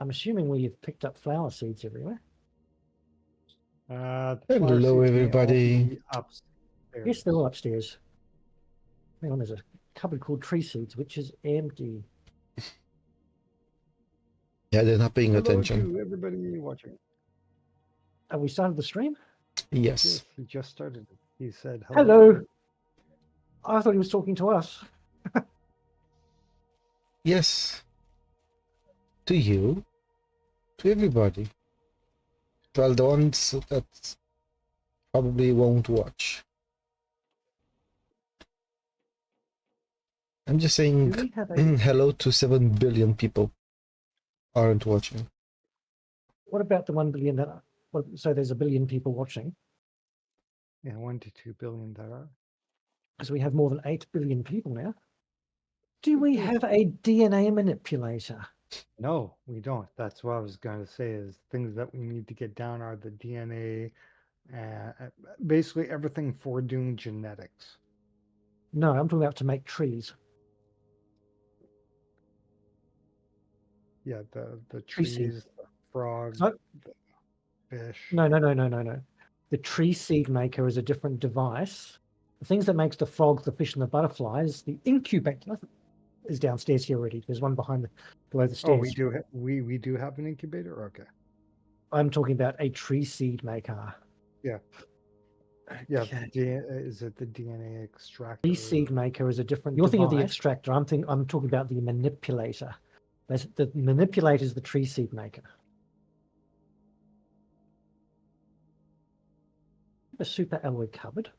I'm assuming we've picked up flower seeds everywhere. The flower Hello, seeds may all everybody. be upstairs. Yes, they're all upstairs. Hang on, there's a cupboard called tree seeds, which is empty. Yeah, they're not paying Hello attention. to everybody watching. Have we started the stream? Yes. Yes, he just started it. He said Hello. I thought he was talking to us. Yes. To you. To everybody. Well, the ones that probably won't watch. I'm just saying Do we have a, hello to 7 billion people aren't watching. what about the 1 billion that are, well, so there's a billion people watching, Yeah, 1 to 2 billion that are. because we have more than 8 billion people now. Do we have a DNA manipulator? No, we don't. That's what I was going to say is things that we need to get down are the DNA, basically everything for doing genetics. No, I'm talking about to make trees. Yeah, the Tree seed. trees, the frog, So- the fish. No. The tree seed maker is a different device. The things that makes the frog, the fish, and the butterflies, the incubator is downstairs here already. There's one below the stairs. Oh, we do. We do have an incubator. Okay. I'm talking about a tree seed maker. Yeah. Yeah. Okay. Is it the DNA extractor? Tree seed maker is a different. You're thinking of the extractor. I'm talking about the manipulator. The manipulator is the tree seed maker. A super alloy cupboard.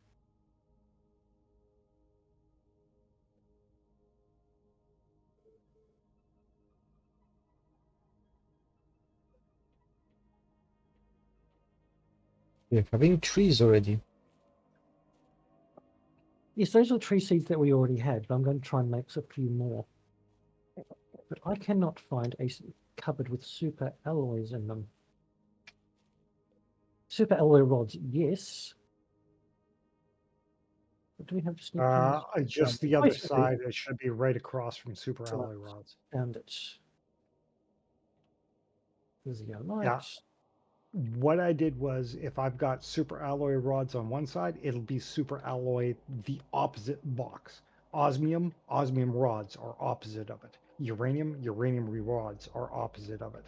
We're having trees already. Yes, those are the tree seeds that we already had, but I'm going to try and make a few more. But I cannot find a cupboard with super alloys in them. Super alloy rods, yes. But do we have just just the other side. It should be right across from super alloy rods. Found it. There's the light. Yeah. What I did was, if I've got super alloy rods on one side, it'll be super alloy the opposite box. Osmium rods are opposite of it. Uranium rods are opposite of it.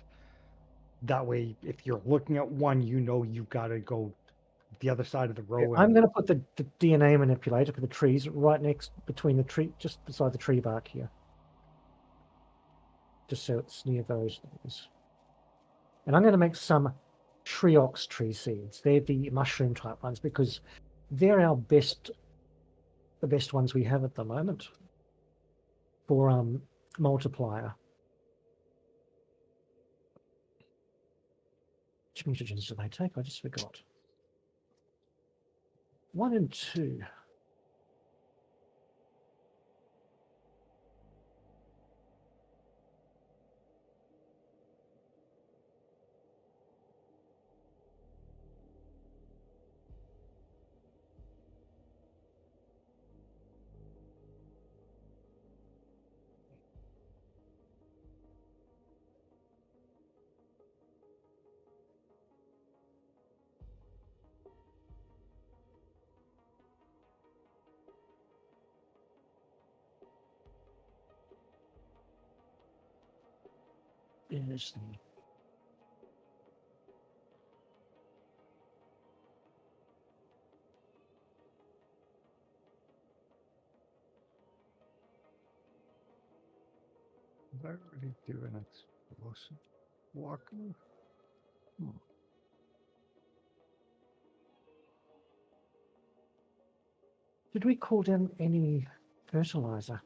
That way, if you're looking at one, you know you've got to go the other side of the row. I'm going to put the DNA manipulator for the trees right next between the tree, just beside the tree bark here. Just so it's near those things. And I'm going to make some Triox tree seeds. They're the mushroom type ones because they're the best ones we have at the moment for multiplier. Which mutagens do they take? I just forgot. 1 and 2. Is the Did I already do an explosive walker? Did we call down any fertilizer?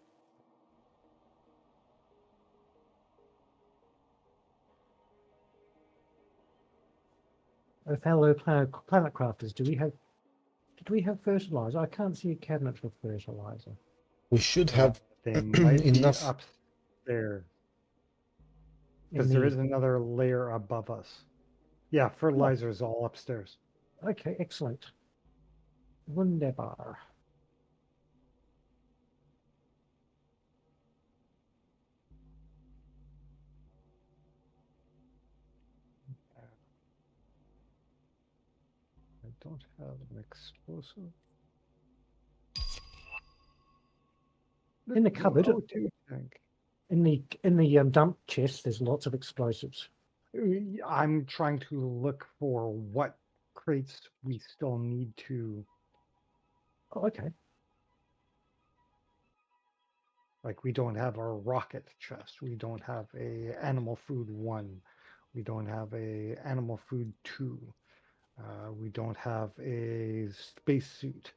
Oh, fellow planet crafters, did we have fertilizer? I can't see a cabinet for fertilizer. We should have They might enough. be upstairs. Because there is another layer above us. Yeah, fertilizer is all upstairs. Okay, excellent. Wunderbar. I don't have an explosive. In the cupboard, O2 tank. in the dump chest, there's lots of explosives. I'm trying to look for what crates we still need to. Oh, okay. Like, we don't have our rocket chest. We don't have a animal food 1. We don't have a animal food 2. We don't have a spacesuit.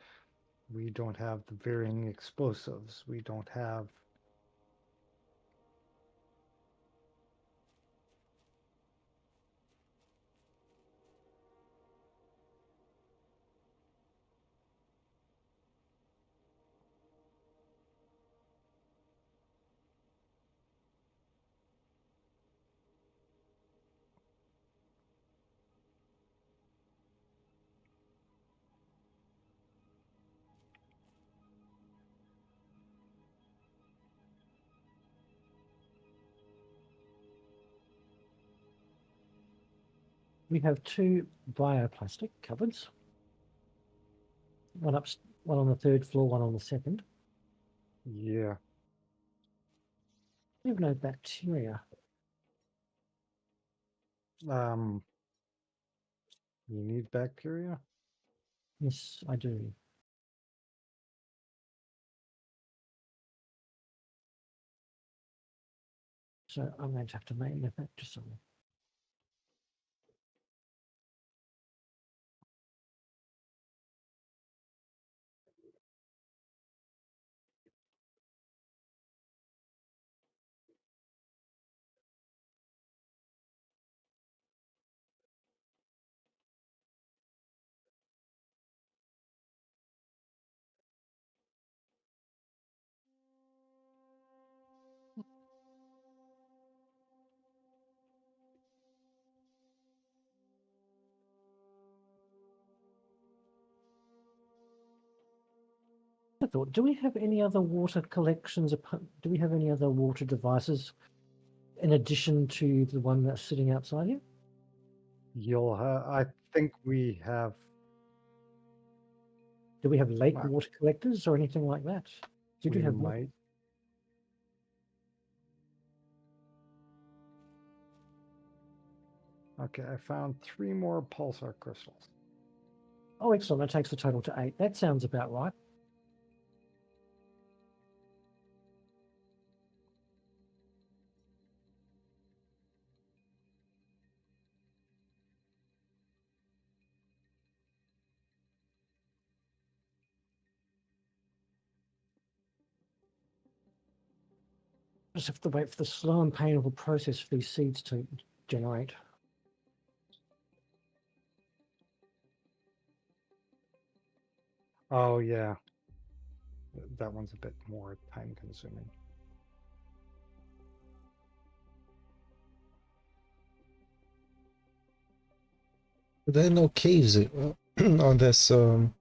We don't have the varying explosives. We don't have. We have 2 bioplastic cupboards. One on the 3rd floor, one on the 2nd. Yeah. We have no bacteria. You need bacteria? Yes, I do. So I'm going to have to manufacture some. I thought, do we have any other water collections? Do we have any other water devices in addition to the one that's sitting outside here? You'll have. I think we have. Do we have lake Wow. water collectors or anything like that? Did We you have might. Okay, I found 3 more pulsar crystals. Oh, excellent. That takes the total to 8. That sounds about right. Just have to wait for the slow and painful process for these seeds to generate. Oh, yeah. That one's a bit more time consuming. There are no caves on this moon.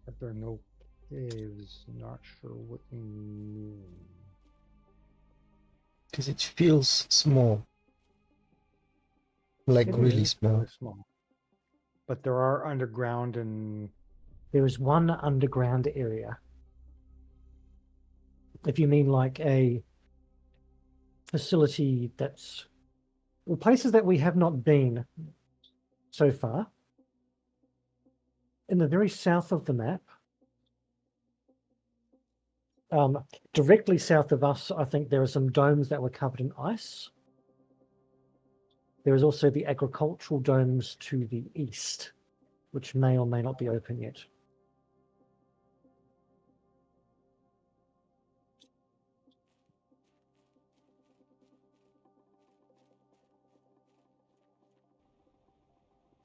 But there are no caves. Not sure what you mean. Because it feels small. Like It really is. small. Really small. But there are underground and. There is one underground area. If you mean like a facility that's, well, places that we have not been so far. In the very south of the map, directly south of us, I think there are some domes that were covered in ice. There is also the agricultural domes to the east, which may or may not be open yet.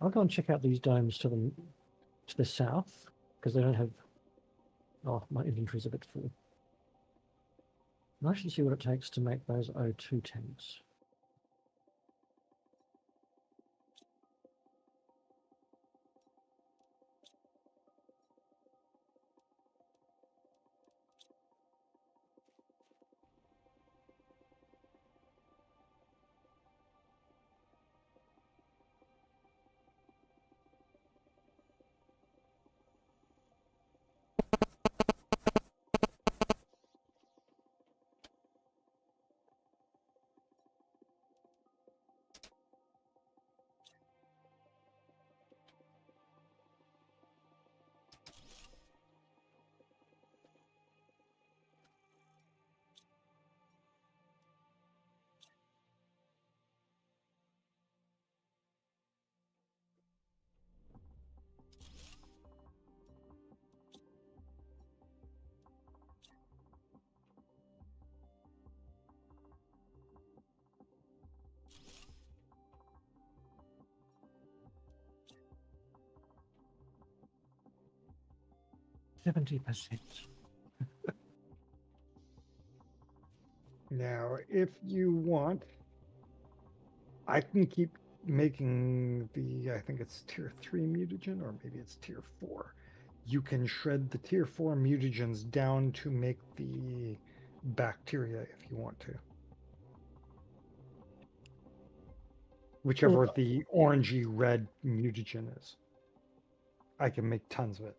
I'll go and check out these domes to the south, because they don't have. Oh, my inventory's a bit full. I'll actually see what it takes to make those O2 tanks. 70%. Now, if you want, I can keep making the, I think it's tier 3 mutagen, or maybe it's tier 4. You can shred the tier 4 mutagens down to make the bacteria if you want to. Whichever Well, the orangey red mutagen is. I can make tons of it.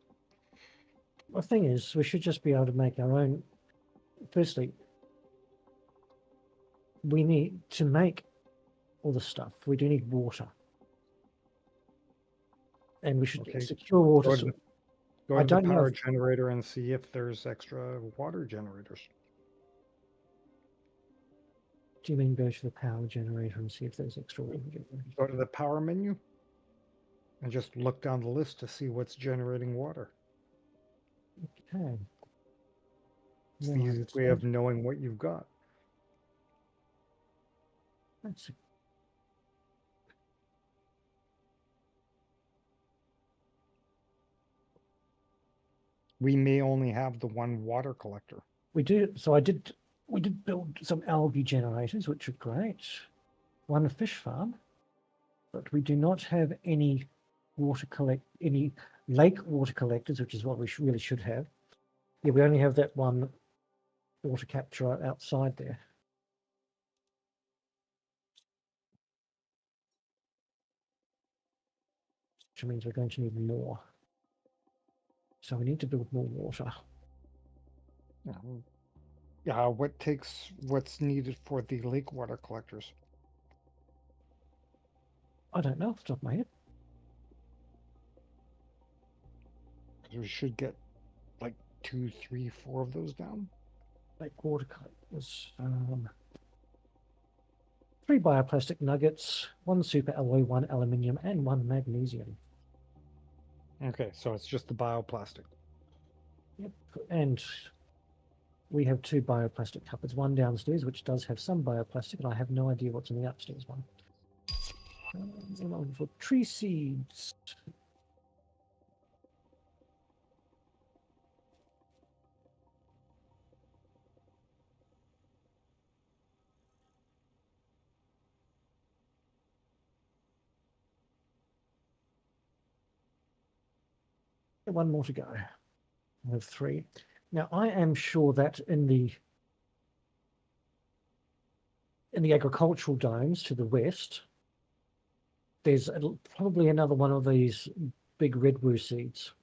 the thing is, we should just be able to make our own. Firstly, we need to make all the stuff. We do need water. And we should Okay. secure water. Go to the, go I to the don't know power if- generator and see if there's extra water generators. Do you mean go to the power generator and see if there's extra water generators? Go to the power menu and just look down the list to see what's generating water. Okay. It's No, the I easiest way understand. of knowing what you've got. That's We may only have the one water collector. we do. So we did build some algae generators, which are great. One fish farm, but we do not have any any lake water collectors, which is what we really should have. Yeah, we only have that one water capture outside there. Which means we're going to need more. So we need to build more water. What's needed for the lake water collectors? I don't know off the top of my head. Because we should get like 2, 3, 4 of those down. Lake water collectors. 3 bioplastic nuggets, 1 super alloy, 1 aluminium, and 1 magnesium. Okay, so it's just the bioplastic. Yep. And we have 2 bioplastic cupboards, one downstairs, which does have some bioplastic, and I have no idea what's in the upstairs one. For tree seeds. One more to go. I have 3. Now I am sure that in the agricultural domes to the west, there's probably another one of these big redwoo seeds.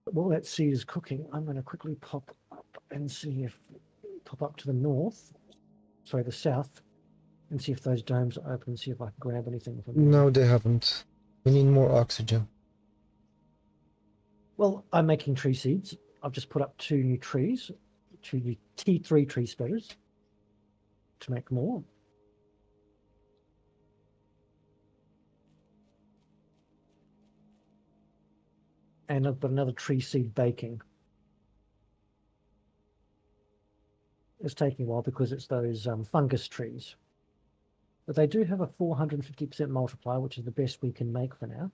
But while that seed is cooking, I'm going to quickly pop up and see if pop up to the north, sorry, the south, and see if those domes are open and see if I can grab anything from there. No, they haven't. We need more oxygen. Well, I'm making tree seeds. I've just put up 2 new trees, 2 new T3 tree spreaders to make more. And I've got another tree seed baking. It's taking a while because it's those fungus trees. But they do have a 450% multiplier, which is the best we can make for now.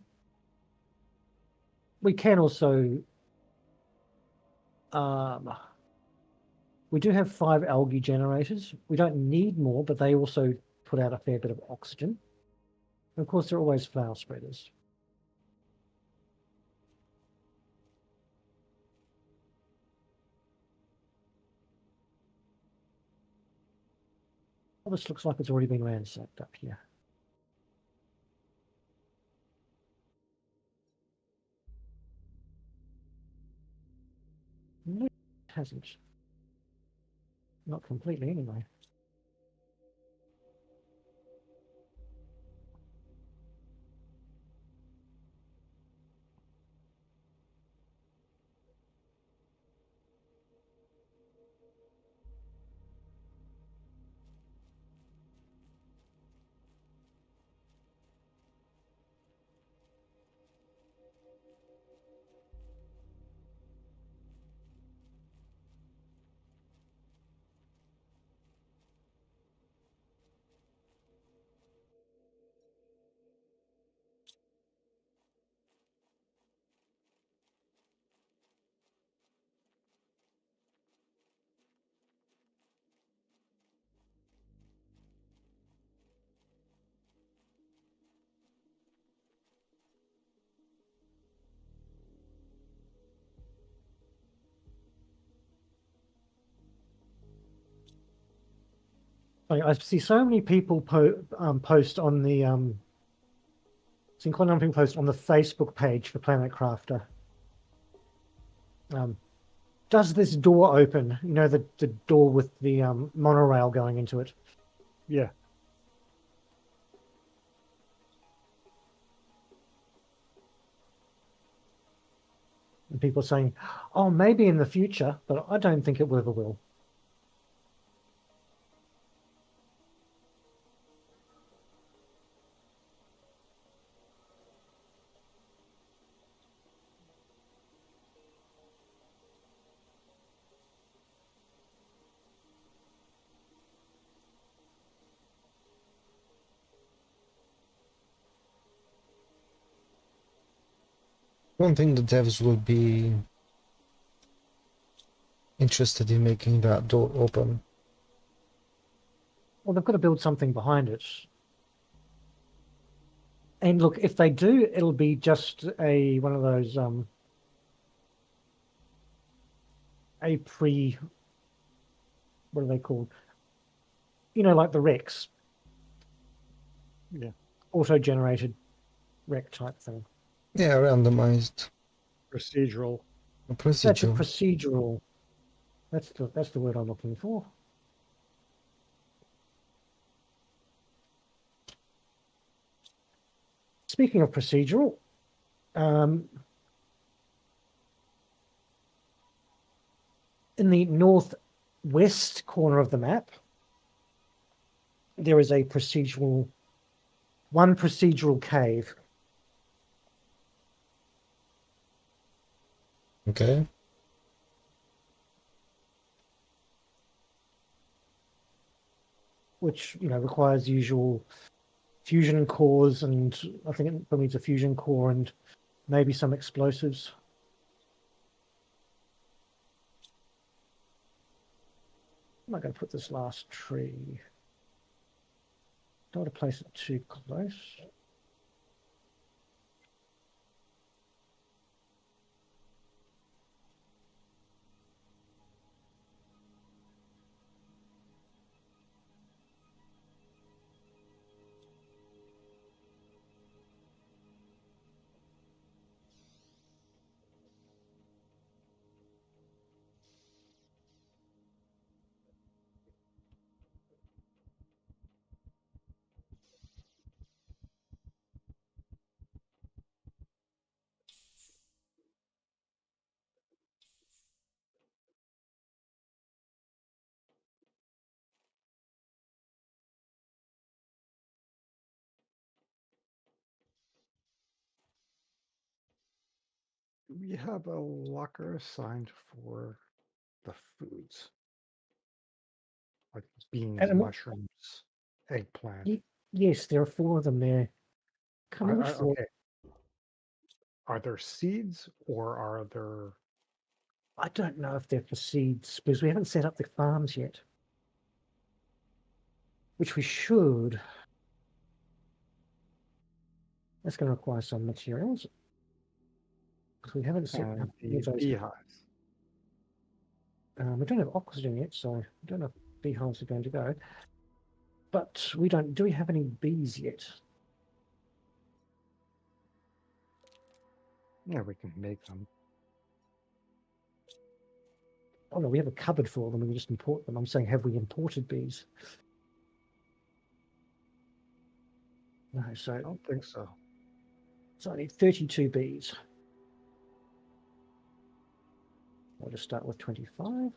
We can also... we do have 5 algae generators. We don't need more, but they also put out a fair bit of oxygen. And of course, there are always flower spreaders. Well, this looks like it's already been ransacked up here. No, it hasn't. Not completely, anyway. I see so many people post on the seen quite a number of people post on the Facebook page for Planet Crafter. Does this door open? You know, the door with the monorail going into it. Yeah. And people saying, "Oh, maybe in the future," but I don't think it ever will. I don't think the devs will be interested in making that door open. Well, they've got to build something behind it. And look, if they do, it'll be just one of those what are they called? You know, like the Rex. Yeah. Auto-generated rec type thing. Yeah, randomized Procedural. That's a procedure. procedural. That's the word I'm looking for. Speaking of procedural, in the northwest corner of the map, there is one procedural cave. Okay. Which, you know, requires usual fusion cores, and I think it needs a fusion core and maybe some explosives. I'm not going to put this last tree. Don't want to place it too close. We have a locker assigned for the foods, like beans, Animal? mushrooms, eggplant. Yes, there are 4 of them there. Come on, four. Okay. Are there seeds or are there? I don't know if they're for seeds because we haven't set up the farms yet, which we should. That's going to require some materials because we haven't set up any The of those. beehives. We don't have oxygen yet, so I don't know if beehives are going to go. But we don't. Do we have any bees yet? Yeah, we can make them. Oh no, we have a cupboard for them. We can just import them. I'm saying, have we imported bees? No, so I don't think so. I need 32 bees. I'll just start with 25.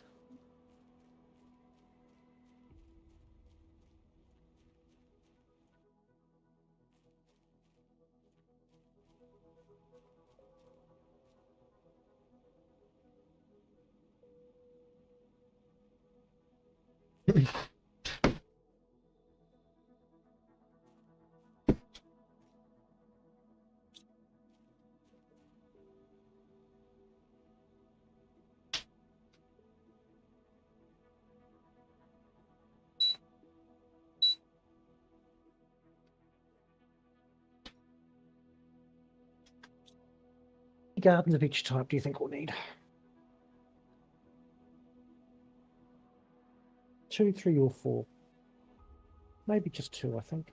Gardens of each type do you think we'll need? 2, 3, or 4? Maybe just 2, I think.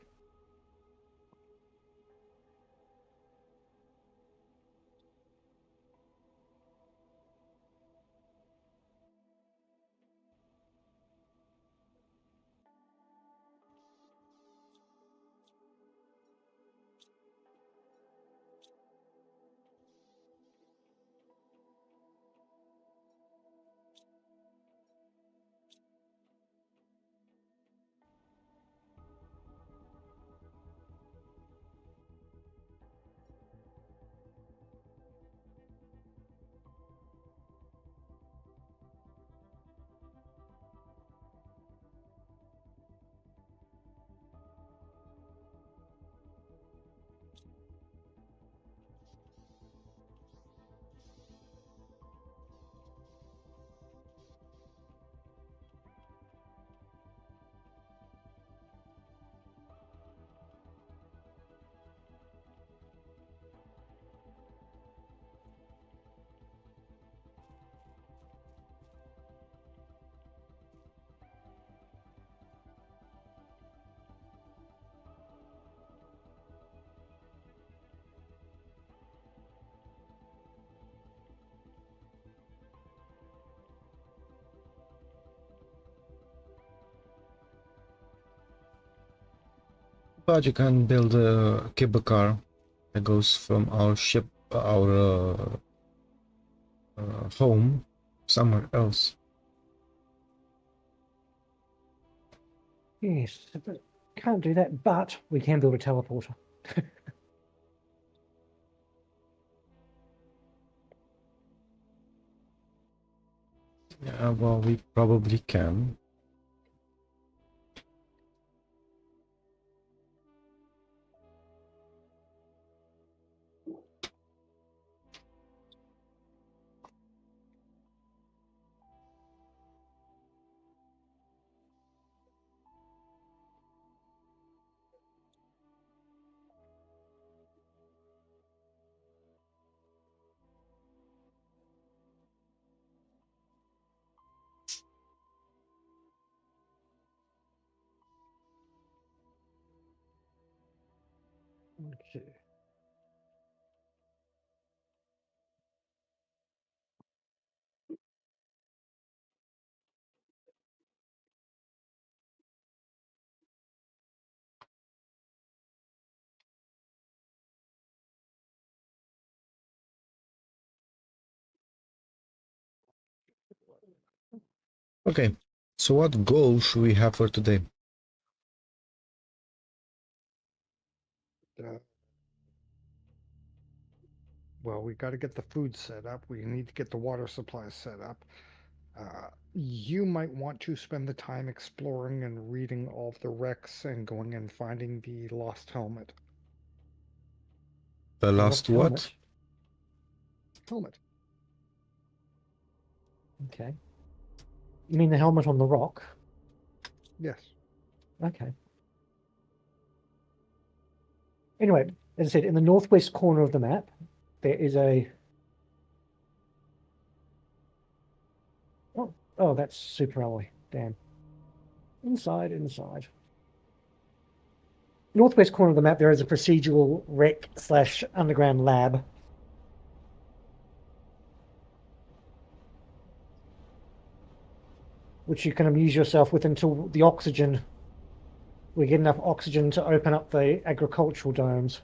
But you can build a cable car that goes from our ship, our home, somewhere else. Yes, but can't do that, but we can build a teleporter. Yeah, well, we probably can. Okay. Okay, so what goal should we have for today? Well, we got to get the food set up. We need to get the water supplies set up. You might want to spend the time exploring and reading all of the wrecks and going and finding the lost helmet. The Lost last what? helmet. Helmet. Okay. You mean the helmet on the rock? Yes. Okay. Anyway, as I said, in the northwest corner of the map, there is a... Oh, that's super alloy. Damn. Inside. Northwest corner of the map, there is a procedural wreck / underground lab. Which you can amuse yourself with until the oxygen... We get enough oxygen to open up the agricultural domes.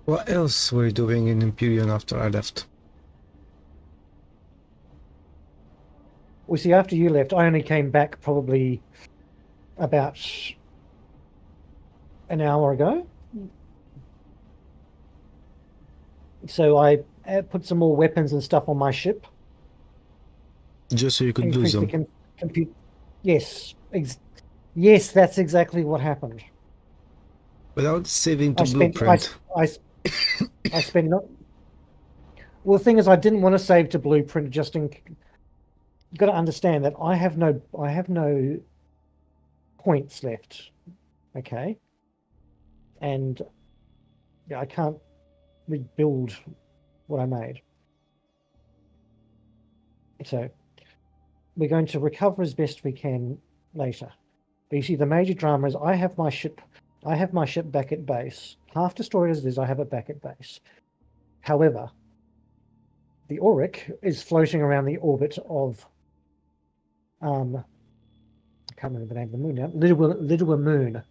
What else were you doing in Imperium after I left? Well, see, after you left, I only came back probably about an hour ago. So I put some more weapons and stuff on my ship. Just so you could lose Increase the them. compute. Yes, yes, that's exactly what happened. Without saving the I spent blueprint. I spent not Well, the thing is, I didn't want to save to blueprint just in. You've got to understand that I have no points left. Okay, and yeah, I can't rebuild what I made. So we're going to recover as best we can later. But you see, the major drama is I have my ship back at base. Half destroyed as it is, I have it back at base. However, the Auric is floating around the orbit of I can't remember the name of the moon now. Little Moon.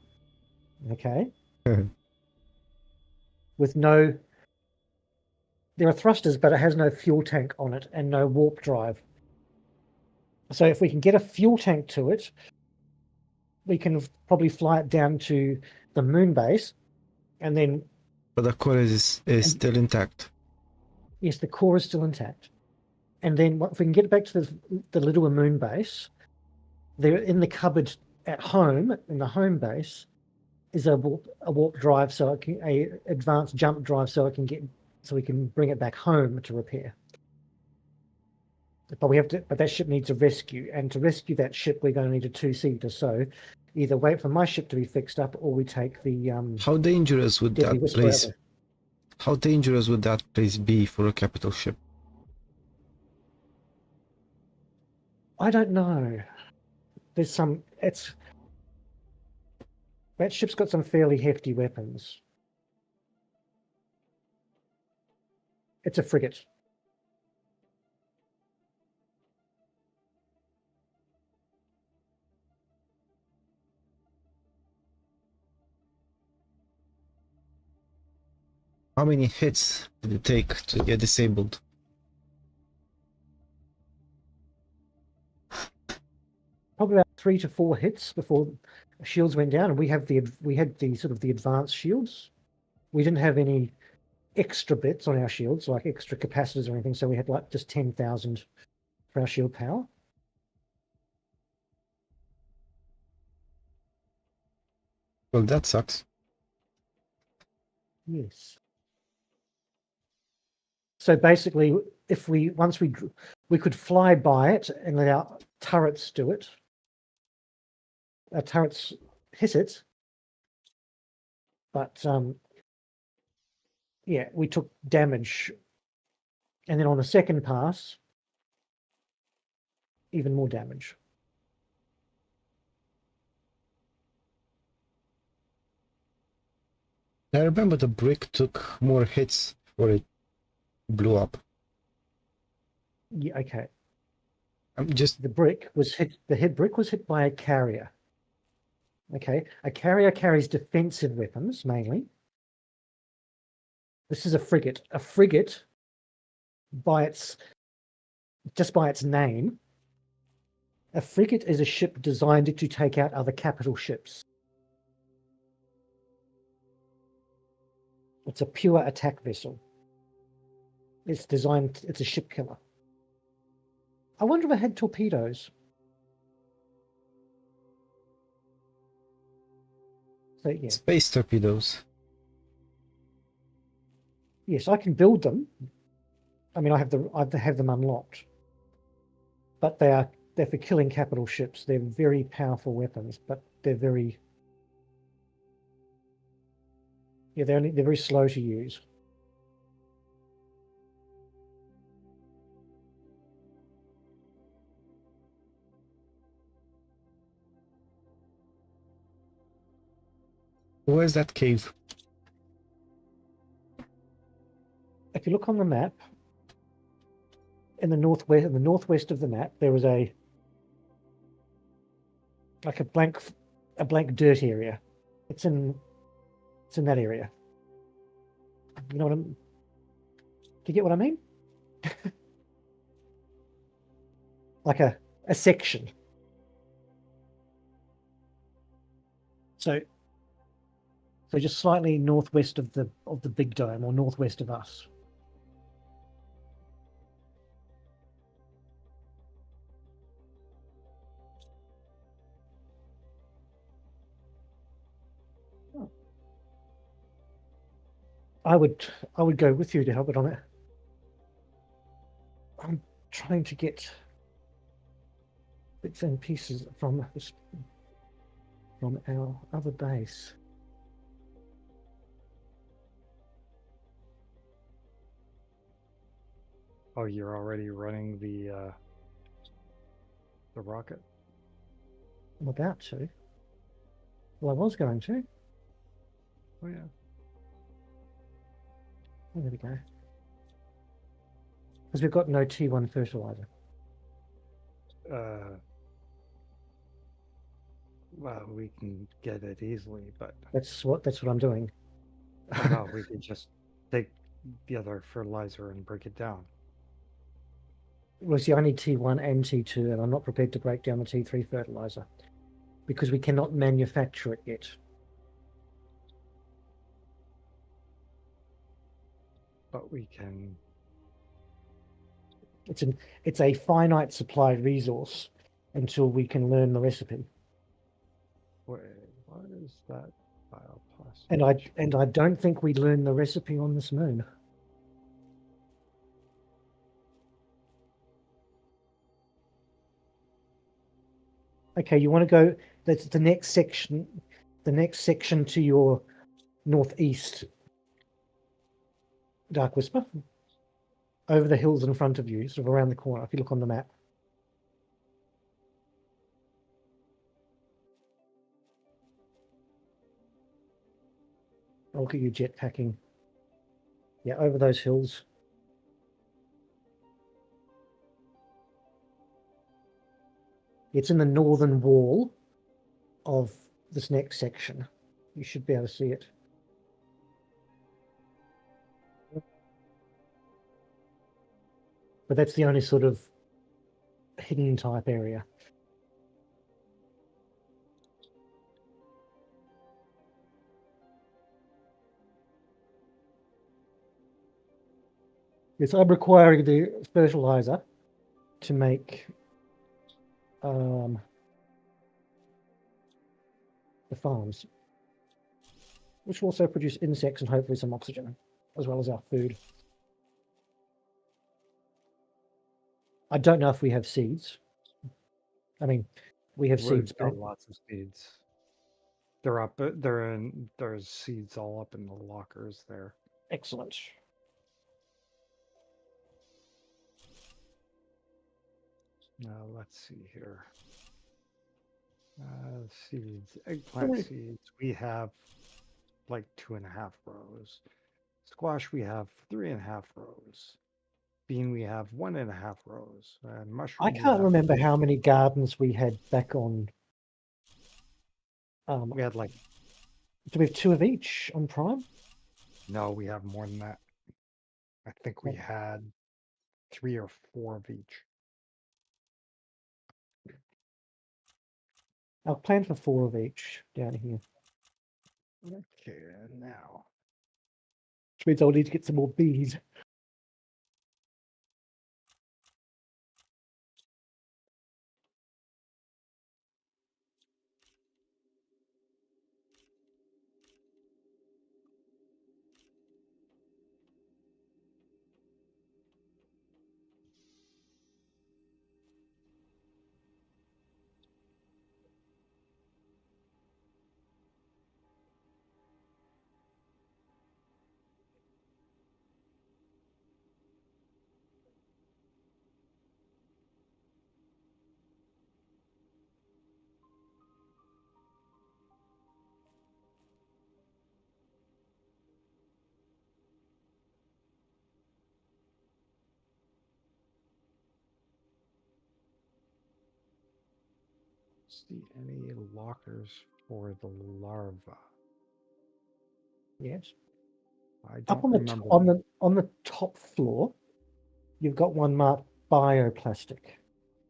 Okay. With no, there are thrusters, but it has no fuel tank on it and no warp drive. So if we can get a fuel tank to it, we can probably fly it down to the moon base, and then But the core is still intact. yes, the core is still intact. And then if we can get back to the Little Moon base, there in the cupboard at home, in the home base, is a warp drive, so it can a advanced jump drive, so we can bring it back home to repair. But that ship needs a rescue, and to rescue that ship, we're going to need a two-seater. So either wait for my ship to be fixed up, or we take the How dangerous would that Dark-Wisper place? over. How dangerous would that place be for a capital ship? I don't know. There's some. That ship's got some fairly hefty weapons. It's a frigate. How many hits did it take to get disabled? Probably about 3 to 4 hits before shields went down, and we had the sort of the advanced shields. We didn't have any extra bits on our shields, like extra capacitors or anything, so we had like just 10,000 for our shield power. Well, that sucks. Yes. So basically, if we could fly by it and let our turrets do it. Our turrets hit it, but yeah, we took damage, and then on the second pass, even more damage. I remember the brick took more hits before it blew up. Yeah, okay. I'm just The brick was hit. The head brick was hit by a carrier. Okay, a carrier carries defensive weapons mainly. This is a frigate. A frigate, by its name, a frigate is a ship designed to take out other capital ships. It's a pure attack vessel. It's a ship killer. I wonder if it had torpedoes. So yeah. space torpedoes. Yes, I can build them. I mean, I have them unlocked. But they're for killing capital ships. They're very powerful weapons, but they're very they're very slow to use. Where's that cave? If you look on the map, in the northwest of the map, there is a blank dirt area. It's in that area. You know what I'm? Do you get what I mean? Like a section. So just slightly northwest of the big dome, or northwest of us. I would go with you to help it on it. I'm trying to get bits and pieces from our other base. Oh, you're already running the rocket? I'm about to. Well, I was going to. Oh yeah. Oh, there we go. Because we've got no T1 fertilizer. Well, we can get it easily, but That's what I'm doing. oh, no, we could just take the other fertilizer and break it down. Well, see, I need T1 and T2, and I'm not prepared to break down the T3 fertilizer because we cannot manufacture it yet. But we can. It's a finite supply resource until we can learn the recipe. Wait, what is that bioplastic? And I don't think we learn the recipe on this moon. Okay, you want to go? That's the next section. The next section to your northeast, Dark-Wisper, over the hills in front of you, sort of around the corner. If you look on the map. I'll look at you jetpacking. Yeah, over those hills. It's in the northern wall of this next section. You should be able to see it. But that's the only sort of hidden type area. Yes, I'm requiring the fertilizer to make the farms, which will also produce insects and hopefully some oxygen, as well as our food. I don't know if we have seeds. I mean, we have seeds, We've got but lots of seeds. They're up. They're in. There's seeds all up in the lockers there. excellent. Now let's see here. Seeds, eggplant seeds. We have like 2.5 rows. Squash, we have 3.5 rows. Bean, we have 1.5 rows. And mushroom, I can't remember how many gardens we had back on. We had like. Do we have 2 of each on Prime? No, we have more than that. I think we had 3 or 4 of each. I'll plan for 4 of each down here. Okay, now. Which means I'll need to get some more bees. See any lockers for the larva? Yes. I Up don't on remember. on the top floor, you've got one marked bioplastic.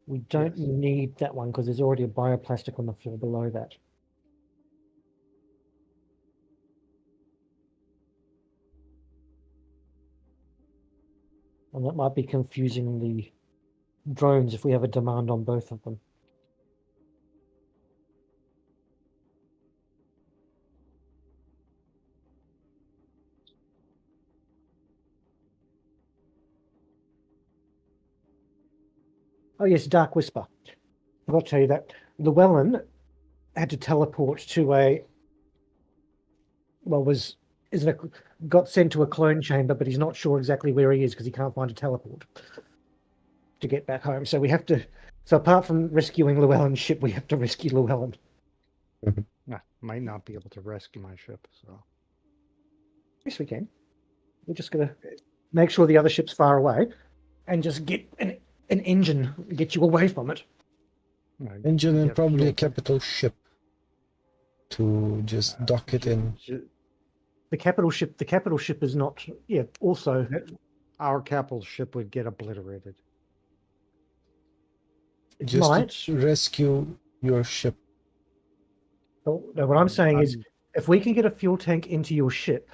We don't Yes. need that one because there's already a bioplastic on the floor below that. And that might be confusing the drones if we have a demand on both of them. Oh yes, Dark-Wisper. I'll tell you that Llewellyn had to teleport to a got sent to a clone chamber, but he's not sure exactly where he is because he can't find a teleport to get back home. So we have to. So apart from rescuing Llewellyn's ship, we have to rescue Llewellyn. Nah, might not be able to rescue my ship, so Yes, we can. We're just gonna make sure the other ship's far away, and just get an engine, get you away from it. Engine and get probably a fuel. capital ship to just dock it in. The capital ship is not. Yeah. Also, Our capital ship would get obliterated. it Just might. to rescue your ship. No, what I'm saying is, if we can get a fuel tank into your ship,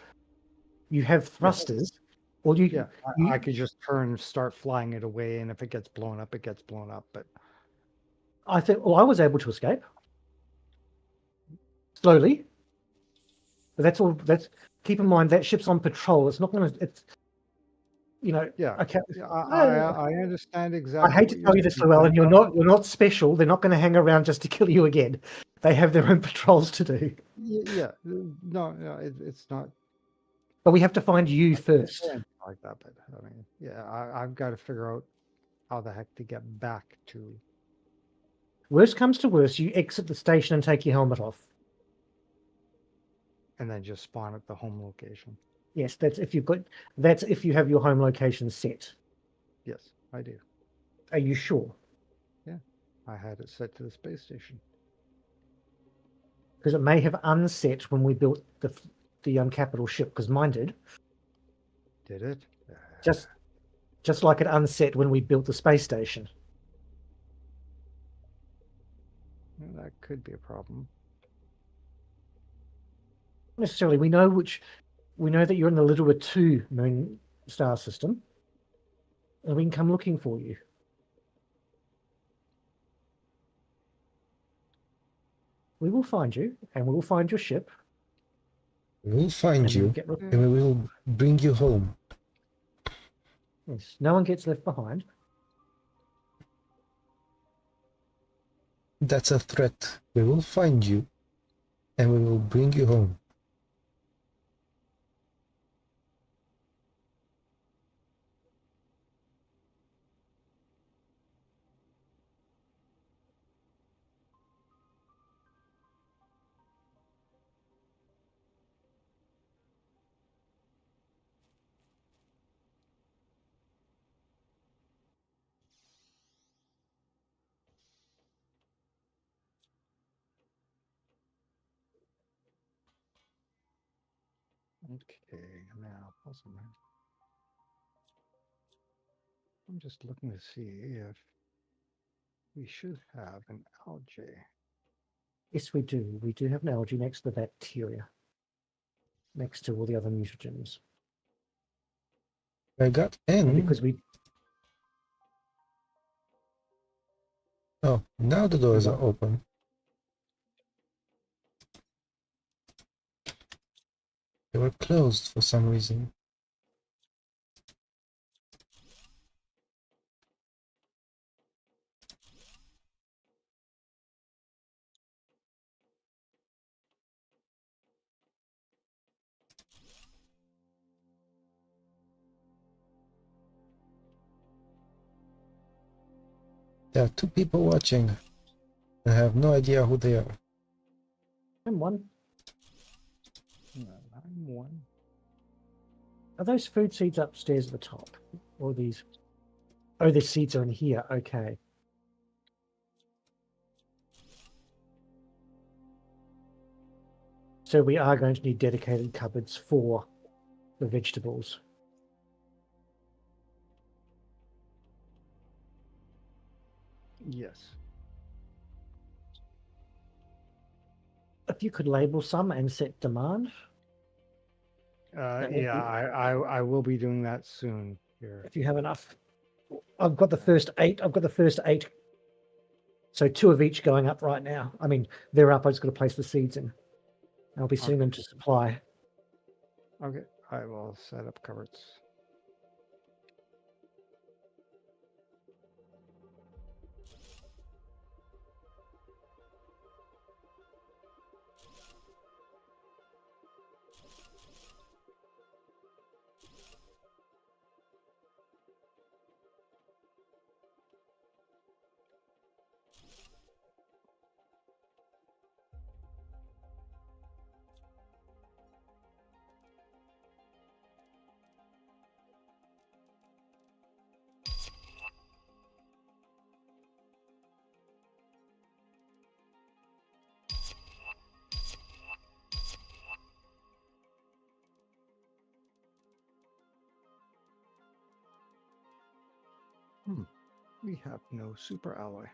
you have thrusters, or you. Yeah, you I could just turn, start flying it away, and if it gets blown up, it gets blown up. But I think. Well, I was able to escape slowly, but that's all. That's keep in mind that ship's on patrol. It's not going to. It's yeah, Okay. I understand exactly. I hate what to you're tell you this, saying, Llewellyn. but You're not special. They're not going to hang around just to kill you again. They have their own patrols to do. yeah, no, it's not But we have to find you first. like that. But I mean, yeah, I've got to figure out how the heck to get back to. Worst comes to worst, you exit the station and take your helmet off. And then just spawn at the home location. Yes, that's if you have your home location set. Yes, I do. Are you sure? Yeah, I had it set to the space station. Because it may have unset when we built the capital ship. Because mine did. Did it? Just like it unset when we built the space station. Well, that could be a problem. Necessarily, we know that you're in the Littlewood 2 moon star system, and we can come looking for you. We will find you, and we will find your ship. We'll find you, and we will bring you home. Yes, no one gets left behind. That's a threat. We will find you, and we will bring you home. Okay, now I'm just looking to see if we should have an algae. Yes, we do. We do have an algae next to the bacteria, next to all the other mutagens. I got N. Because we. Oh, now the doors are open. They were closed for some reason. There are 2 people watching. I have no idea who they are. I'm one. I'm one. Are those food seeds upstairs at the top? Or these? Oh, the seeds are in here. Okay. So we are going to need dedicated cupboards for the vegetables. Yes. If you could label some and set demand. Yeah, I will be doing that soon here. If you have enough. I've got the first 8. I've got the first 8. So 2 of each going up right now. I mean, they're up. I just got to place the seeds in. I'll be sending them to supply. Okay, I will set up cupboards. We have no super alloy.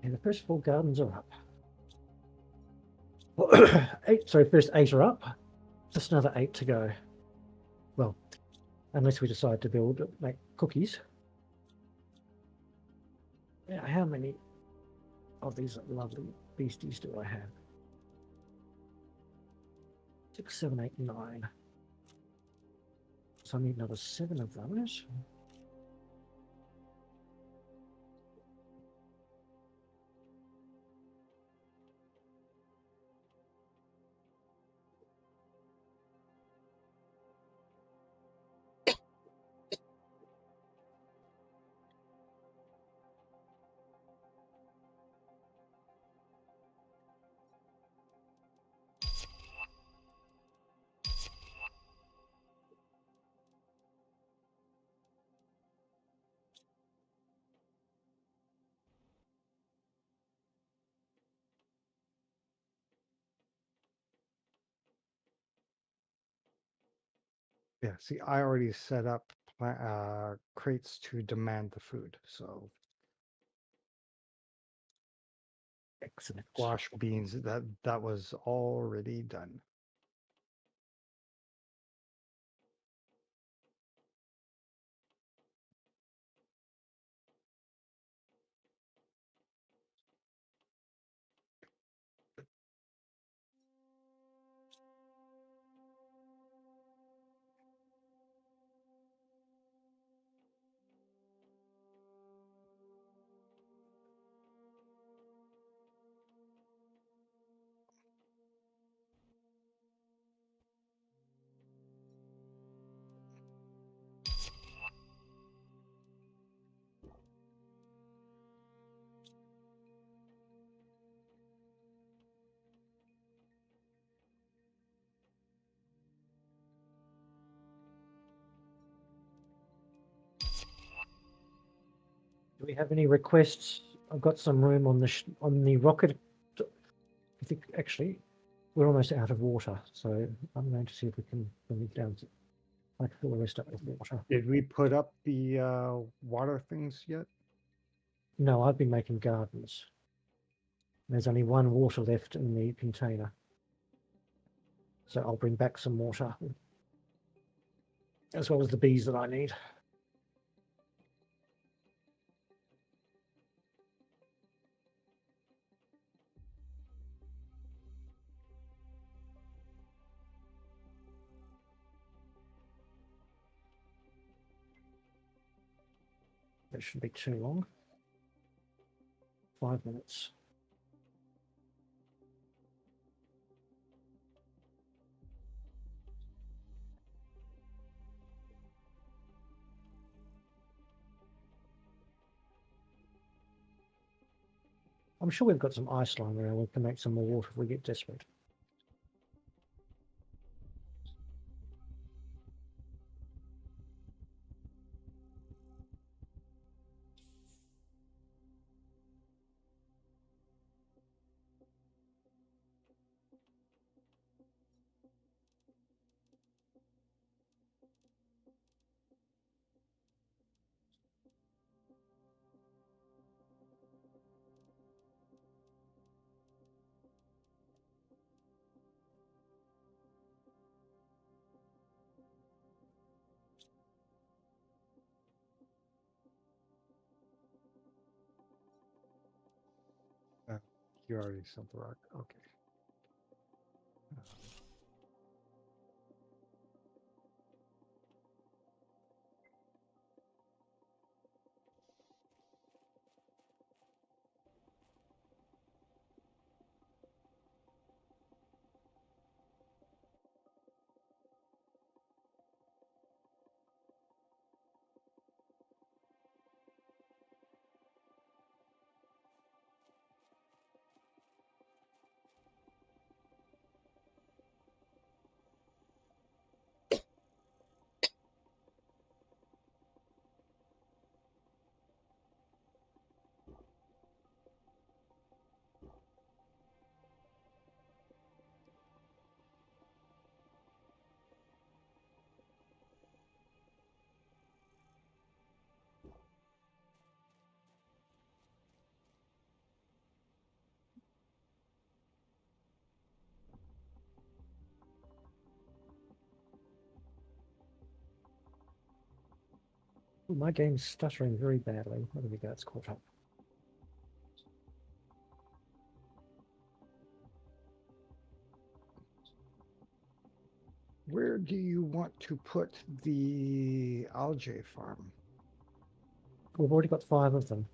And the first 4 gardens are up. First 8 are up. Just another 8 to go. Well, unless we decide to make cookies. Now, how many of these lovely beasties do I have? 6, 7, 8, 9. So I need another 7 of those. Yeah, see, I already set up crates to demand the food. So Excellent. squash beans, that was already done. Do we have any requests? I've got some room on the rocket. I think actually we're almost out of water, so I'm going to see if we can bring it down. I can fill the rest up with water. Did we put up the water things yet? No, I've been making gardens. There's only 1 water left in the container. So I'll bring back some water, as well as the bees that I need. That shouldn't be too long. 5 minutes. I'm sure we've got some ice lying around. We can make some more water if we get desperate. You already sent the rock. Okay. Ooh, my game's stuttering very badly. There we go, it's caught up. Where do you want to put the algae farm? We've already got 5 of them.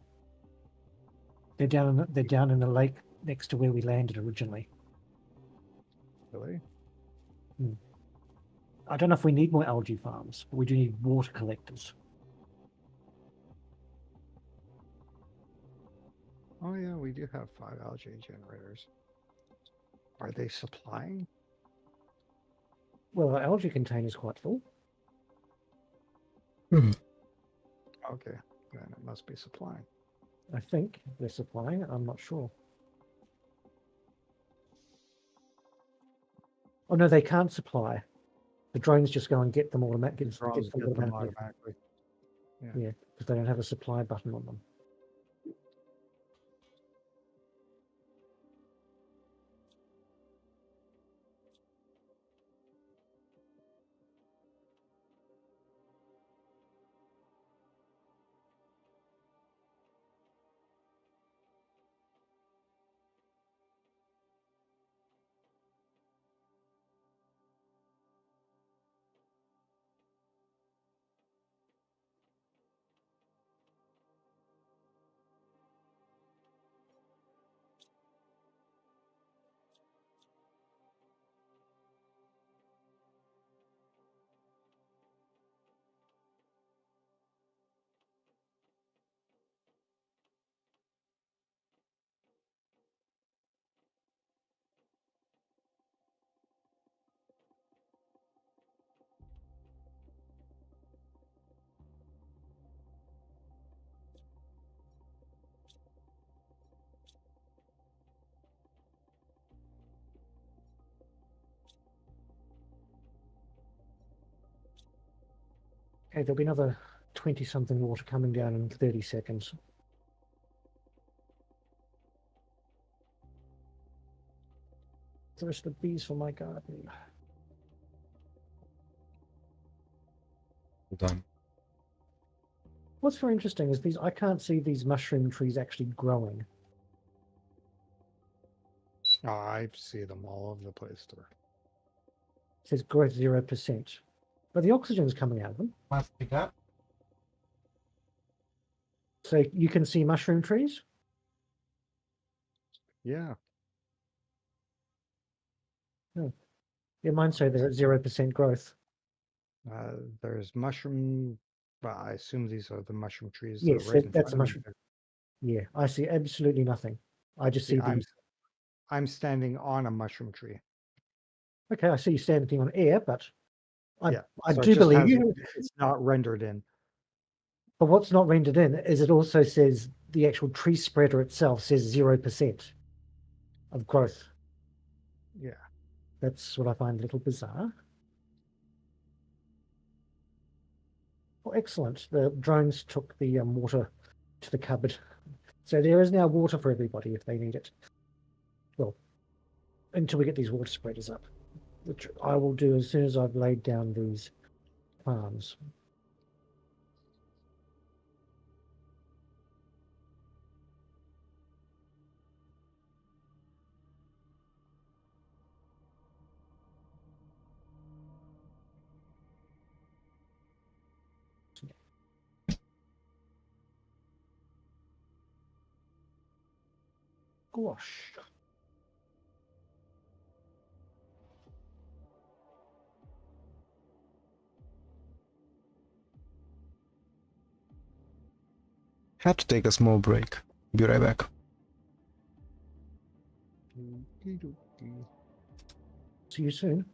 They're down in the lake next to where we landed originally. Really? I don't know if we need more algae farms, but we do need water collectors. Oh yeah, we do have 5 algae generators. Are they supplying? Well, our algae container's quite full. Okay, then it must be supplying. I think they're supplying. I'm not sure. Oh no, they can't supply. The drones just go and get them automatically. Drones get them automatically. Yeah, because they don't have a supply button on them. Okay, there'll be another 20-something water coming down in 30 seconds. The rest of the bees for my garden. Done. What's very interesting is I can't see these mushroom trees actually growing. Oh, I see them all over the place there. It says growth 0%. But the oxygen's coming out of them. Must pick up. So you can see mushroom trees? Yeah. Yeah, mine say they're at 0% growth. There's mushroom. Well, I assume these are the mushroom trees that Yes, are right in that's a front of me mushroom. there. Yeah, I see absolutely nothing. I just see See, the... I'm standing on a mushroom tree. Okay, I see you standing on air, but I So it do just believe has, you. it's not rendered in. But what's not rendered in is it also says the actual tree spreader itself says 0% of growth. Yeah. That's what I find a little bizarre. Well, excellent. The drones took the water to the cupboard. So there is now water for everybody if they need it. Well, until we get these water spreaders up, which I will do as soon as I've laid down these farms. Squash. Have to take a small break. Be right back. See you soon.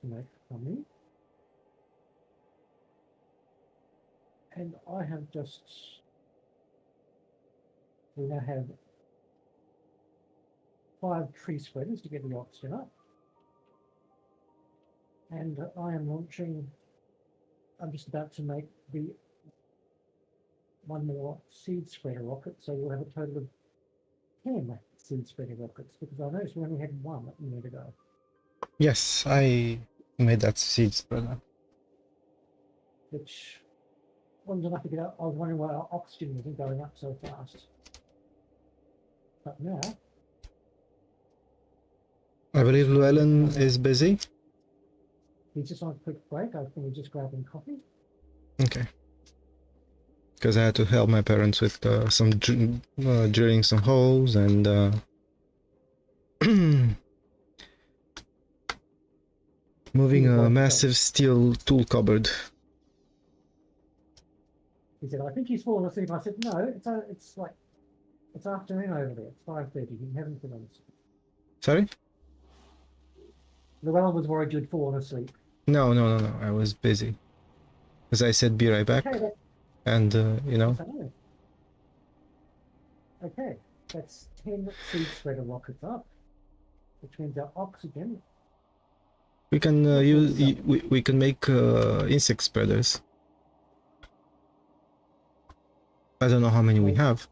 to make honey. And I have just, we now have 5 tree spreaders to get the oxygen up. And I am launching, I'm just about to make the one more seed spreader rocket, so we'll have a total of 10 seed spreader rockets, because I noticed we only had 1 a minute ago. Yes, I made that seed spreader. Which wasn't enough to get out. I was wondering why our oxygen wasn't going up so fast. But now, I believe Llewellyn is busy. he's just on a quick break. I think he's just grabbing coffee. Okay. Because I had to help my parents with some drilling some holes and moving a massive steel tool cupboard. He said, I think he's fallen asleep. I said, no, it's afternoon over there. It's 5:30. He hasn't fallen asleep. Sorry? Llewellyn was worried you'd fallen asleep. No. I was busy. As I said, be right back. Okay, And, you know. Okay, that's 10 seed spreader rockets up, which means our oxygen. We can we can make insect spreaders. I don't know how many we have.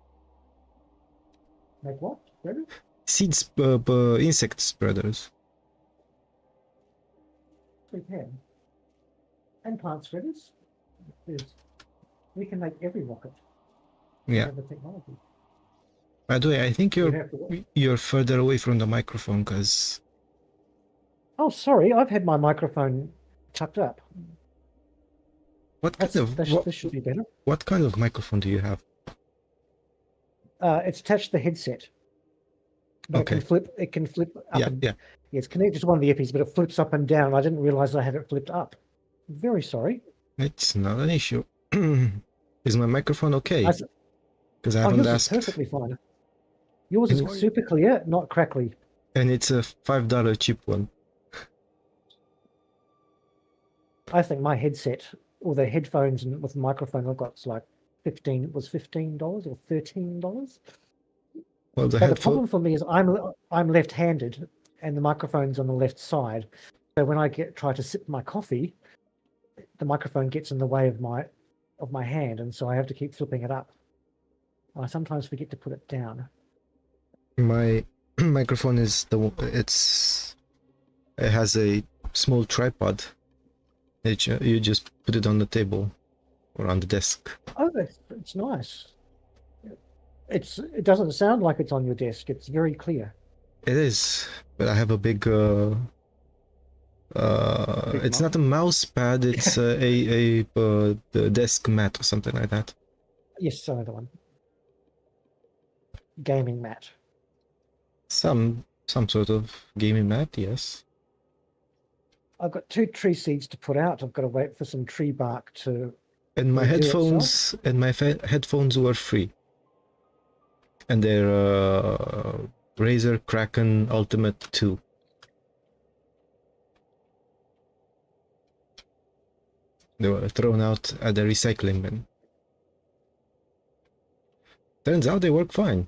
Make what? Spreaders? Insect spreaders. We can. And plant spreaders. We can make every rocket. Yeah. Have the technology. By the way, I think you're further away from the microphone, because. Oh, sorry, I've had my microphone tucked up. This should be better. What kind of microphone do you have? It's attached to the headset. But Okay. It can flip up. Yeah. It's connected to one of the EPs, but it flips up and down. I didn't realize I had it flipped up. Very sorry. It's not an issue. Is my microphone okay? Because I haven't asked. Yours is perfectly fine. Yours is super clear, not crackly. And it's a $5 cheap one. I think my headset, or the headphones and with the microphone I've got, it's like $15 or $13. Well, the problem for me is I'm left-handed, and the microphone's on the left side. So when I try to sip my coffee, the microphone gets in the way of my hand, and so I have to keep flipping it up. I sometimes forget to put it down. My microphone is it has a small tripod. You just put it on the table or on the desk. Oh, it's nice. It doesn't sound like it's on your desk. It's very clear. It is, but I have a big. It's not a mouse pad. It's a desk mat or something like that. Yes, another one. Gaming mat. Some sort of gaming mat, yes. I've got 2 tree seeds to put out. I've got to wait for some tree bark to. And my headphones headphones were free. And they're Razer Kraken Ultimate 2. They were thrown out at the recycling bin. Turns out they work fine.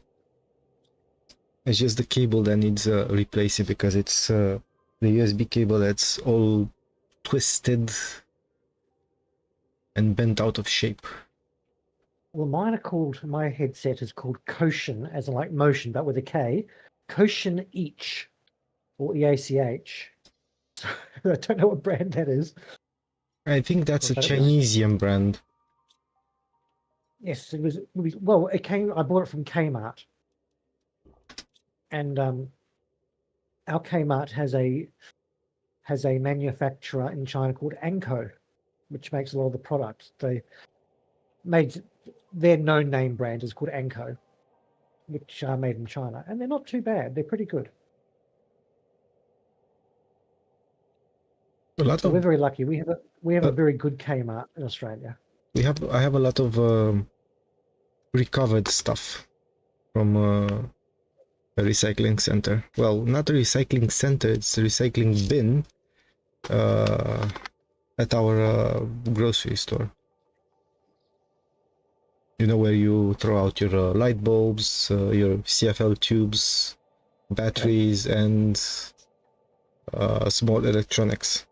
It's just the cable that needs replacing, because it's the USB cable that's all twisted and bent out of shape. Well, my headset is called Koshin, as in like motion, but with a K. Koshin Each, or EACH. I don't know what brand that is. I think that's a Chinesian brand. Yes, it was. Well, it came. I bought it from Kmart, and our Kmart has a manufacturer in China called Anko, which makes a lot of the products. Their known name brand is called Anko, which are made in China, and they're not too bad. They're pretty good. We're very lucky. We have a very good Kmart in Australia. I have a lot of recovered stuff from a recycling center. Well, not a recycling center, it's a recycling bin. at our grocery store. You know, where you throw out your light bulbs, your CFL tubes, batteries, and small electronics.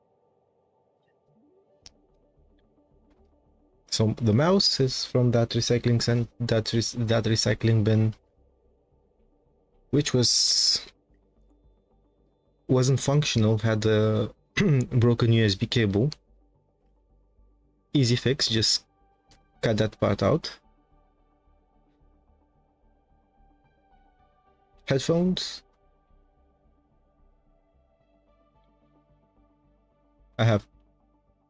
So the mouse is from that that recycling bin, which wasn't functional, had a broken USB cable. Easy fix, just cut that part out. Headphones. I have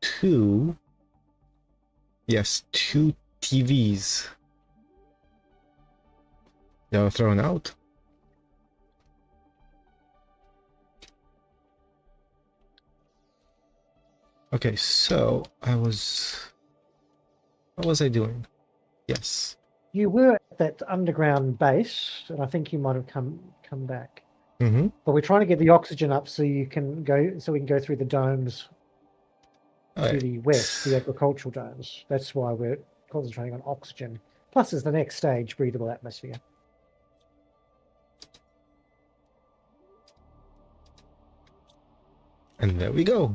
two TVs. They are thrown out. Okay, so what was I doing? Yes. You were at that underground base, and I think you might have come back. Mm-hmm. But we're trying to get the oxygen up so we can go through the domes to the west, the agricultural domes. That's why we're concentrating on oxygen. Plus, as the next stage, breathable atmosphere. And there we go.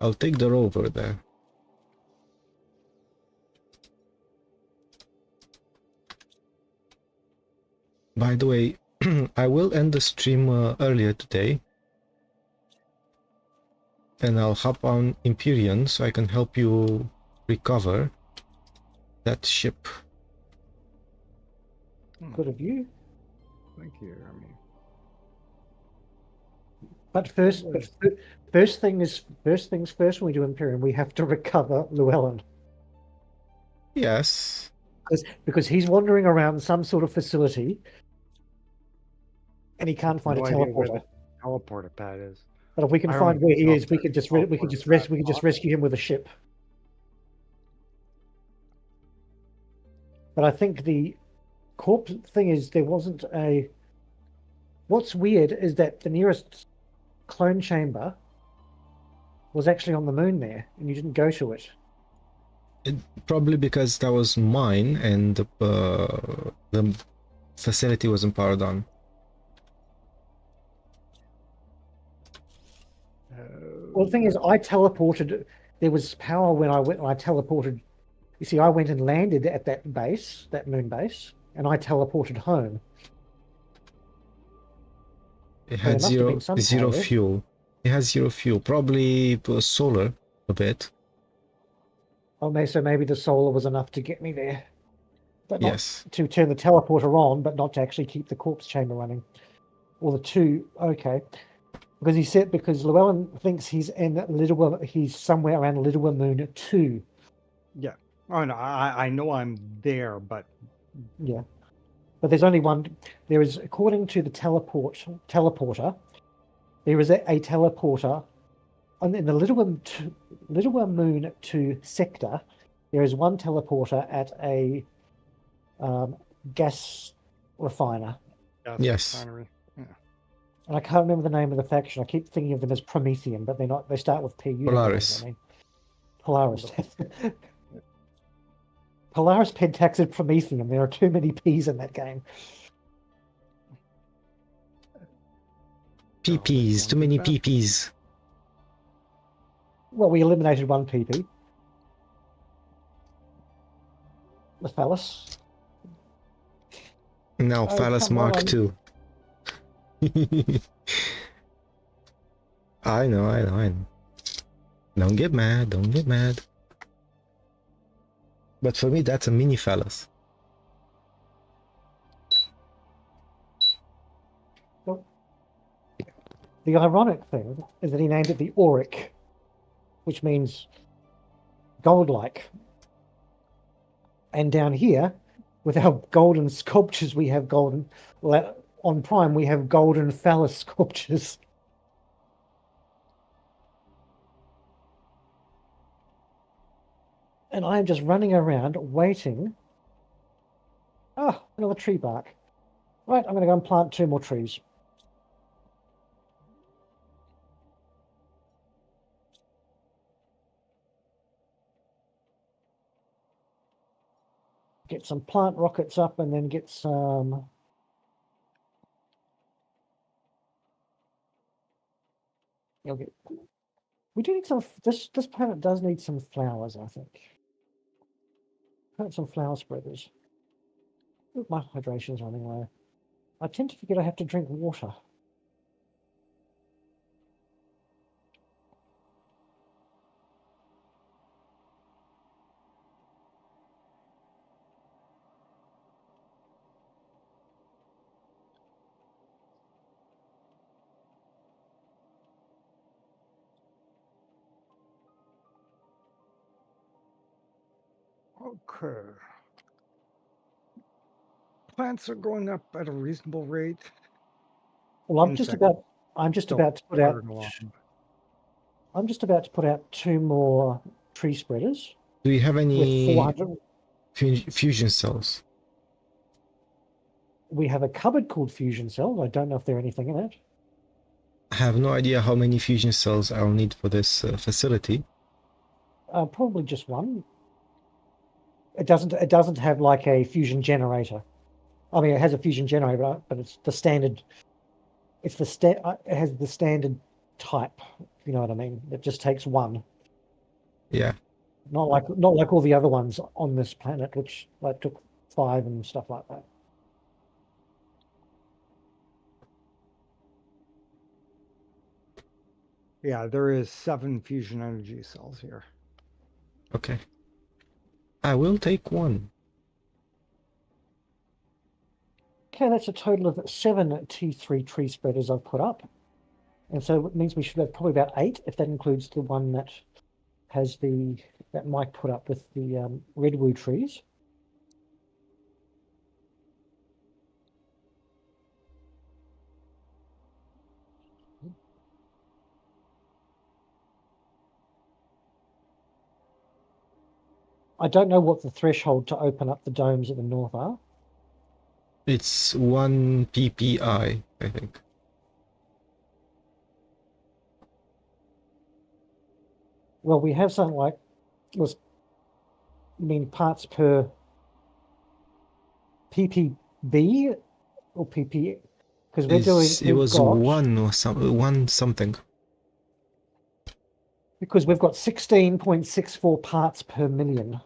I'll take the rover there. By the way, I will end the stream earlier today. And I'll hop on Empyrean so I can help you recover that ship. Good of you. Thank you. I mean, But first things first. When we do Imperium, we have to recover Llewellyn. Yes. Because he's wandering around some sort of facility, and he can't find no a idea where teleporter. the teleporter pad is. But if we can I find don't where he know is, we if could the just rescue him with a ship. But I think the corpse thing is there wasn't a. What's weird is that the nearest clone chamber was actually on the moon there, and you didn't go to it. Probably because that was mine and the facility wasn't powered on. Well, the thing is, I teleported. There was power when I went. I teleported. You see, I went and landed at that base, that moon base, and I teleported home. It So there had must have been some zero power there. fuel. It has zero fuel. Probably it was solar a bit. Oh, so maybe the solar was enough to get me there, but not Yes. to turn the teleporter on, but not to actually keep the corpse chamber running. Or the two. Okay. Because Llewellyn thinks he's somewhere around Littlewood Moon 2. Yeah. Oh no, I know I'm there, but Yeah. But there's only one. There is, according to the teleporter, there is a teleporter in the Littlewood Moon 2 sector. There is one teleporter at a gas refiner. Yes. Refinery. Yeah. And I can't remember the name of the faction. I keep thinking of them as Promethean, but they're not. They start with P. You know what Polaris. I mean. Polaris. Polaris, Pentaxid, Promethean. There are too many P's in that game. PPs. Too many PPs. Well, we eliminated one PP. The phallus. Now Oh, Phallus come Mark on. II. I know. Don't get mad. But for me, that's a mini phallus. The ironic thing is that he named it the Auric, which means gold-like. And down here, with our golden sculptures, we have golden. On Prime, we have golden phallus sculptures. And I am just running around waiting. Oh, another tree bark. Right, I'm going to go and plant 2 more trees. Get some plant rockets up and then get some... You'll get... We do need some... This planet does need some flowers, I think. Plant some flower spreaders. Ooh, my hydration's running low. I tend to forget I have to drink water. Okay. Plants are going up at a reasonable rate. Well, I'm just Insects about to put out... chugging along. I'm just about to put out 2 more tree spreaders Do you have with any 400... fusion cells? We have a cupboard called fusion cells. I don't know if there's anything in it. I have no idea how many fusion cells I'll need for this facility. Probably just 1. It doesn't have like a fusion generator. I mean, it has a fusion generator, but it's the standard. It has the standard type. If you know what I mean. It just takes 1. Yeah. Not like all the other ones on this planet, which like took 5 and stuff like that. Yeah, there is 7 fusion energy cells here. Okay. I will take 1. Okay, that's a total of 7 T3 tree spreaders I've put up, and so it means we should have probably about 8 if that includes the one that has that Mike put up with the redwood trees. I don't know what the threshold to open up the domes at the north are. It's 1 PPI, I think. Well, we have something like, you mean parts per ppb or pp? Because It was 1 or some 1 something. Because we've got 16.64 parts per million.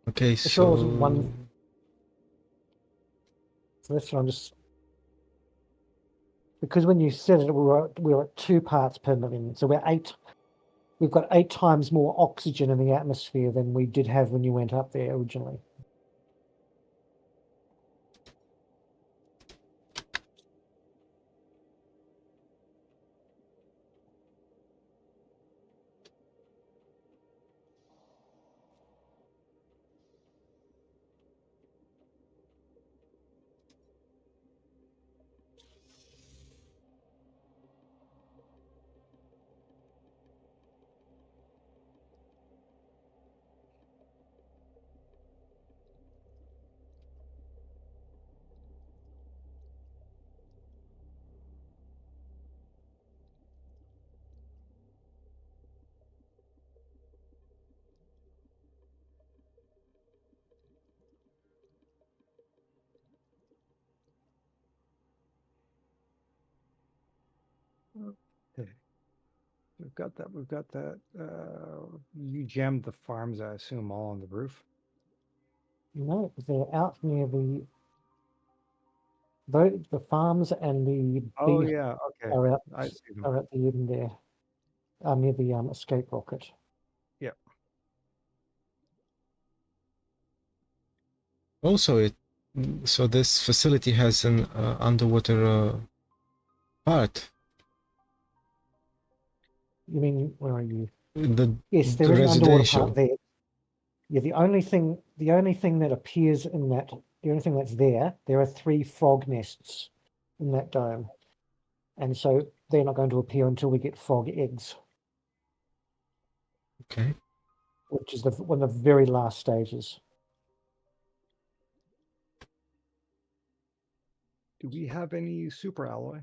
Okay, For sure it wasn't 1. So that's what I'm just... Because when you said it, we were at 2 parts per million. So we've got 8 times more oxygen in the atmosphere than we did have when you went up there originally. Okay. We've got that. We've got that. You jammed the farms, I assume, all on the roof. No, they're out near the farms and the Oh bee yeah, okay. are out I see them. are at the end there, near the escape rocket. Yeah. Also, so this facility has an underwater part. You mean, where are you? The Yes, there is an underwater residential. part there. Yeah, the only thing that appears in that, the only thing that's there are 3 frog nests in that dome, and so they're not going to appear until we get frog eggs, Okay. which is one of the very last stages. Do we have any super alloy?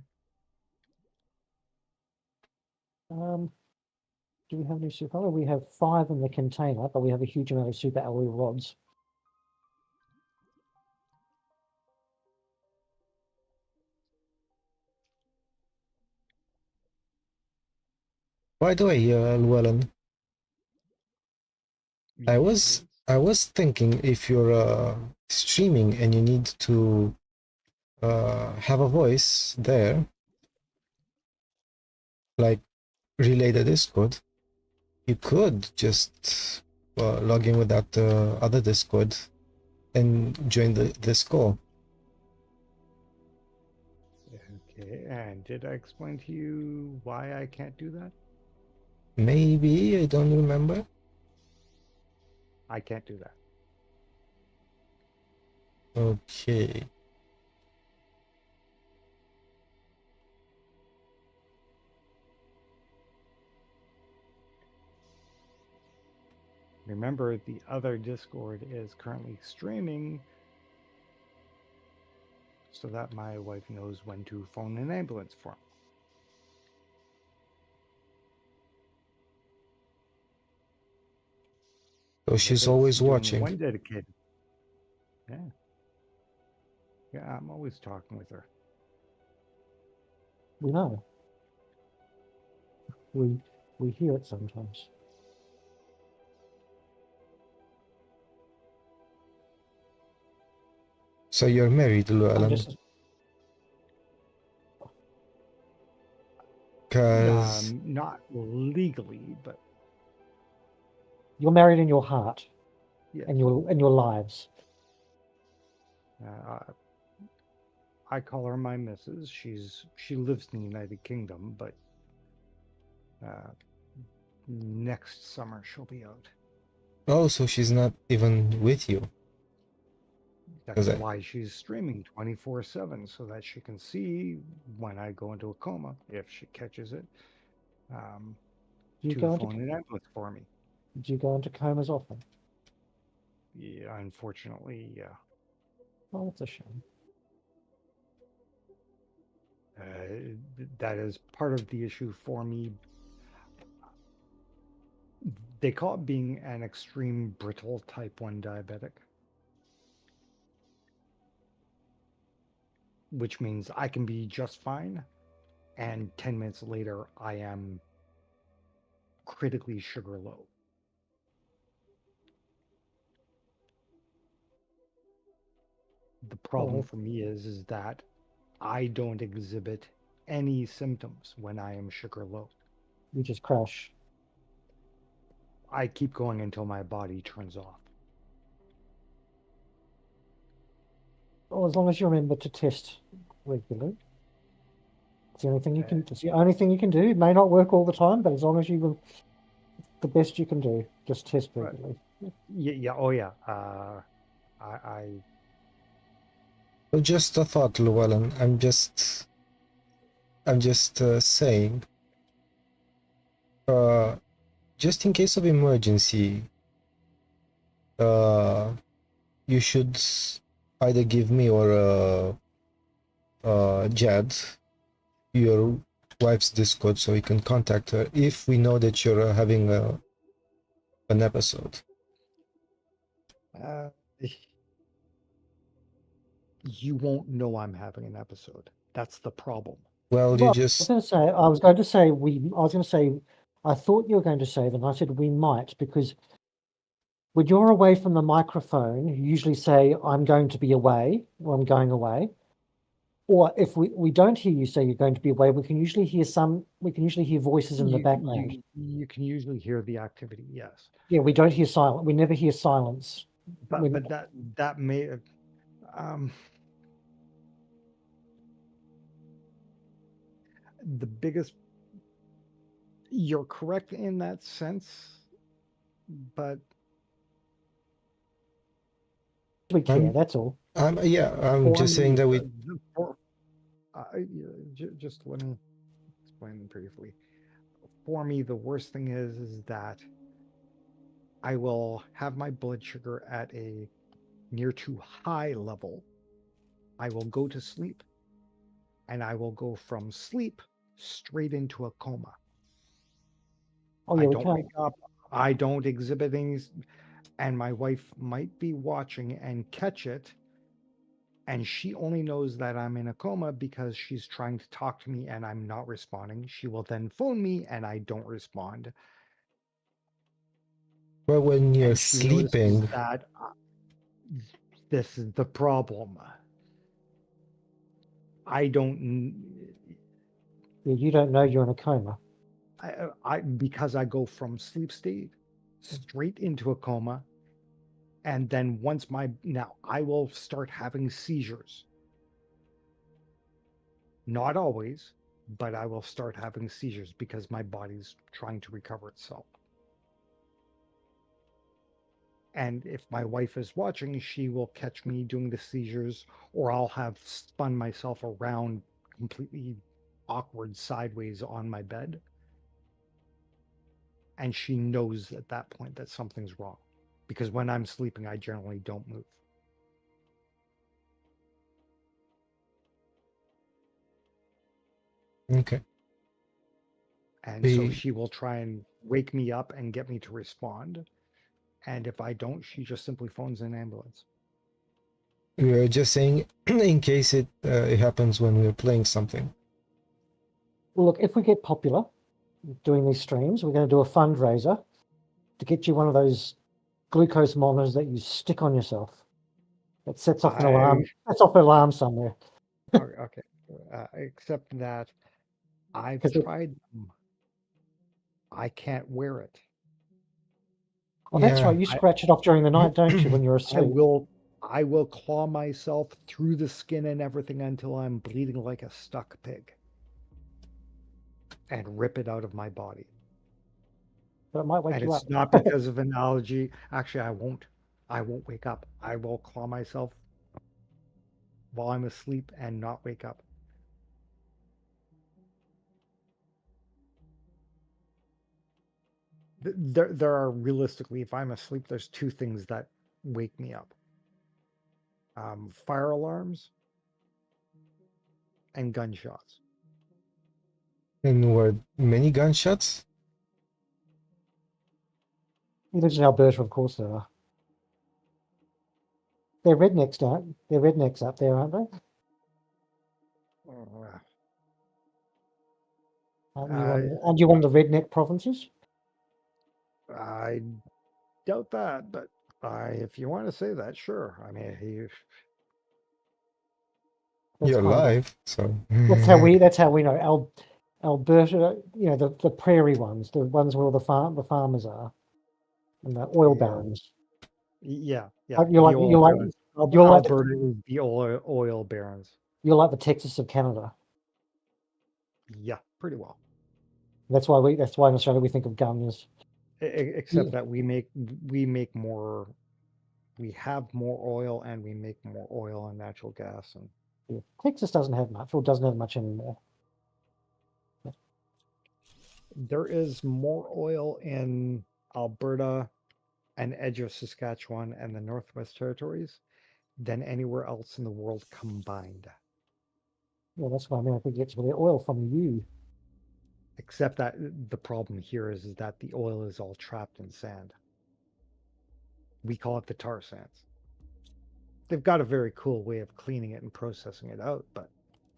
Do we have any super alloy? We have 5 in the container, but we have a huge amount of super alloy rods. By the way, Llewellyn, I Yes. was thinking if you're streaming and you need to have a voice there, like relay the Discord, you could just log in with that other Discord and join this call. Okay, and did I explain to you why I can't do that? Maybe, I don't remember. I can't do that. Okay. Remember, the other Discord is currently streaming so that my wife knows when to phone an ambulance for me. So If she's it's always doing watching. one dedicated. Yeah. Yeah, I'm always talking with her. We know. We hear it sometimes. So you're married, I'm Llewellyn? just Because Not legally, but you're married in your heart yes. and your lives. I call her my missus. She lives in the United Kingdom, but next summer she'll be out. oh, so she's not even with you. That's Because why she's streaming 24/7 so that she can see when I go into a coma, if she catches it, Do you to go into phone an ambulance for me. do you go into comas often? Yeah, unfortunately, yeah. Oh, that's a shame. That is part of the issue for me. They call it being an extreme brittle type 1 diabetic, which means I can be just fine, and 10 minutes later, I am critically sugar low. The problem Oh, for me is that I don't exhibit any symptoms when I am sugar low. you just crash. I keep going until my body turns off. Well, as long as you remember to test regularly. It's the only thing you Uh, can. It's the only thing you can do. It may not work all the time, but as long as you, the best you can do, just test but regularly. yeah, oh yeah. I so just a thought, Llewellyn. I'm just saying. Just in case of emergency, you should either give me or Jad your wife's Discord so we can contact her if we know that you're having an episode. uh, you won't know I'm having an episode. That's the problem. Well, you Well, just I was going to say, I thought you were going to say that. And I said we might, because when you're away from the microphone, you usually say, I'm going to be away, or I'm going away. Or if we don't hear you say you're going to be away, we can usually hear voices in the background. You can usually hear the activity, yes. Yeah, we don't hear silence. We never hear silence. But that may the biggest you're correct in that sense, but we care, that's all. I'm for just saying me, that we just let me explain briefly. For me, the worst thing is that I will have my blood sugar at a near to high level. I will go to sleep, and I will go from sleep straight into a coma. Oh I yeah, we don't can't. wake up. I don't exhibit any, and my wife might be watching and catch it, and she only knows that I'm in a coma because she's trying to talk to me and I'm not responding. She will then phone me and I don't respond, But when you're and she notices sleeping, that this is the problem. I don't. Yeah, you don't know you're in a coma. I because I go from sleep state straight into a coma, and then once now I will start having seizures. Not always, but I will start having seizures because my body's trying to recover itself. And if my wife is watching, she will catch me doing the seizures, or I'll have spun myself around completely awkward sideways on my bed. And she knows at that point that something's wrong. Because when I'm sleeping, I generally don't move. okay. And so The she will try and wake me up and get me to respond. And if I don't, she just simply phones an ambulance. we were just saying in case it happens when we're playing something. Well, look, if we get popular doing these streams, we're going to do a fundraiser to get you one of those glucose monitors that you stick on yourself. It sets off an alarm. Sets off an alarm somewhere. Okay. Except that I've 'Cause tried them. I can't wear it. Oh, that's Yeah. right. You scratch it off during the night, don't you, when you're I asleep? will claw myself through the skin and everything until I'm bleeding like a stuck pig and rip it out of my body. But it might wake And you up. it's not because of an allergy. Actually, I won't. I won't wake up. I will claw myself while I'm asleep and not wake up. There are realistically, if I'm asleep, there's two things that wake me up: fire alarms and gunshots. And were many gunshots? He lives in Alberta, of course there are. They're rednecks, don't? They're rednecks up there, aren't they? Uh, Aren't you one of the redneck provinces? I doubt that, but if you want to say that, sure. I mean, That's You're kind of alive, so that's how we know Alberta. You know, the prairie ones, the ones where all the farmers are, and the oil yeah, barons. yeah. You're The like oil barons. you're like Alberta is the oil barons. you're like the Texas of Canada. Yeah, pretty well. That's why in Australia we think of guns. Except that we make more. We have more oil, and we make more oil and natural gas, and Yeah. Texas doesn't have much, or doesn't have much anymore. there is more oil in Alberta and edge of Saskatchewan and the Northwest Territories than anywhere else in the world combined. Yeah, that's why America gets their oil from you. Except that the problem here is that the oil is all trapped in sand. We call it the tar sands. They've got a very cool way of cleaning it and processing it out, but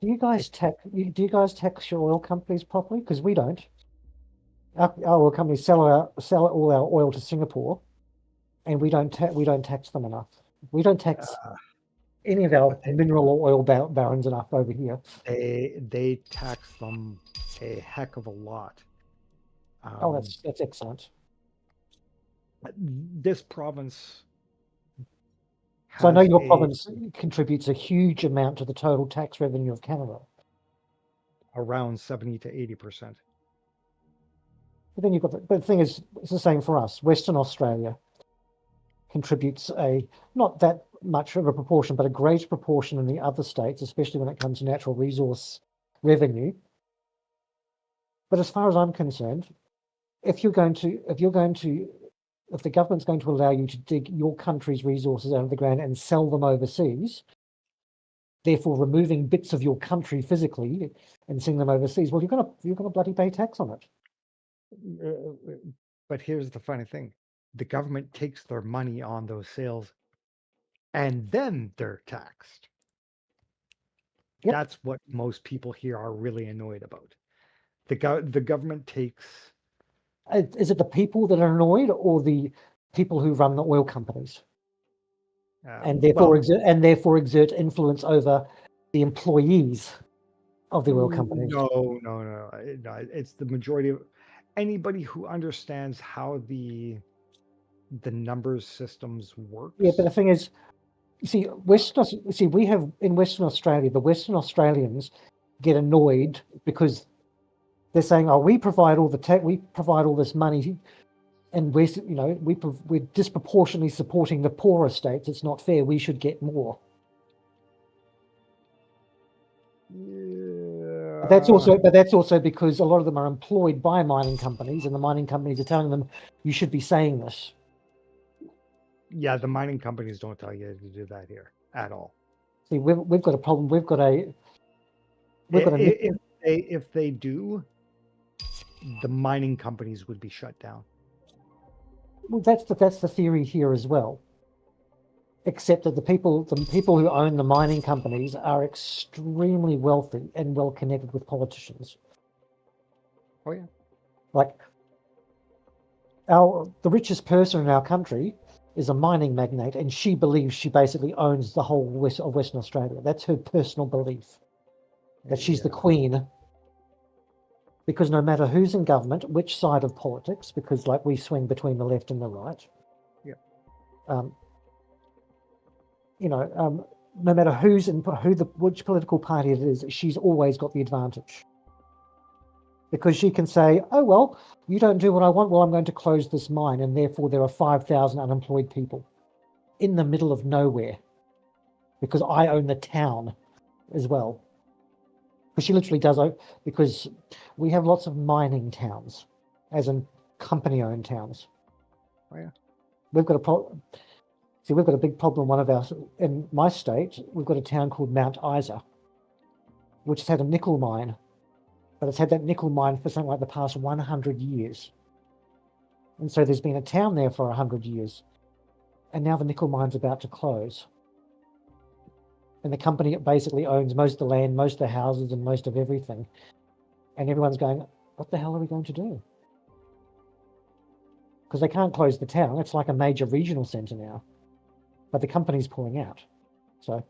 Do you guys tax your oil companies properly? Because we don't. Our oil companies sell all our oil to Singapore, and we don't tax them enough. We don't tax any of our but mineral or oil barons enough over here. they tax them a heck of a lot. Oh, that's excellent. This province So I know has your province contributes a huge amount to the total tax revenue of Canada. around 70 to 80%. But then but the thing is, it's the same for us. Western Australia contributes not that much of a proportion, but a greater proportion in the other states, especially when it comes to natural resource revenue. But as far as I'm concerned, if the government's going to allow you to dig your country's resources out of the ground and sell them overseas, therefore removing bits of your country physically and sending them overseas, well, you're gonna bloody pay tax on it. But here's the funny thing: the government takes their money on those sales, and then they're taxed. Yep. That's what most people here are really annoyed about. The government takes. Is it the people that are annoyed, or the people who run the oil companies, and therefore exert influence over the employees of the oil companies? No. It's the majority of anybody who understands how the numbers systems works. Yeah, but the thing is, you see, we have in Western Australia, the Western Australians get annoyed because they're saying, "Oh, we provide all we provide all this money, and we're disproportionately supporting the poorer states. It's not fair. We should get more." Yeah. But that's also because a lot of them are employed by mining companies, and the mining companies are telling them, "You should be saying this." Yeah, the mining companies don't tell you to do that here at all. See, we've got a problem. If they do, the mining companies would be shut down. Well, that's the theory here as well. Except that the people who own the mining companies are extremely wealthy and well connected with politicians. Oh yeah. Like the richest person in our country is a mining magnate, and she believes she basically owns the whole of Western Australia. That's her personal belief, that she's the queen. Because no matter who's in government, which side of politics, because like we swing between the left and the right. Yeah. No matter which political party it is, she's always got the advantage. Because she can say, "Oh well, you don't do what I want. Well, I'm going to close this mine, and therefore there are 5,000 unemployed people in the middle of nowhere, because I own the town as well." Because she literally does, because we have lots of mining towns, as in company-owned towns. Oh yeah. We've got we've got a big problem. In my state, we've got a town called Mount Isa, which has had a nickel mine, but it's had that nickel mine for something like the past 100 years. And so there's been a town there for 100 years, and now the nickel mine's about to close. And the company basically owns most of the land, most of the houses, and most of everything. And everyone's going, "What the hell are we going to do?" Because they can't close the town. It's like a major regional centre now. But the company's pulling out. So,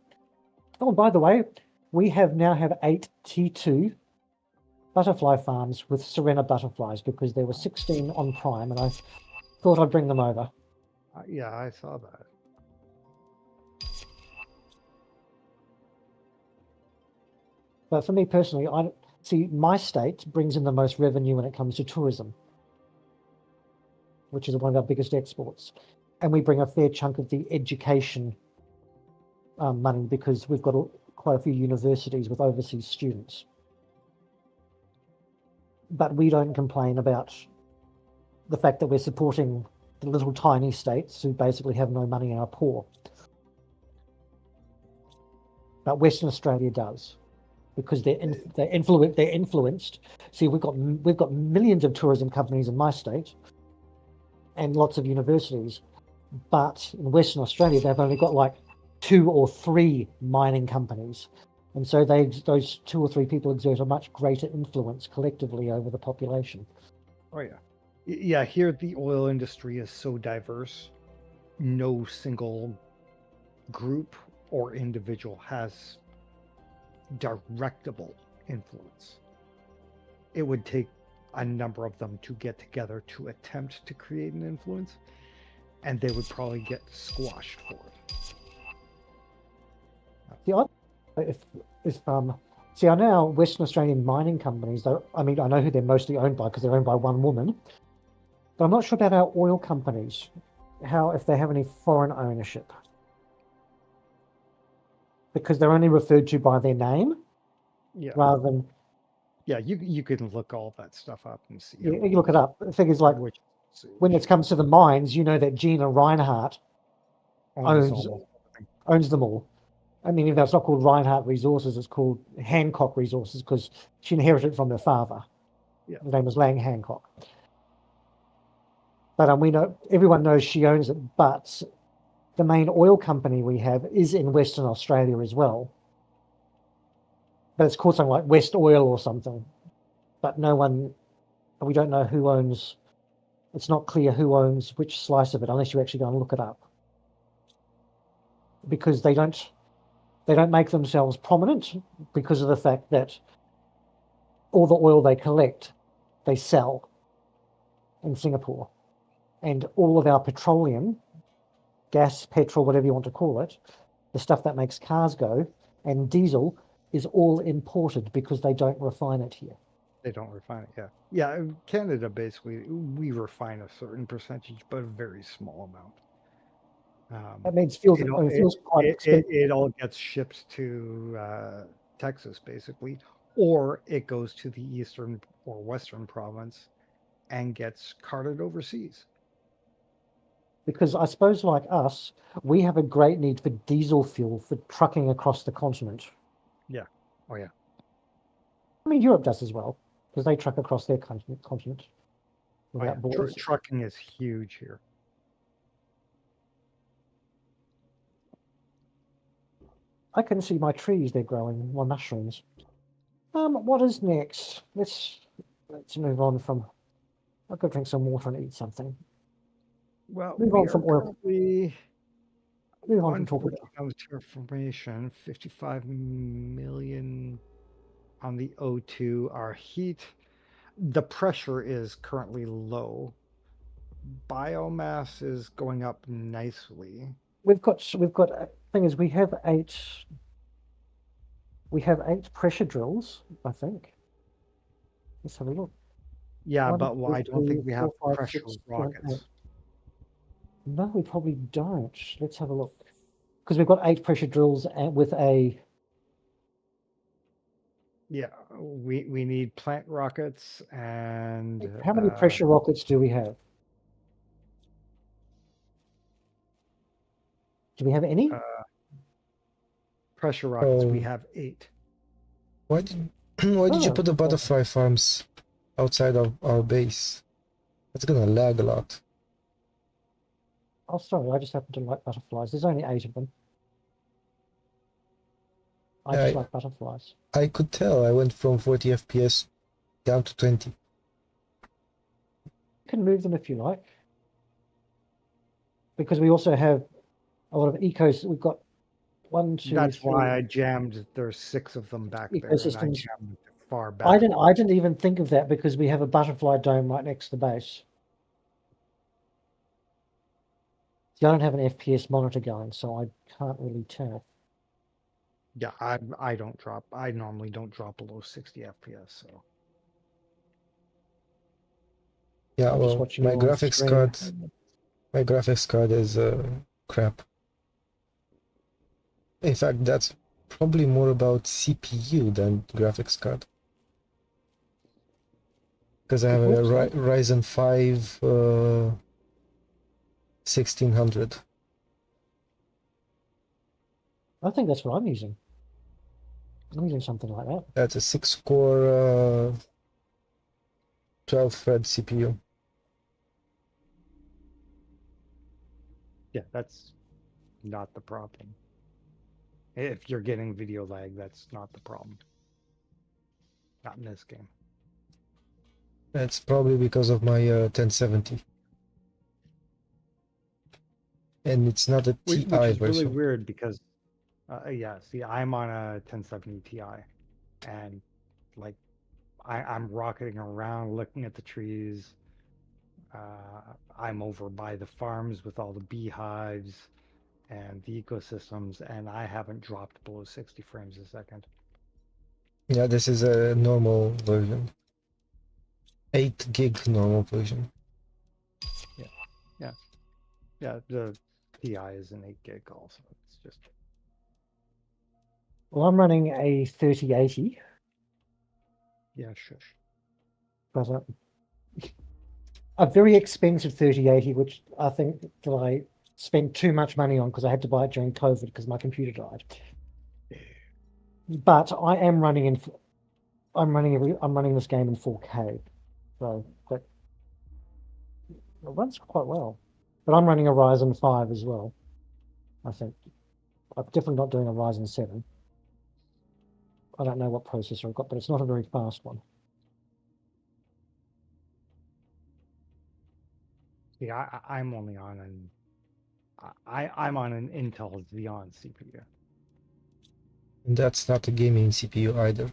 oh, and by the way, we now have 8 T2 butterfly farms with Serena butterflies, because there were 16 on Prime, and I thought I'd bring them over. Yeah, I saw that. But for me personally, I see my state brings in the most revenue when it comes to tourism, which is one of our biggest exports. And we bring a fair chunk of the education money, because we've got quite a few universities with overseas students. But we don't complain about the fact that we're supporting the little tiny states who basically have no money and are poor. But Western Australia does, because they're influenced. See, we've got millions of tourism companies in my state, and lots of universities. But in Western Australia, they've only got like 2 or 3 mining companies. And so those 2 or 3 people exert a much greater influence collectively over the population. Oh yeah. Yeah, here the oil industry is so diverse. No single group or individual has directable influence. It would take a number of them to get together to attempt to create an influence, and they would probably get squashed for it. See, I know Western Australian mining companies, I know who they're mostly owned by, because they're owned by one woman, but I'm not sure about our oil companies, if they have any foreign ownership, because they're only referred to by their name, rather than. Yeah, you can look all that stuff up and see. You look it up. The thing is, like, when it comes to the mines, you know that Gina Reinhardt owns them all. I mean, if that's not called Reinhardt Resources, it's called Hancock Resources because she inherited it from her father. Yeah. His name was Lang Hancock. But we know everyone knows she owns it. But the main oil company we have is in Western Australia as well. But it's called something like West Oil or something. But we don't know who owns. It's not clear who owns which slice of it unless you actually go and look it up. Because they don't make themselves prominent because of the fact that all the oil they collect, they sell in Singapore. And all of our petroleum, gas, petrol, whatever you want to call it, the stuff that makes cars go, and diesel is all imported because they don't refine it here. They don't refine it. Yeah. Yeah. Canada, basically, we refine a certain percentage, but a very small amount. That means feels quite expensive. It all gets shipped to Texas, basically, or it goes to the eastern or western province and gets carted overseas. Because I suppose, like us, we have a great need for diesel fuel for trucking across the continent. Yeah. Oh, yeah. I mean, Europe does as well, because they truck across their continent Oh, without yeah. borders. Trucking is huge here. I can see my trees, they're growing, my mushrooms. What is next? Let's move on from... I'll go drink some water and eat something. Well, Move we on are from oil. currently Move on from talking about... on terraformation, 55 million on the O2. Our heat, the pressure is currently low. Biomass is going up nicely. We've got thing is we have 8 pressure drills, I think. Let's have a look. Yeah, 1, but 2, I don't 3, think we have 4, 5, pressure 6, 7, 8. rockets. No, we probably don't. Let's have a look. Because we've got 8 pressure drills and with a... Yeah, we need plant rockets and How many pressure rockets do we have? Do we have any? pressure rockets. We Oh. have 8. Why did you put the Oh. butterfly farms outside of our base? That's gonna lag a lot. Oh, sorry, I just happen to like butterflies. There's only 8 of them. I just like butterflies. I could tell. I went from 40 FPS down to 20. You can move them if you like. Because we also have a lot of ecos. We've got 1, 2, That's 3 why I jammed. There's 6 of them back there, and I ecosystems. jammed far back. I didn't even think of that because we have a butterfly dome right next to the base. See, I don't have an FPS monitor going, so I can't really tell. Yeah, I don't drop. I normally don't drop below 60 FPS. So Yeah, I'm just well, watching my you on graphics stream. card is crap. In fact, that's probably more about CPU than graphics card. Because I have a Ryzen 5 1600. I think that's what I'm using. I'm using something like that. That's a 6-core 12-thread CPU. yeah, that's not the problem. If you're getting video lag, that's not the problem. Not in this game. That's probably because of my 1070. And it's not a TI Which is version. really weird because, yeah, see, I'm on a 1070 Ti, and like, I'm rocketing around looking at the trees. I'm over by the farms with all the beehives and the ecosystems, and I haven't dropped below 60 frames a second. Yeah, this is a normal version. 8 gig normal version. Yeah, the Ti is an 8 gig also. It's just... Well, I'm running a 3080. Yeah, shush. But a very expensive 3080, which I think that I spent too much money on because I had to buy it during COVID because my computer died. But I am running in. I'm running this game in 4K, so that it runs quite well. But I'm running a Ryzen 5 as well. I think I'm definitely not doing a Ryzen 7. I don't know what processor I've got, but it's not a very fast one. Yeah, I'm only on I'm on an Intel Xeon CPU. And that's not a gaming CPU either.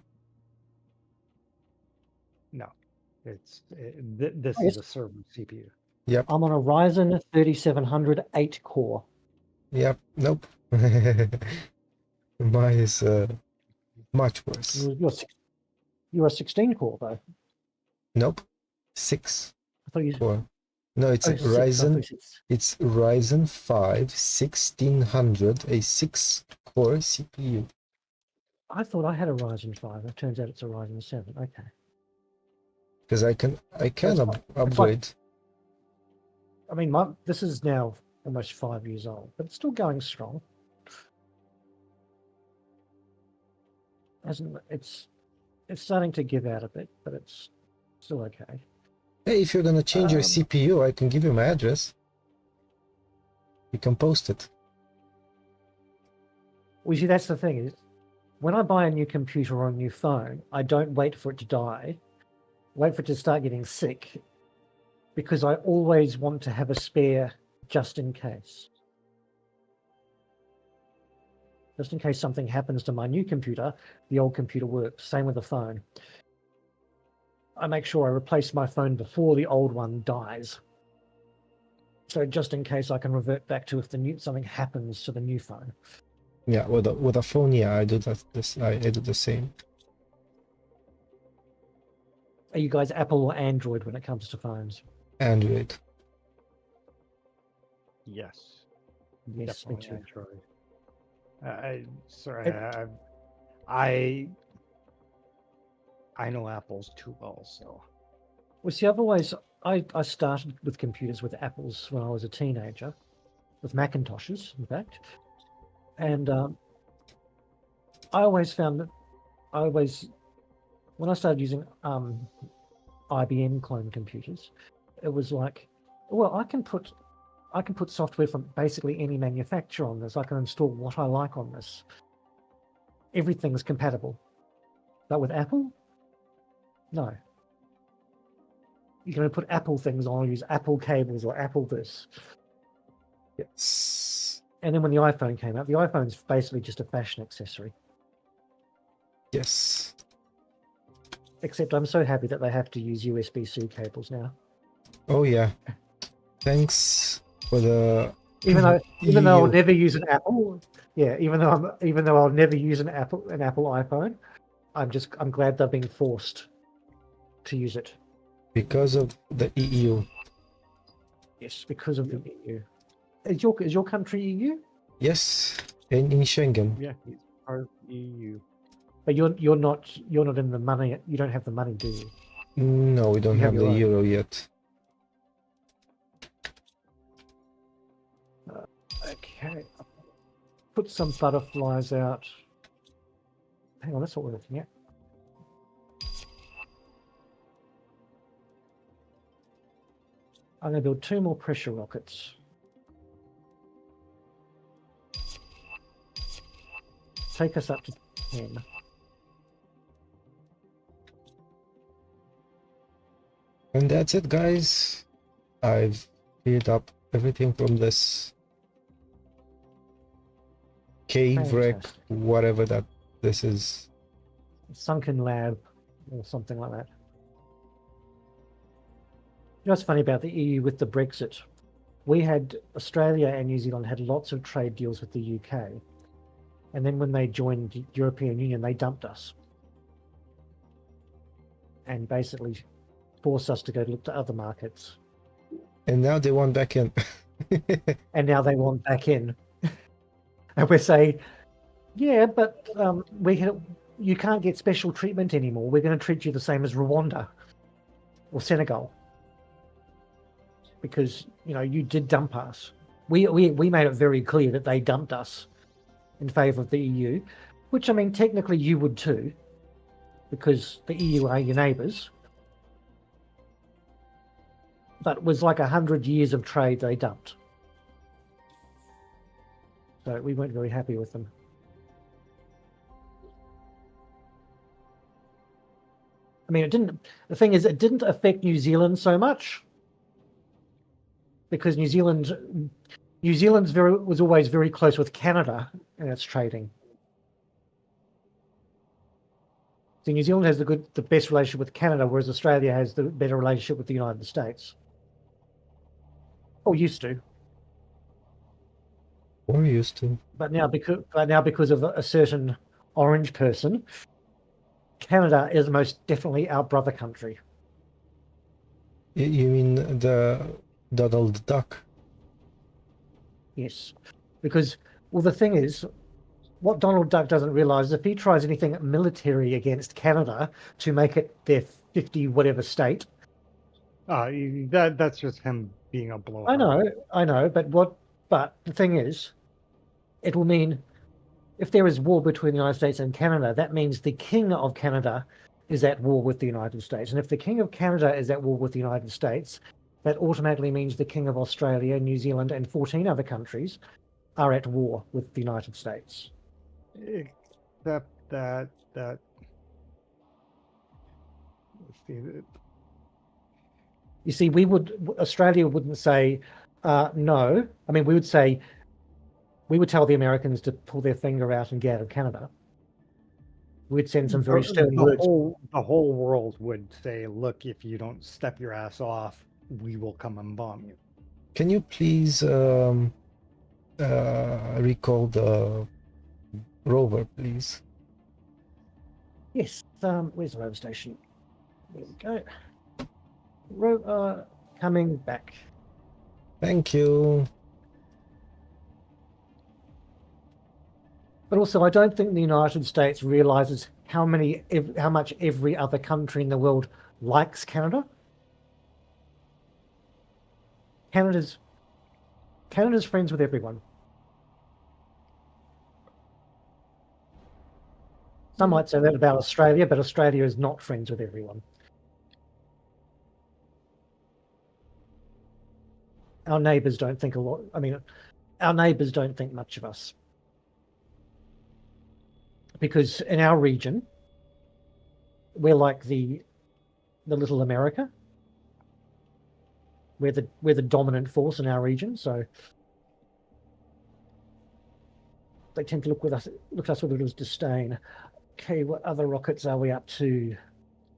No, this Oh, yes. is a server CPU. Yep. I'm on a Ryzen 3700 8-core. Yep. Nope. Mine is much worse. You're a 16-core though. Nope. 6 I thought you. core. No, it's Oh, a 6, I thought Ryzen. you said It's Ryzen 5 1600, a 6-core CPU. I thought I had a Ryzen 5. It turns out it's a Ryzen 7. Okay. Because I can That's fine. upgrade. I mean, this is now almost 5 years old, but it's still going strong. It's starting to give out a bit, but it's still okay. Hey, if you're gonna change your CPU, I can give you my address. You can post it. Well, you see, that's the thing is, when I buy a new computer or a new phone, I don't wait for it to die, wait for it to start getting sick, because I always want to have a spare just in case. Just in case something happens to my new computer, the old computer works. Same with the phone. I make sure I replace my phone before the old one dies. So just in case I can revert back to if something happens to the new phone. Yeah, with a phone, yeah, I do that. I do the same. Are you guys Apple or Android when it comes to phones? Android. Yes, Yes, me definitely too. Android. I know Apple's too well, so. Well, see, I started with computers with Apples when I was a teenager, with Macintoshes, in fact. And I always found that when I started using IBM clone computers, it was like, well, I can put software from basically any manufacturer on this. I can install what I like on this. Everything's compatible. But with Apple, no. You're going to put Apple things on, use Apple cables or Apple this. Yes. And then when the iPhone came out, the iPhone's basically just a fashion accessory. Yes. Except I'm so happy that they have to use USB-C cables now. Oh yeah. Thanks for the. Even though EU. I'll never use an Apple, yeah. Even though I'll never use an Apple iPhone, I'm glad they're being forced to use it. Because of the EU. Yes, because of the EU. Is your country EU? Yes, in Schengen. Yeah, he's part of EU. But you're not in the money. You don't have the money, do you? No, we don't You have have the your own. euro yet. Okay. Put some butterflies out. Hang on, that's what we're looking at. I'm going to build 2 more pressure rockets. Take us up to 10. And that's it, guys. I've cleared up everything from this cave wreck, Fantastic. whatever that this is. Sunken lab or something like that. You know what's funny about the EU with the Brexit? Australia and New Zealand had lots of trade deals with the UK. And then when they joined the European Union, they dumped us. And basically forced us to go look to other markets. And now they want back in. And now they want back in. And we're saying, yeah, but you can't get special treatment anymore. We're going to treat you the same as Rwanda or Senegal. Because, you did dump us. We made it very clear that they dumped us in favour of the EU. Which, I mean, technically you would too, because the EU are your neighbours. But it was like 100 years of trade they dumped. So we weren't very happy with them. I mean, the thing is, it didn't affect New Zealand so much because New Zealand's was always very close with Canada in its trading. So New Zealand has the best relationship with Canada, whereas Australia has the better relationship with the United States. Or used to. Or used to. But now because of a certain orange person, Canada is most definitely our brother country. You mean the Donald Duck? Yes. Because, well, the thing is, what Donald Duck doesn't realise is if he tries anything military against Canada to make it their 50 whatever state. That's just him being a blowhard. I know, but the thing is, it will mean if there is war between the United States and Canada, that means the King of Canada is at war with the United States. And if the King of Canada is at war with the United States, that automatically means the King of Australia, New Zealand, and 14 other countries are at war with the United States. Except that let's see, You see, Australia wouldn't say no. I mean, we would tell the Americans to pull their finger out and get out of Canada. We'd send some very stern words. The whole world would say, look, if you don't step your ass off, we will come and bomb you. Can you please recall the rover, please? Yes. Where's the rover station? There we go. Coming back. Thank you. But also, I don't think the United States realizes how much every other country in the world likes Canada. Canada's friends with everyone. Some might say that about Australia, but Australia is not friends with everyone. Our neighbours don't think a lot. I mean, our neighbours don't think much of us. Because in our region, we're like the little America. We're the dominant force in our region, so they tend to look at us with a little disdain. Okay, what other rockets are we up to?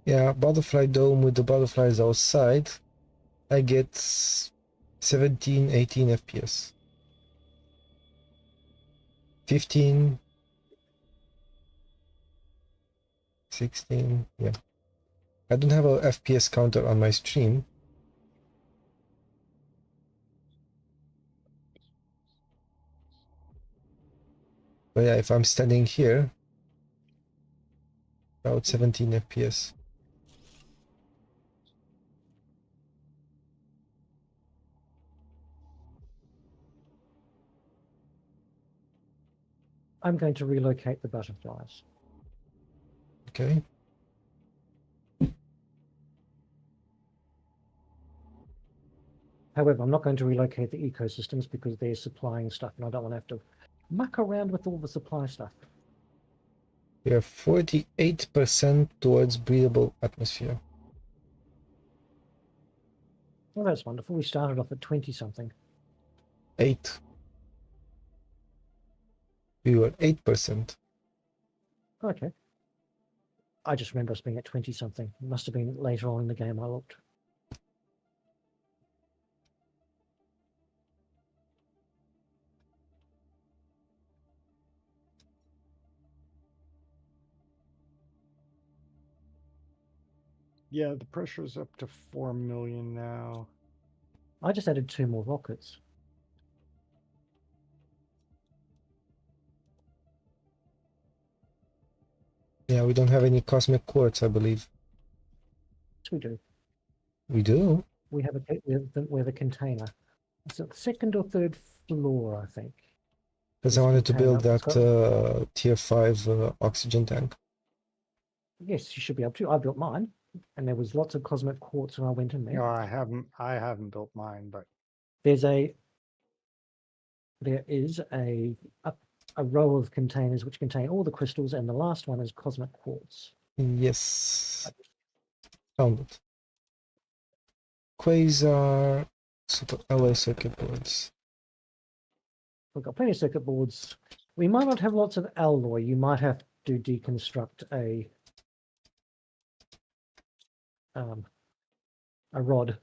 Yeah, butterfly dome with the butterflies outside. I get 17, 18 FPS. 15, 16, yeah. I don't have a FPS counter on my stream. But yeah, if I'm standing here, about 17 FPS. I'm going to relocate the butterflies. Okay. However, I'm not going to relocate the ecosystems because they're supplying stuff and I don't want to have to muck around with all the supply stuff. We are 48% towards breathable atmosphere. Well, that's wonderful. We started off at 20 something. 8. We were 8%. Okay. I just remember us being at 20 something. It must have been later on in the game I looked. Yeah, the pressure's up to 4 million now. I just added 2 more rockets. Yeah, we don't have any cosmic quartz, I believe. Yes, we do. We do? We have we have the container. It's the second or third floor, I think. Because I this wanted to container. build It's that got- tier 5 oxygen tank. Yes, you should be able to. I built mine, and there was lots of cosmic quartz when I went in there. No, I haven't built mine, but There is a row of containers which contain all the crystals, and the last one is cosmic quartz. Yes, found it. Quasar, super alloy circuit boards. We've got plenty of circuit boards. We might not have lots of alloy. You might have to deconstruct a rod.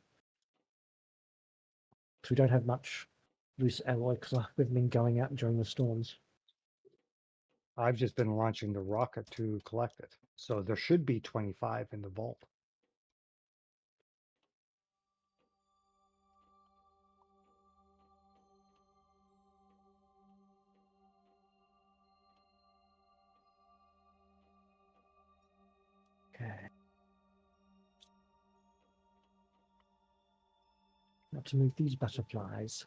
Because we don't have much loose alloy because we've been going out during the storms. I've just been launching the rocket to collect it. So there should be 25 in the vault. Okay. Now to move these butterflies.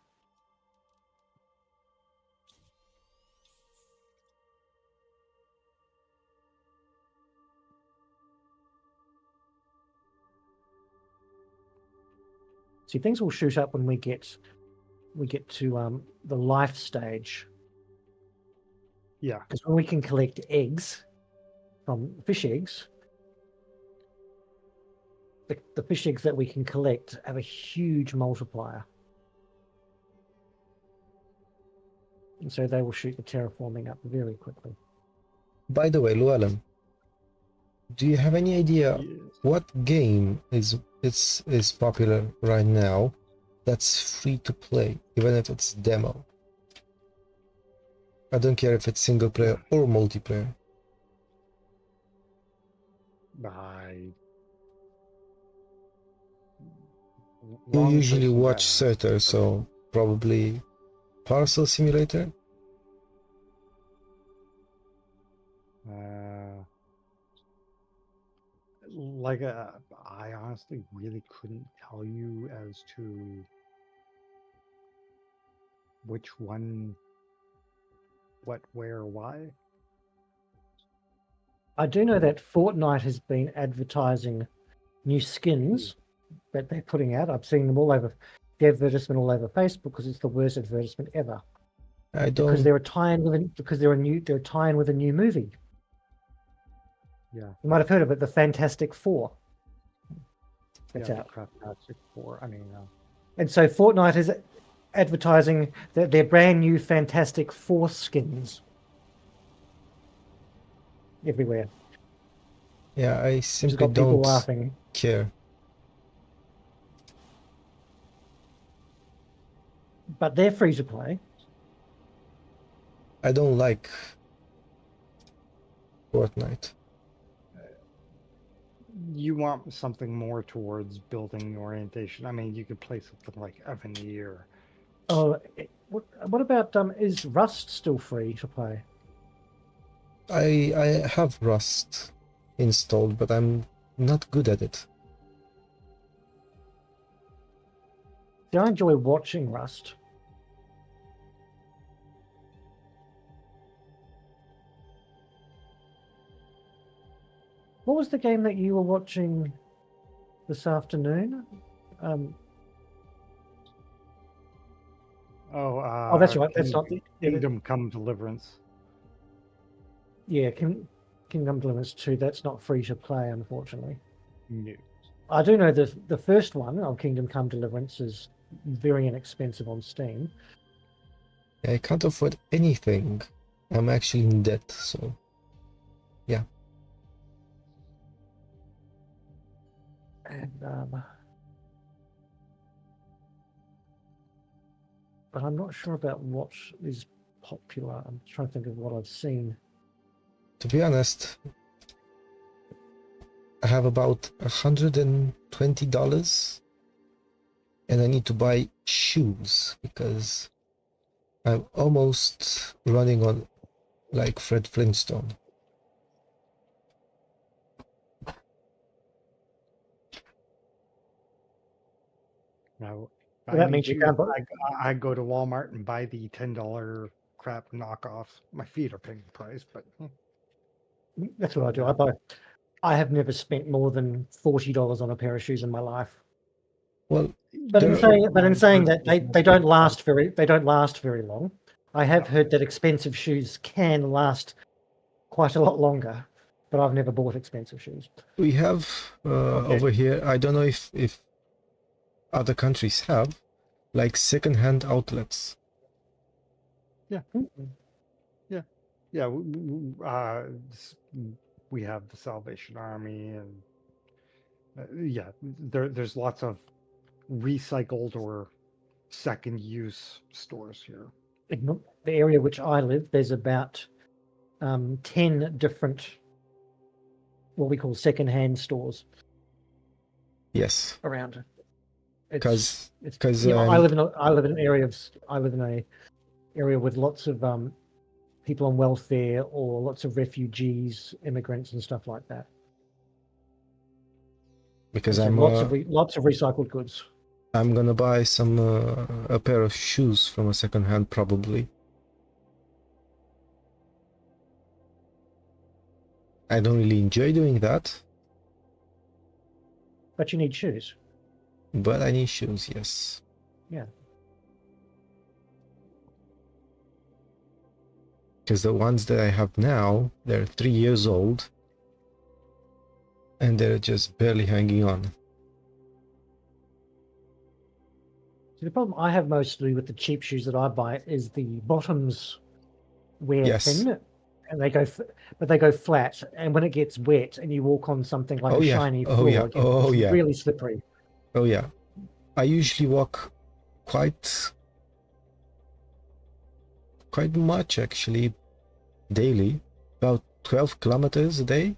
See, things will shoot up when we get to the life stage. Yeah. Because when we can collect eggs from fish eggs, the fish eggs that we can collect have a huge multiplier. And so they will shoot the terraforming up very quickly. By the way, Llewellyn, do you have any idea Yes. what game is popular right now that's free to play, even if it's demo? I don't care if it's single player or multiplayer. You Wrong usually person to watch ask, Surter, but so probably Parcel Simulator? like I honestly really couldn't tell you as to which one, what, where, why. I do know that Fortnite has been advertising new skins that they're putting out. I've seen them all over the advertisement all over Facebook because it's the worst advertisement ever. I Because don't. they're tying with a new movie. Yeah. You might have heard of it, the Fantastic Four. That's Yeah, out. the Fantastic Four. I mean, And so Fortnite is advertising their brand new Fantastic Four skins everywhere. Yeah, I Which has simply got people don't laughing. care. But they're free to play. I don't like Fortnite. you want something more towards building orientation. I mean, you could play something like Avenir. Oh, what about is Rust still free to play? I have Rust installed, but I'm not good at it. See, I enjoy watching Rust. What was the game that you were watching this afternoon? Oh, That's right. That's not the Kingdom Come Deliverance. Yeah, Kingdom Deliverance 2. That's not free to play, unfortunately. No. I do know the first one of Kingdom Come Deliverance is very inexpensive on Steam. I can't afford anything. I'm actually in debt, so yeah. And but I'm not sure about what is popular. I'm trying to think of what I've seen. To be honest, I have about $120 and I need to buy shoes because I'm almost running on like Fred Flintstone. Now, Well, that means you can't buy. I go to Walmart and buy the $10 crap knockoffs. My feet are paying the price, but That's what I do. I have never spent more than $40 on a pair of shoes in my life. Well, But in there- saying that, they don't last very long. I have heard that expensive shoes can last quite a lot longer, but I've never bought expensive shoes. we have Okay. over here, I don't know if other countries have, like second-hand outlets. Mm. yeah, we have the Salvation Army, and yeah, there's lots of recycled or second use stores here. In the area which I live, there's about 10 different what we call second-hand stores Yes, around. because I live in an area with lots of people on welfare or lots of refugees, immigrants, and stuff like that. because So I'm lots of recycled goods. I'm gonna buy some a pair of shoes from a second hand probably. I don't really enjoy doing that, But you need shoes. but I need shoes, yes. Yeah. Because the ones that I have now, they're 3 years old, and they're just barely hanging on. So the problem I have mostly with the cheap shoes that I buy is the bottoms wear Yes. thin, and they go flat. And when it gets wet and you walk on something like Oh, a yeah. shiny Oh, floor, yeah. Oh, it's yeah. really slippery. Oh yeah, I usually walk quite much actually, daily, about 12 kilometers a day.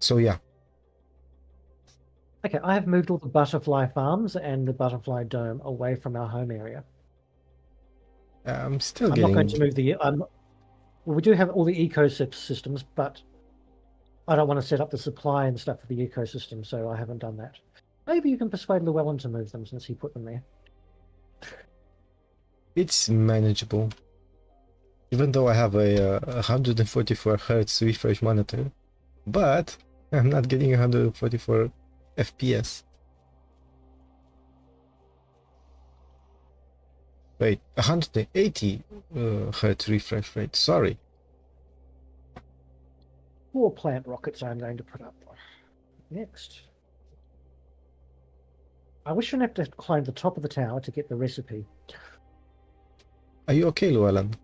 So yeah, Okay, I have moved all the butterfly farms and the butterfly dome away from our home area. I'm still I'm not going getting. to move well, we do have all the ecosystems, but I don't want to set up the supply and stuff for the ecosystem, so I haven't done that. Maybe you can persuade Llewellyn to move them since he put them there. It's manageable. Even though I have a 144 hertz refresh monitor, but I'm not getting 144 FPS. Wait, 180 hertz refresh rate. Sorry. 4 plant rockets I'm going to put up. Next. I wish I didn't have to climb the top of the tower to get the recipe. Are you okay, Llewellyn?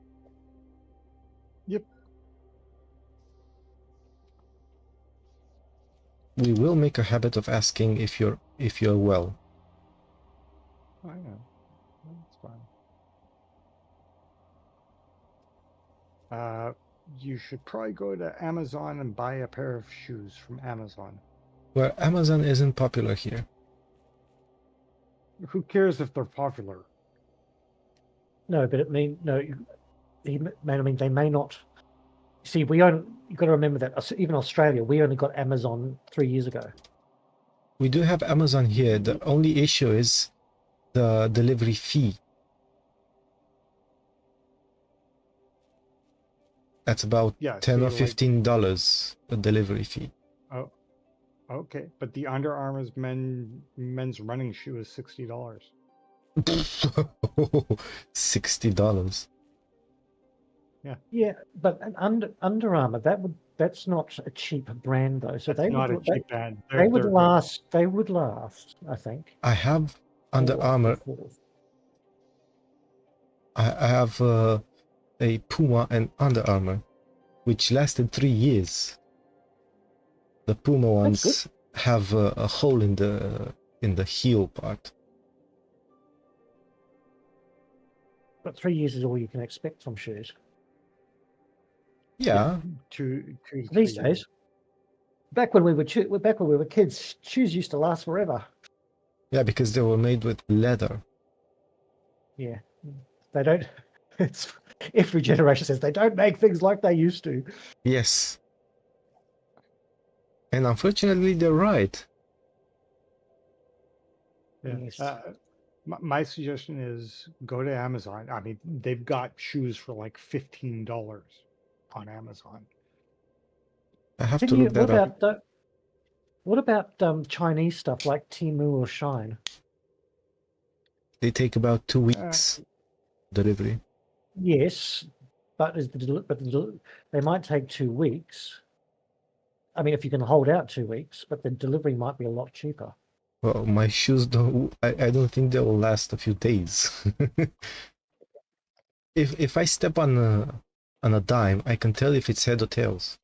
Yep. We will make a habit of asking if you're well. I know. That's fine. You should probably go to Amazon and buy a pair of shoes from Amazon. Well, Amazon isn't popular here. Who cares if they're popular? No, but they may not. See, you've got to remember that even Australia, we only got Amazon 3 years ago. We do have Amazon here. The only issue is the delivery fee. That's about $10 or $15 a delivery fee. Oh, okay. But the Under Armour's men's running shoe is $60. $60. Yeah, but Under Armour, that's not a cheap brand though. So That's not a cheap band. They would last. They would last, I think. I have Under Armour. I have a Puma and Under Armour, which lasted 3 years. The Puma ones have a hole in the heel part. But 3 years is all you can expect from shoes Yeah. Two these days. Back when we were kids, shoes used to last forever. Yeah, because they were made with leather. Yeah, they don't. It's every generation says they don't make things like they used to. Yes. And unfortunately, they're right. Yeah. Yes. My suggestion is go to Amazon. I mean, they've got shoes for like $15 on Amazon. I have Can to you? look that up. What about Chinese stuff like Temu or Shine? They take about 2 Uh, weeks delivery. Yes, but they might take 2 weeks. I mean, if you can hold out 2 weeks, but the delivery might be a lot cheaper. Well, my shoes don't. I don't think they will last a few days. If I step on a dime, I can tell if it's head or tails.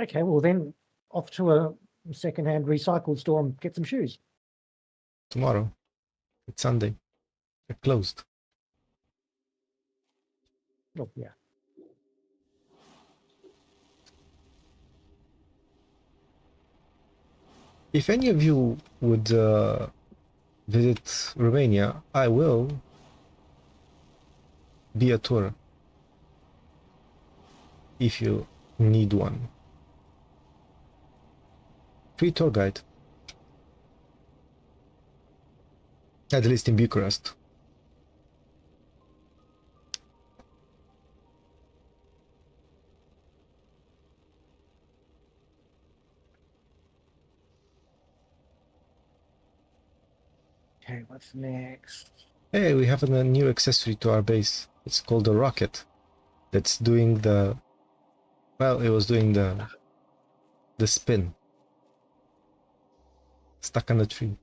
Okay, well then, off to a second-hand recycled store and get some shoes. Tomorrow, it's Sunday. They're closed. Oh yeah. If any of you would visit Romania, I will be a tour. If you need one. Free tour guide. At least in Bucharest. Okay, what's next? Hey, we have a new accessory to our base. It's called a rocket. That's doing the... Well, it was doing the spin. Stuck on the tree.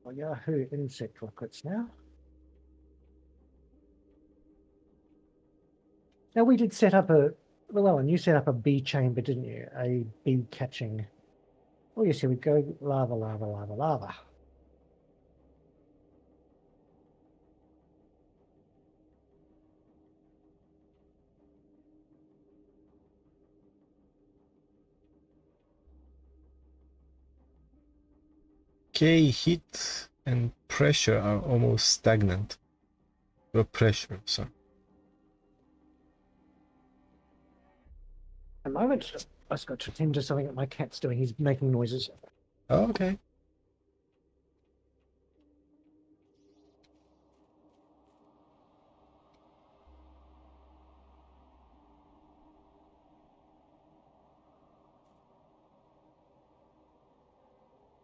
Oh, Yahoo insect rockets now. Now we did set up well, Ellen, you set up a bee chamber, didn't you? A bee catching. Oh yes, here we go. Lava, lava, lava, lava. Okay, heat and pressure are almost stagnant. Or pressure, sorry. A moment. I just got to attend to something that my cat's doing. He's making noises. Oh, okay.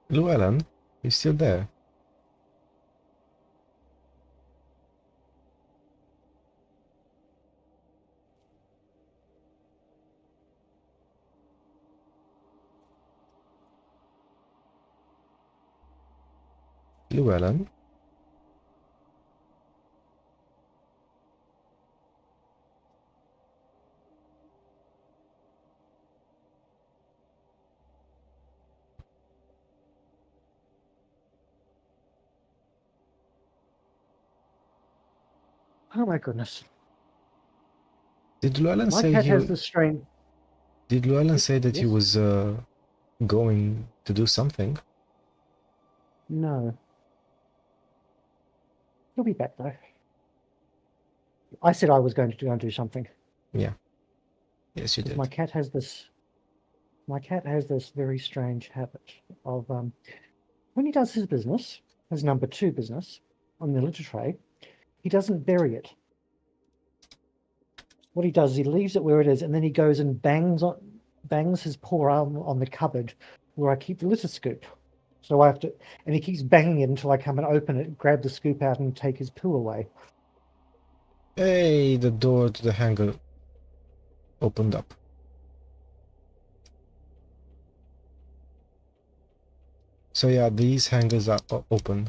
Llewellyn, you still there? Llewellyn? Oh my goodness. Did Llewellyn My say cat he... has this strain. Did Llewellyn say that he Yes? was going to do something? No. He'll be back though. I said I was going to go and do something. Yeah. Yes, you did. My cat has this very strange habit of when he does his business, his number 2 business on the litter tray, he doesn't bury it. What he does is he leaves it where it is, and then he goes and bangs his poor arm on the cupboard where I keep the litter scoop. So I have to, and he keeps banging it until I come and open it, grab the scoop out, and take his poo away. Hey, the door to the hangar opened up. So yeah, these hangars are open.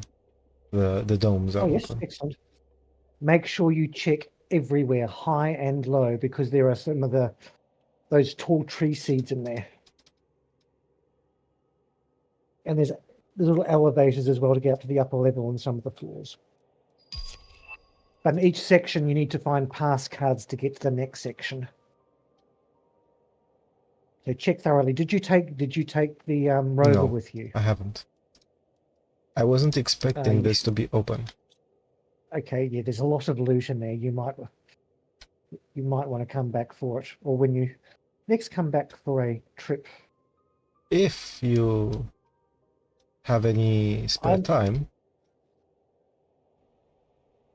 The domes are Oh yes, open. excellent. Make sure you check everywhere, high and low, because there are some of those tall tree seeds in there. And there's little elevators as well to get up to the upper level on some of the floors. But in each section, you need to find pass cards to get to the next section. So check thoroughly. Did you take the rover No, with you? I haven't. I wasn't expecting this to be open. Okay, yeah, there's a lot of loot in there. You might you might want to come back for it, or when you next come back for a trip. If you have any spare I'm- time,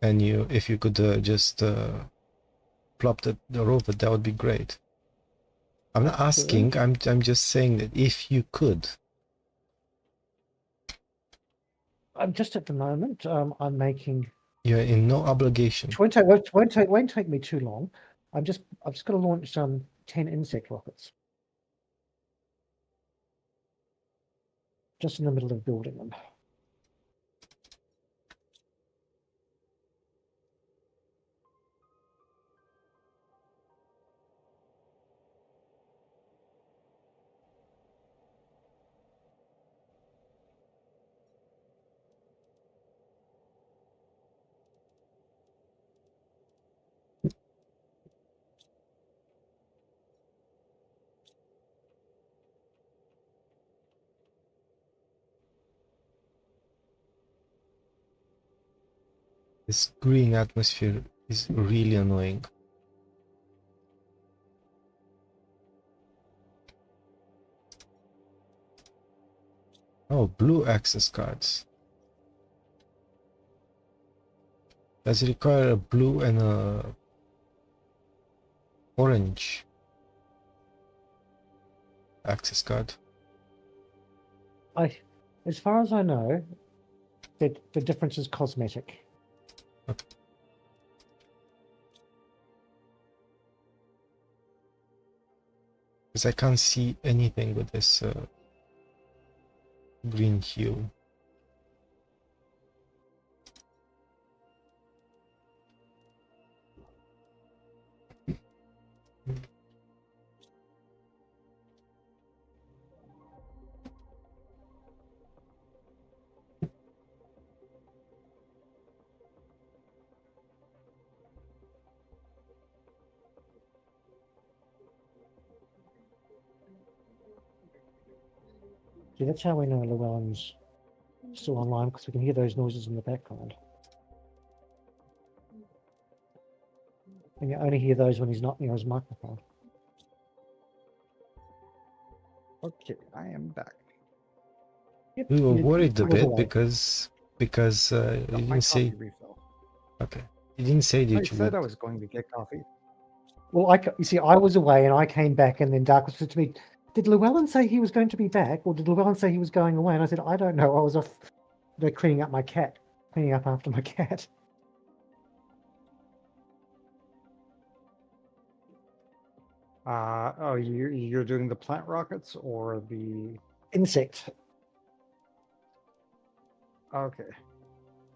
and if you could just plop the robot, that would be great. I'm not asking. I'm just saying that if you could. I'm just at the moment. I'm making. You're in no obligation. It won't take me too long. I've just got to launch 10 insect rockets. Just in the middle of building them. This green atmosphere is really annoying. Oh, blue access cards. Does it require a blue and a orange access card? As far as I know, the difference is cosmetic. Okay. Because I can't see anything with this green hue. See, that's how we know Llewellyn's still online, because we can hear those noises in the background. And you only hear those when he's not near his microphone. Okay, I am back. Yep, We were he worried a was bit away. because you Got my didn't say. coffee refill. Okay, you didn't say I that you said would. I was going to get coffee. Well, you see, I was away and I came back, and then Dark said to me, "Did Llewellyn say he was going to be back, or did Llewellyn say he was going away?" And I said, "I don't know. I was off cleaning up after my cat." Oh, you're doing the plant rockets or the... Insect. Okay.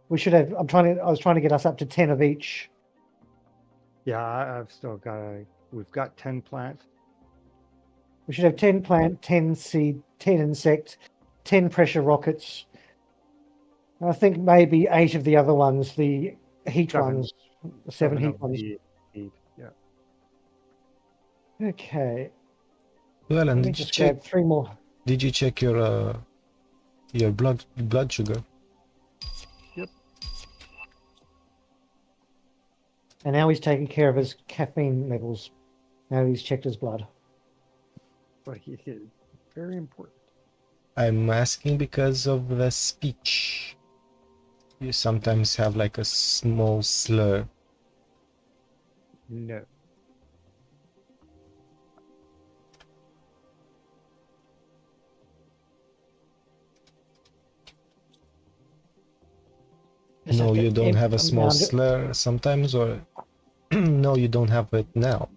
We should have. I was trying to get us up to 10 of each. Yeah, I've still got we've got 10 plant. We should have 10 plant, 10 seed, 10 insect, 10 pressure rockets. I think maybe 8 of the other ones, the heat 7. ones, 7 heat of ones. the heat. Yeah. Okay. Well, and Let me did you just check? grab 3 more. Did you check your blood sugar? Yep. And now he's taking care of his caffeine levels. Now he's checked his blood. But he is very important. I'm asking because of the speech. You sometimes have like a small slur. No. Just No, have to you don't have a empty them small down. slur sometimes, or no, you don't have it now.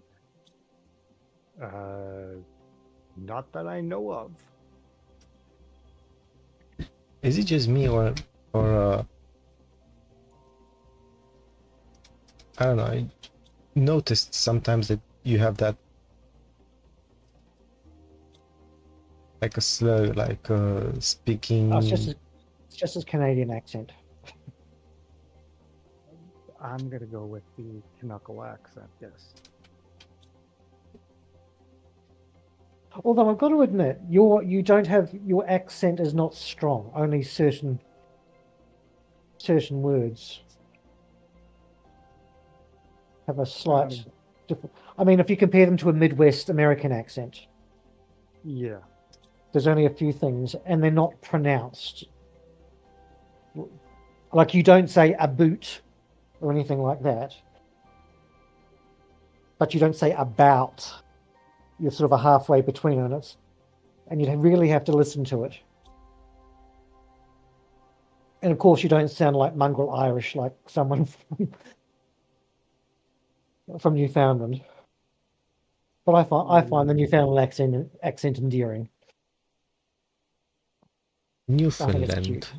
Not that I know of. Is it just me, or I don't know. I noticed sometimes that you have that like a slur, like speaking. Oh, it's just his Canadian accent. I'm gonna go with the Knuckle accent. Yes. Although I've got to admit, your accent is not strong. Only certain words have a slight I mean, if you compare them to a Midwest American accent, Yeah. there's only a few things, and they're not pronounced. Like you don't say a boot or anything like that, but you don't say about. You're sort of a halfway between, and you really have to listen to it. And of course, you don't sound like mongrel Irish, like someone from Newfoundland. But I find the Newfoundland accent endearing. I think it's Newfoundland. cute.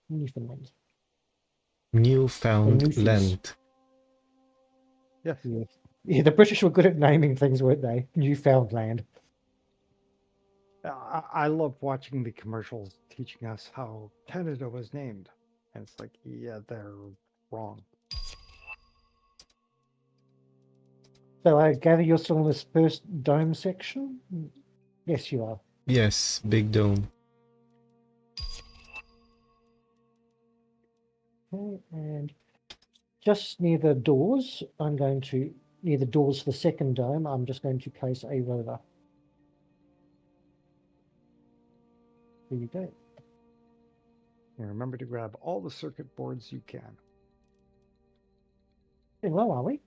Newfoundland. Newfoundland. Yes. Yeah, the British were good at naming things, weren't they? Newfoundland. I love watching the commercials teaching us how Canada was named. And it's like, yeah, they're wrong. So I gather you're still in this first dome section? Yes, you are. Yes, big dome. Okay, and just near the doors, near the doors for the second dome, I'm just going to place a rover. There you go. And remember to grab all the circuit boards you can. Doing well, are we?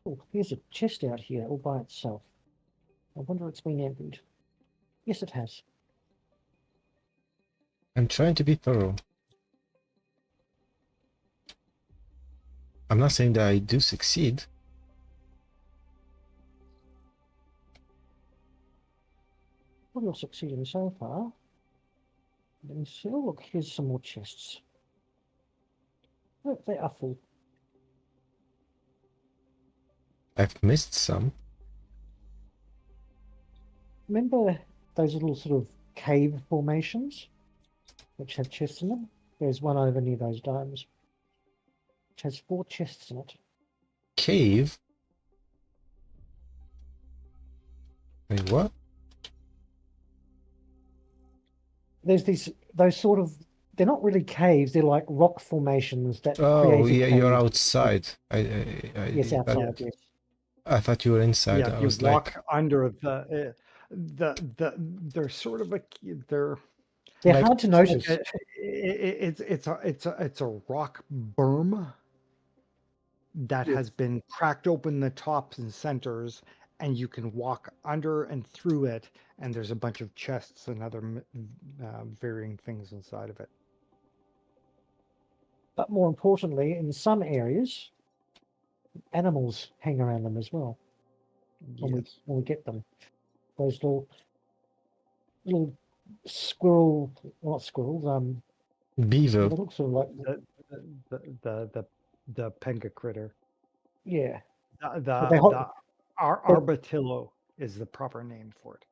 Oh, here's a chest out here all by itself. I wonder if it's been emptied. Yes, it has. I'm trying to be thorough. I'm not saying that I do succeed. Well, you're succeeding so far. Let me see. Oh, look, here's some more chests. Oh, they are full. I've missed some. Remember those little sort of cave formations which have chests in them? There's one over near those domes which has 4 chests in it. Cave? Wait, what? There's those sort of, they're not really caves, they're like rock formations that Oh, create a yeah, cave. you're outside. Yes, outside, yes. I thought you were inside. Yeah, I if you was walk like, under they're sort of they're They're like- hard to it's like notice. it's a rock berm that Yes. has been cracked open the tops and centers, and you can walk under and through it, and there's a bunch of chests and other varying things inside of it. But more importantly, in some areas, animals hang around them as well. When we get them, those little squirrel, not squirrels, beaver. they look sort of like The penga critter. yeah. The they hop- arbatillo is the proper name for it.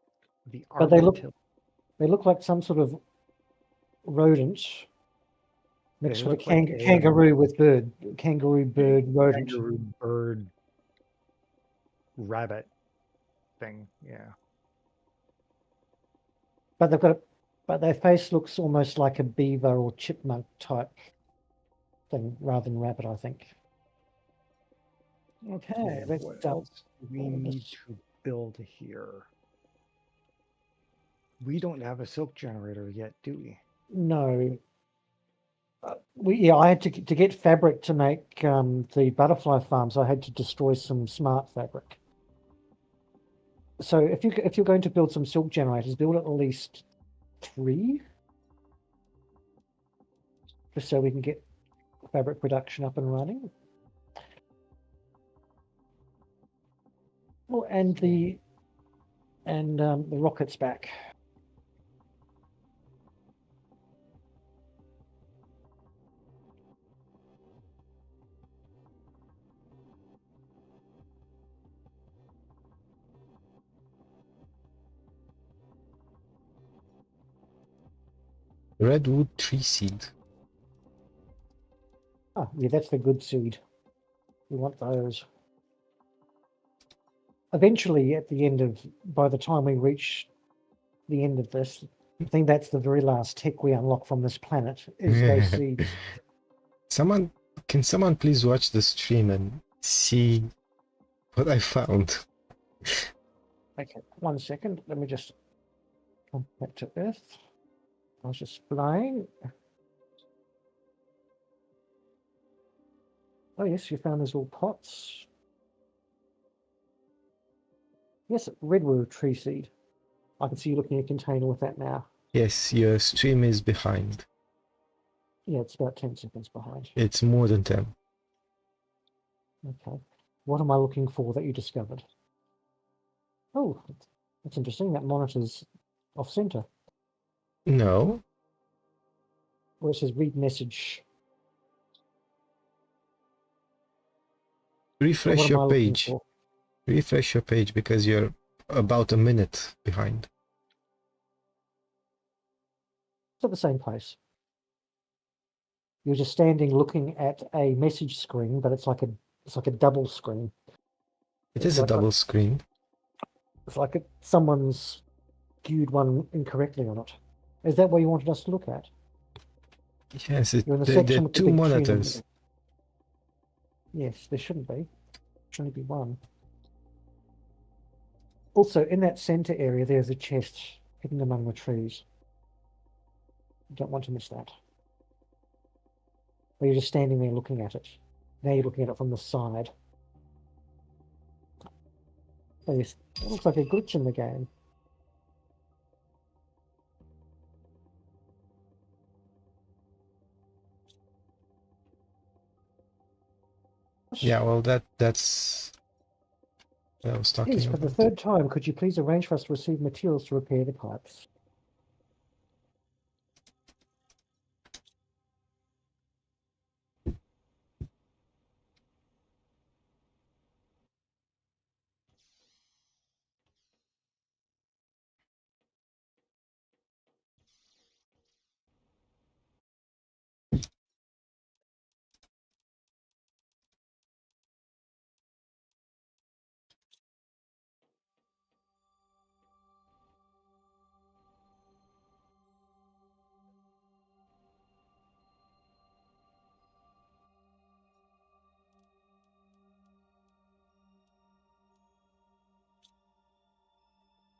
The But they arbatillo. look like some sort of rodent mixed They with a look like a kangaroo with kangaroo bird rodent. kangaroo bird rabbit thing. Yeah. But their face looks almost like a beaver or chipmunk type thing rather than rabbit, I think. Okay, let's What dump else do we all need this. to build here? We don't have a silk generator yet, do we? No. I had to get fabric to make the butterfly farm, so I had to destroy some smart fabric. So if you're going to build some silk generators, build at least 3, just so we can get fabric production up and running. Oh, and the rocket's back. Redwood tree seed. Oh, yeah, that's the good seed. We want those. eventually, at the end of, by the time we reach the end of this, I think that's the very last tech we unlock from this planet is those seeds. Can someone please watch the stream and see what I found? Okay, 1 second. Let me just come back to Earth. I was just flying. Oh yes, you found those little pots. Yes, redwood tree seed. I can see you looking at a container with that now. Yes, your stream is behind. Yeah, it's about 10 seconds behind. It's more than 10. Okay. What am I looking for that you discovered? Oh, that's interesting. That monitor's off center. No, Where it says read message. refresh What am I your looking page. for? Refresh your page because you're about a minute behind. It's at the same place. You're just standing looking at a message screen, but it's like a double screen. It It's is a like double screen. It's like someone's skewed one incorrectly on it. Is that what you wanted us to look at? Yes, You're in the there are section with the two big tree in the monitors. middle. Yes, there shouldn't be. There should only be one. Also, in that center area, there's a chest hidden among the trees. You don't want to miss that. Or you're just standing there looking at it. Now you're looking at it from the side. Oh, yes, it looks like a glitch in the game. Yeah, well, that's what I was talking Yes, for about. the third time, could you please arrange for us to receive materials to repair the pipes?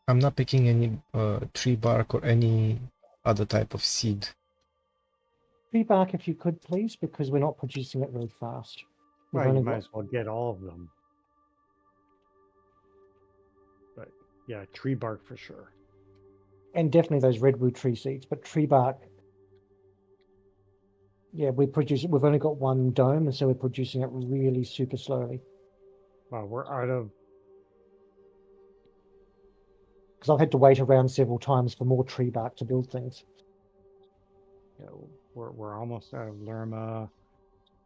I'm not picking any tree bark or any other type of seed. Tree bark, if you could, please, because we're not producing it very fast. We've Well, you only might got, as well get all of them. But yeah, tree bark for sure. and definitely those redwood tree seeds, but tree bark, yeah, we've only got one dome, and so we're producing it really super slowly. Well, we're out of. Because I've had to wait around several times for more tree bark to build things. You know, we're almost out of Lerma.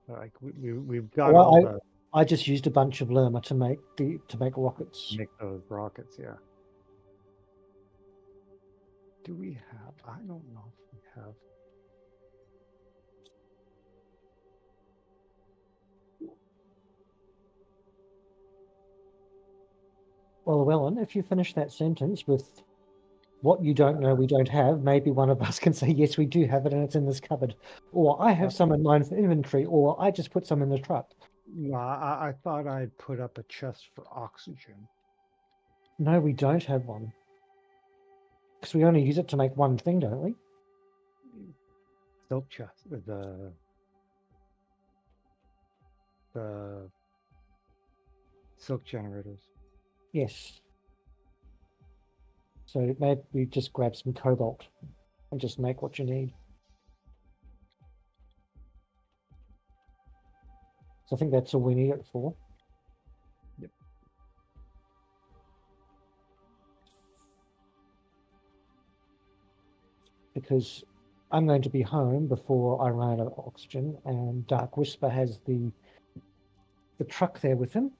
Like we've got Well, all the I just used a bunch of lerma to make rockets. make those rockets. Yeah. Do we have? I don't know if we have. Well, Ellen, if you finish that sentence with what you don't know we don't have, maybe one of us can say, yes, we do have it and it's in this cupboard. Or I have some in mine for inventory, or I just put some in the truck. No, I thought I'd put up a chest for oxygen. No, we don't have one. Because we only use it to make one thing, don't we? Silk chest. The silk generators. Yes. So maybe we just grab some cobalt and just make what you need. So I think that's all we need it for. Yep. Because I'm going to be home before I run out of oxygen, and Dark-Wisper has the truck there with him.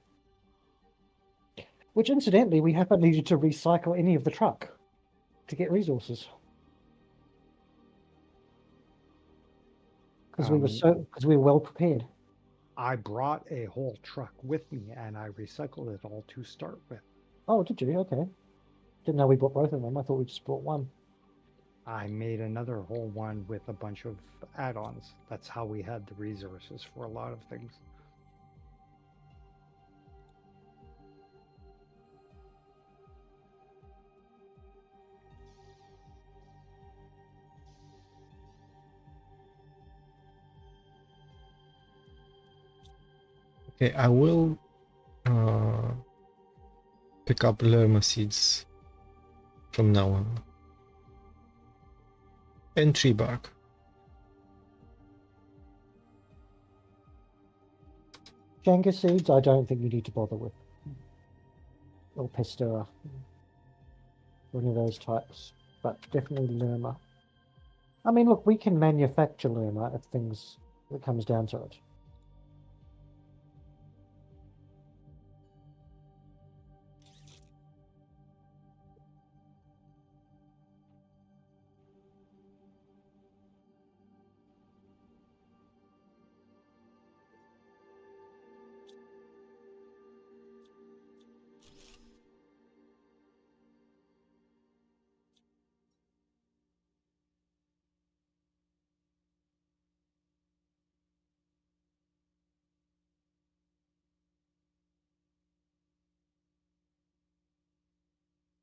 Which, incidentally, we haven't needed to recycle any of the truck to get resources. Because we were well prepared. I brought a whole truck with me and I recycled it all to start with. Oh, did you? Okay. Didn't know we bought both of them. I thought we just bought one. I made another whole one with a bunch of add-ons. That's how we had the resources for a lot of things. Okay, I will pick up lerma seeds from now on. And tree bark. Jenga seeds, I don't think you need to bother with. Or Pestera. Or any of those types. But definitely Lerma. I mean, look, we can manufacture Lerma if it comes down to it.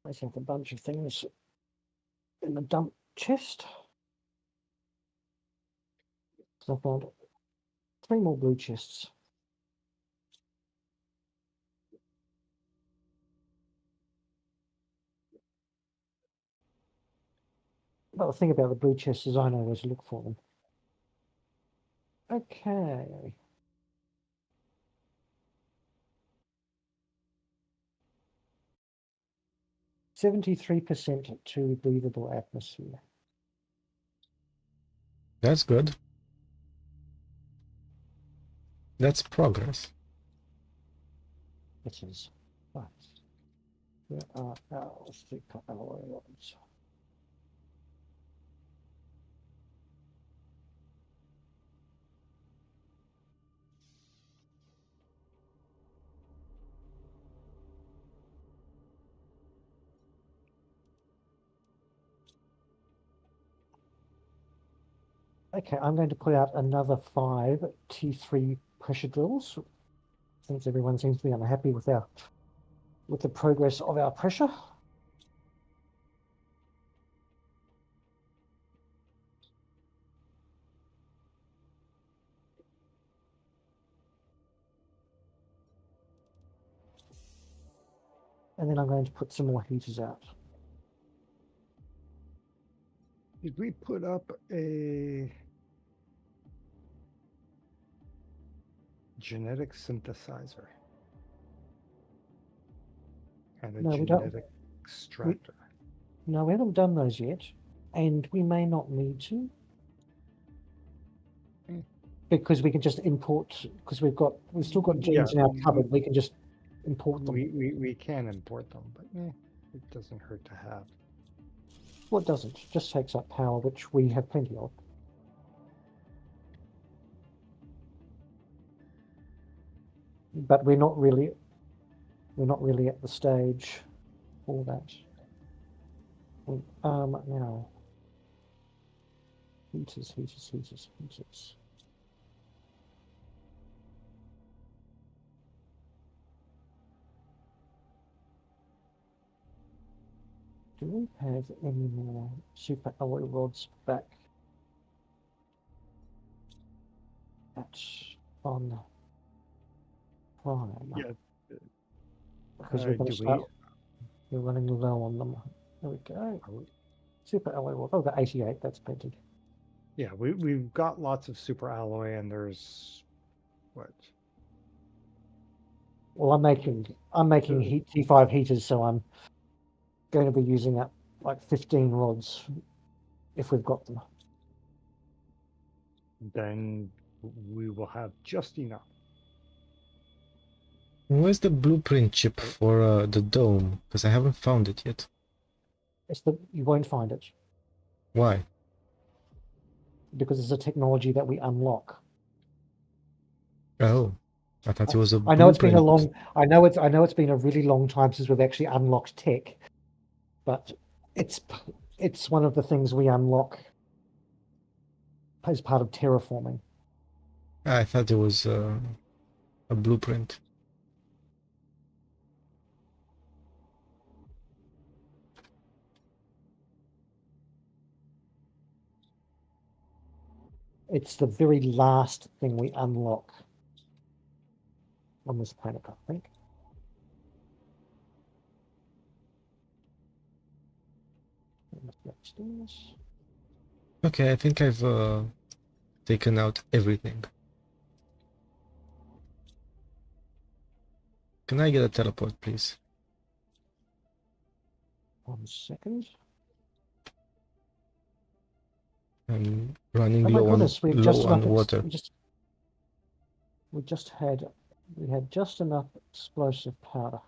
I have a bunch of things in the dump chest. So I found 3 more blue chests. But the thing about the blue chests is I know where to look for them. Okay. %73% to breathable atmosphere. That's good. That's progress. It is. Right. Where are our super alloy rods? Okay, I'm going to put out another 5 T3 pressure drills, since everyone seems to be unhappy with the progress of our pressure. And then I'm going to put some more heaters out. Did we put up a genetic synthesizer and a No, we don't. genetic extractor? No, we haven't done those yet, and we may not need to. Mm. Because we can just import, because we've still got genes in our cupboard, we can just import them. We can import them, but it doesn't hurt to have. Well, it doesn't. It just takes up power, which we have plenty of. But we're not really at the stage for that. Now, heaters. Do we have any more super alloy rods back on Prime? Yeah. Because we're going to start. We're running low on them. There we go. Super alloy rod. Oh, the 88. That's plenty. Yeah, we've got lots of super alloy, and there's what? Well, I'm making T5 heaters, so I'm going to be using up like 15 rods if we've got them. Then we will have just enough. Where's the blueprint chip for the dome? Because I haven't found it yet. You won't find it. Why? Because it's a technology that we unlock. Oh. I thought it was a I know it's been a blueprint. long. I know it's been a really long time since we've actually unlocked tech, but it's one of the things we unlock as part of terraforming. I thought it was a blueprint. It's the very last thing we unlock on this planet, I think. Upstairs. Okay, I think I've taken out everything. Can I get a teleport, please? 1 second. I'm running Oh my low goodness, we've just on enough. water. We had just enough explosive powder.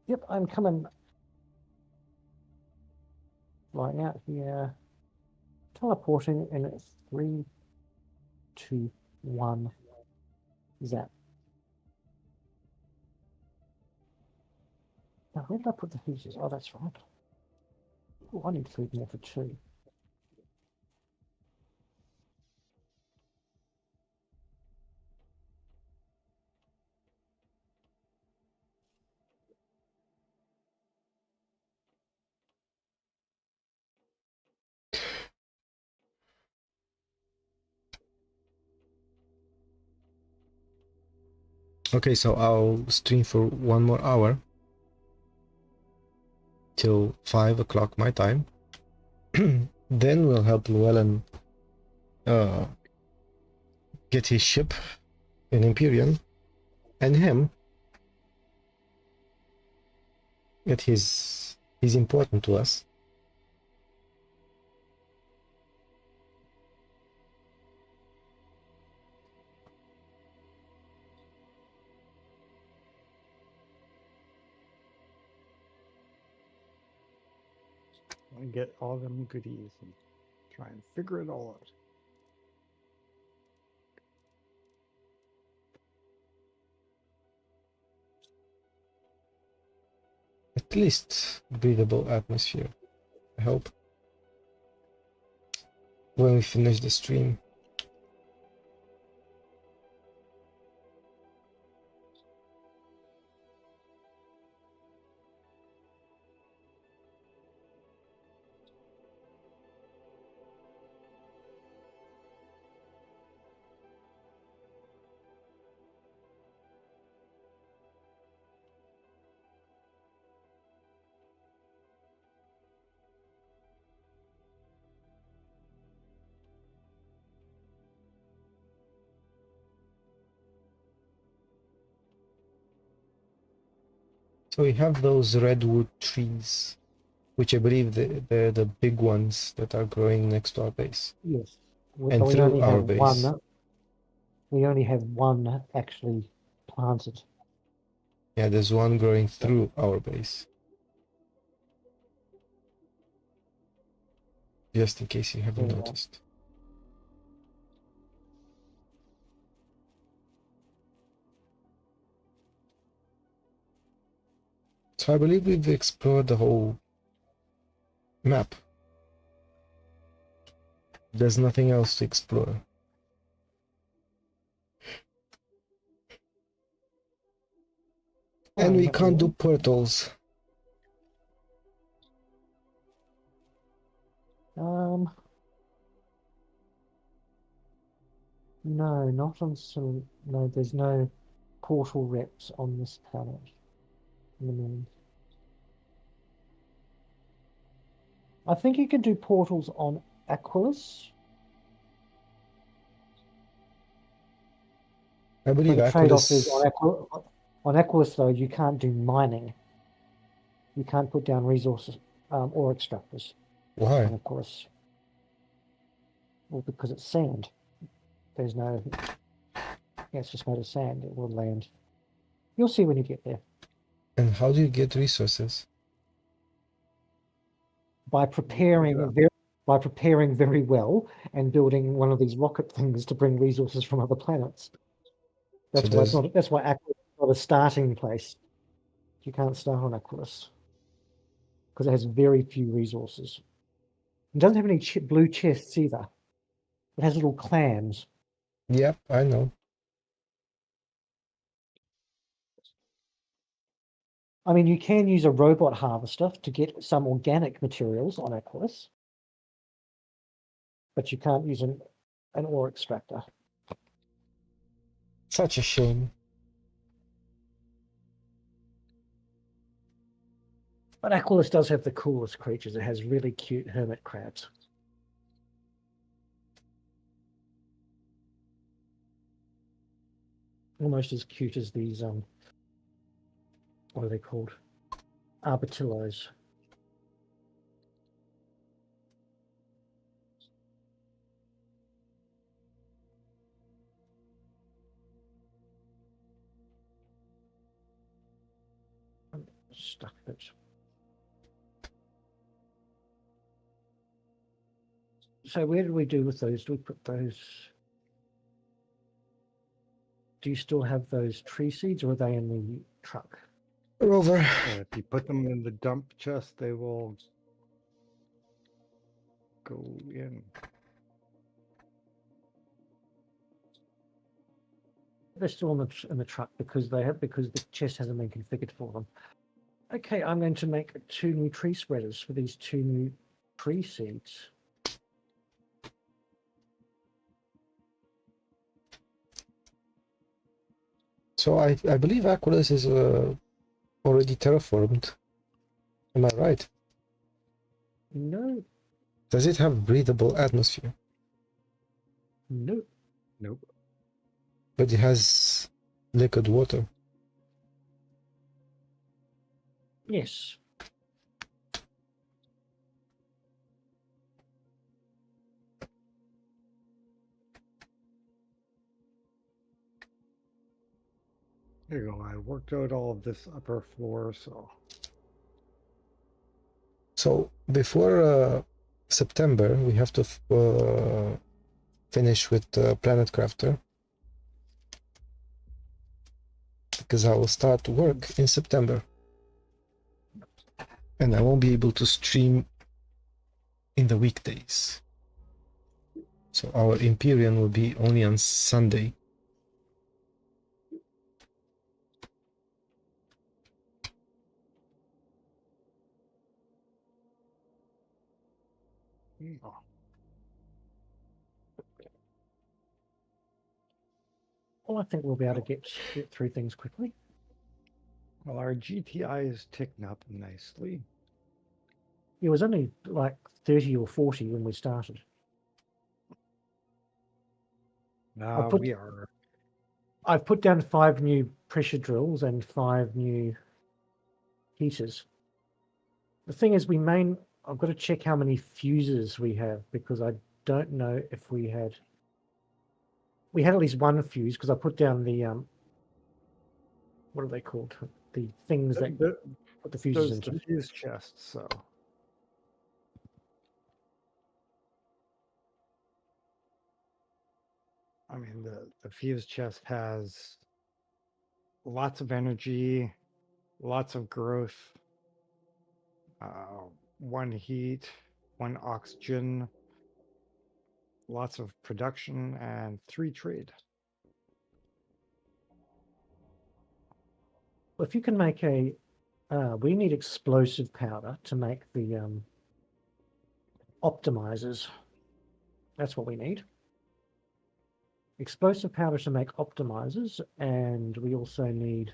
Yep, I'm coming right out here. Teleporting in 3, 2, 1. Zap. Now, where did I put the fuses? Oh, that's right. Oh, I need food and water too. Okay, so I'll stream for 1 more hour till 5 o'clock my time. Then we'll help Llewellyn get his ship in Empyrean, and him get his. He's important to us. And get all them goodies and try and figure it all out. At least breathable atmosphere, I hope. When we finish the stream. So we have those redwood trees, which I believe they're the big ones that are growing next to our base. Yes. And But we through only our have base. one. We only have one actually planted. Yeah, there's one growing through our base. Just in case you haven't noticed. So I believe we've explored the whole map. There's nothing else to explore. And we can't do portals. No, not on some. No, there's no portal reps on this planet. In the moon. I think you can do portals on Aquilus. I believe the trade-off is Aquilus... on Aquilus, though, you can't do mining. You can't put down resources or extractors. Why? On Aquilus. Well, because it's sand. There's no... Yeah, it's just made of sand. It will land. You'll see when you get there. And how do you get resources? By preparing very well and building one of these rocket things to bring resources from other planets. That's So why it's there's not. That's why Aquilus is not a starting place. You can't start on Aquilus because it has very few resources. It doesn't have any blue chests either. It has little clams. yep, I know. I mean, you can use a robot harvester to get some organic materials on Aquilus, but you can't use an ore extractor. Such a shame. But Aquilus does have the coolest creatures. It has really cute hermit crabs. Almost as cute as these, what are they called? Arbitillos. Stuck it. So where did we do with those? Do we put those? Do you still have those tree seeds, or are they in the truck? Rover. If you put them in the dump chest, they will go in. They're still in the truck because the chest hasn't been configured for them. Okay, I'm going to make 2 new tree spreaders for these 2 new tree seeds. So I believe Aquilus is already terraformed. Am I right? No, Does it have breathable atmosphere? no. Nope. But it has liquid water. Yes. There you go. I worked out all of this upper floor, so So before September, we have to finish with Planet Crafter, because I will start work in September, and I won't be able to stream in the weekdays. So our Empyrean will be only on Sunday. oh, Well, I think we'll be able to get through things quickly. well, our GTI is ticking up nicely. It was only like 30 or 40 when we started. Now put- we are. I've put down 5 new pressure drills and 5 new heaters. The thing is, I've got to check how many fuses we have because I don't know if we had at least 1 fuse because I put down the what are they called? The things that put the fuses There's into. the fuse chest, so I mean the fuse chest has lots of energy, lots of growth, 1 heat, 1 oxygen, lots of production, and 3 trade. Well, if you can make we need explosive powder to make the optimizers. That's what we need. Explosive powder to make optimizers, and we also need,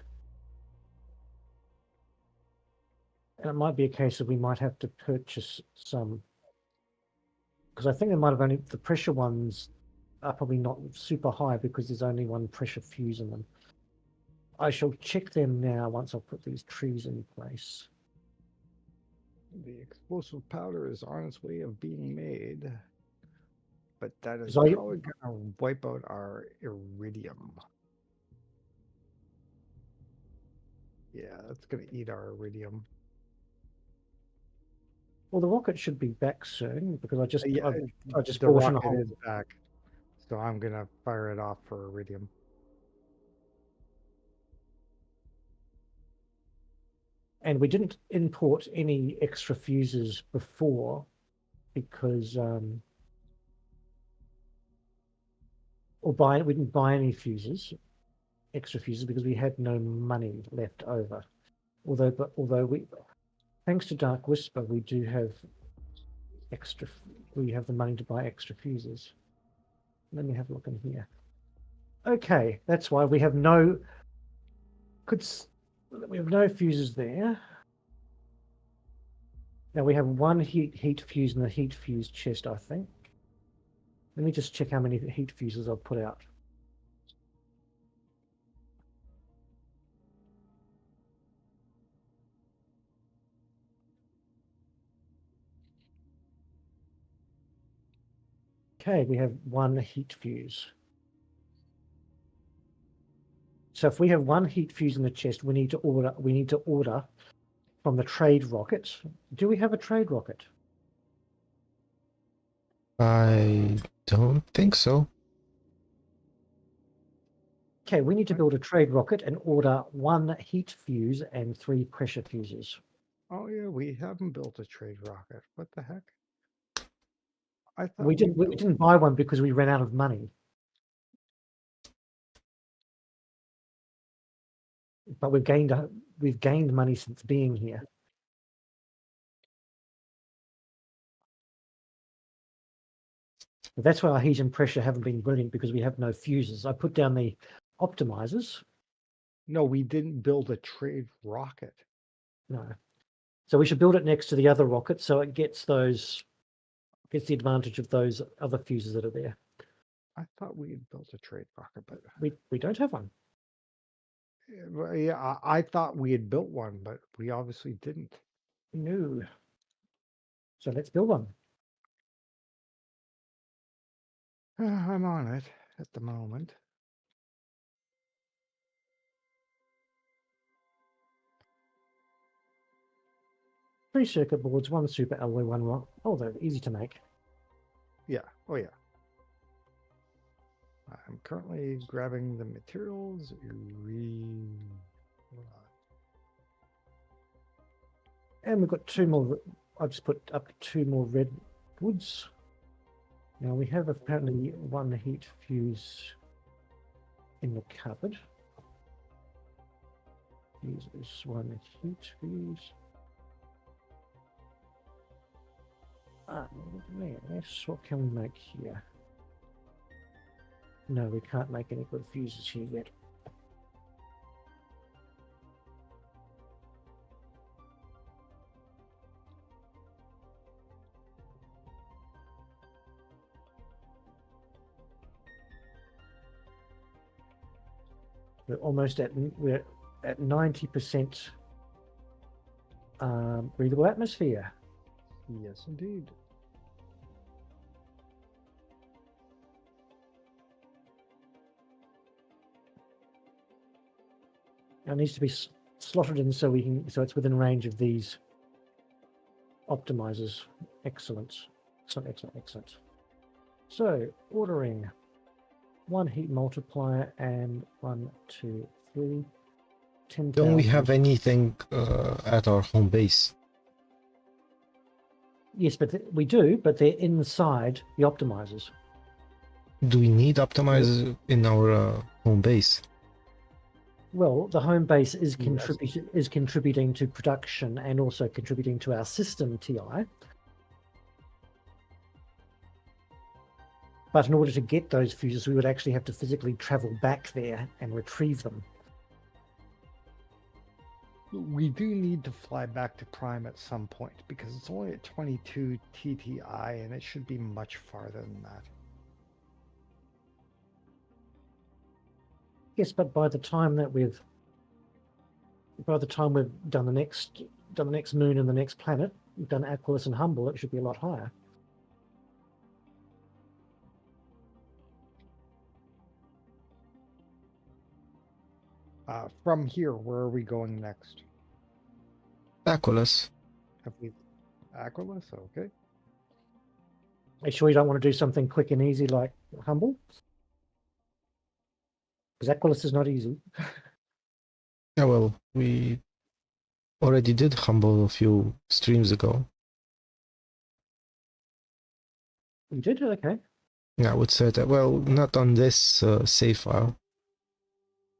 and it might be a case of we might have to purchase some, because I think there might have only, the pressure ones are probably not super high because there's only 1 pressure fuse in them. I shall check them now once I've put these trees in place. The explosive powder is on its way of being made, but that is So I- probably going to wipe out our iridium. Yeah, that's going to eat our iridium. Well, the rocket should be back soon because I just The bought in a rocket whole. is back, so I'm going to fire it off for iridium. And we didn't import any extra fuses before because we didn't buy any extra fuses because we had no money left over. Although we, thanks to Dark-Wisper, we do have we have the money to buy extra fuses. Let me have a look in here. Okay, that's why we have no fuses there. Now we have one heat fuse in the heat fuse chest, I think. Let me just check how many heat fuses I've put out. Okay, we have one heat fuse. So if we have one heat fuse in the chest, we need to order from the trade rocket. Do we have a trade rocket? I don't think so. Okay, we need to build a trade rocket and order one heat fuse and 3 pressure fuses. Oh yeah, we haven't built a trade rocket. What the heck? I thought We didn't buy one because we ran out of money. But we've gained money since being here. But that's why our heat and pressure haven't been brilliant, because we have no fuses. I put down the optimizers. No, we didn't build a trade rocket. No. So we should build it next to the other rocket so it gets the advantage of those other fuses that are there. I thought we had built a trade rocket, but We don't have one. yeah, I thought we had built one, but we obviously didn't. No. So let's build one. I'm on it at the moment. 3 circuit boards, 1 super alloy, 1 rock. Oh, they're easy to make. Yeah. Oh yeah. I'm currently grabbing the materials. And we've got 2 more. I've just put up 2 more red woods. Now we have apparently 1 heat fuse in the cupboard. Use this 1 heat fuse. Yes, what can we make here? No, we can't make any good fuses here yet. We're at 90% breathable atmosphere. Yes, indeed. It needs to be slotted in so it's within range of these optimizers. Excellent. Excellent. So ordering 1 heat multiplier and 1, 2, 3. 10,000. Don't we have anything at our home base? Yes, but we do, but they're inside the optimizers. Do we need optimizers in our home base? Well, the home base is Yes. contributing to production and also contributing to our system TI. But in order to get those fuses, we would actually have to physically travel back there and retrieve them. We do need to fly back to Prime at some point because it's only at 22 TTI and it should be much farther than that. Yes, but by the time we've done the next moon and the next planet, we've done Aquilus and Humble, it should be a lot higher. From here, where are we going next? Aquilus. Have we Aquilus? Okay. Are you sure you don't want to do something quick and easy like Humble? Because Aquilus is not easy. Yeah, well, we already did Humble a few streams ago. You did? Okay. Yeah, I would say that. Well, not on this save file.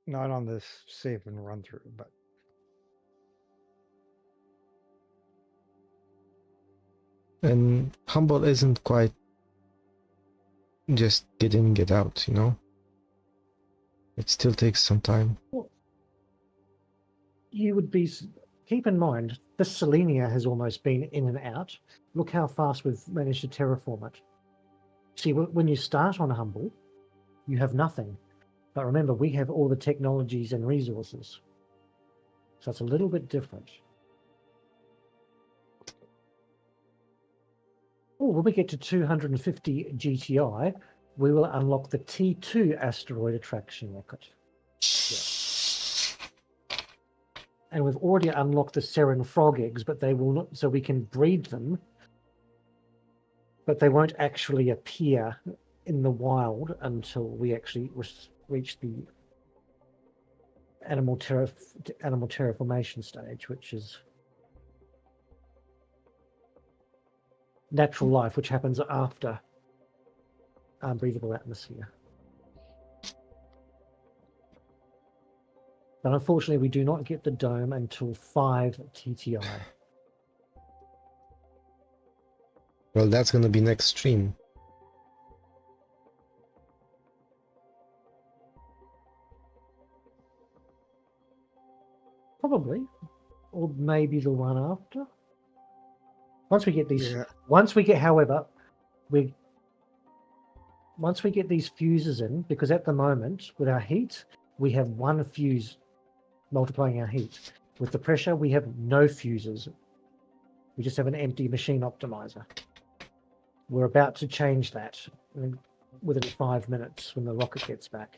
Not on this save and run through, but And Humble isn't quite just get in, get out, you know? It still takes some time. You would be. Keep in mind, this Selenia has almost been in and out. Look how fast we've managed to terraform it. See, when you start on Humble, you have nothing. But remember, we have all the technologies and resources. So it's a little bit different. Oh, when we get to 250 GTI, we will unlock the T2 asteroid attraction record. Yeah. And we've already unlocked the Seren frog eggs, but they will not, so we can breed them, but they won't actually appear in the wild until we actually reach the animal terraformation stage, which is natural life, which happens after breathable atmosphere. But unfortunately, we do not get the dome until 5 TTI. Well, that's gonna be next stream. Probably. Or maybe the one after. Once we get these, yeah, once we get, however, once we get these fuses in, because at the moment, with our heat, we have one fuse multiplying our heat. With the pressure, we have no fuses. We just have an empty machine optimizer. We're about to change that within 5 minutes when the rocket gets back.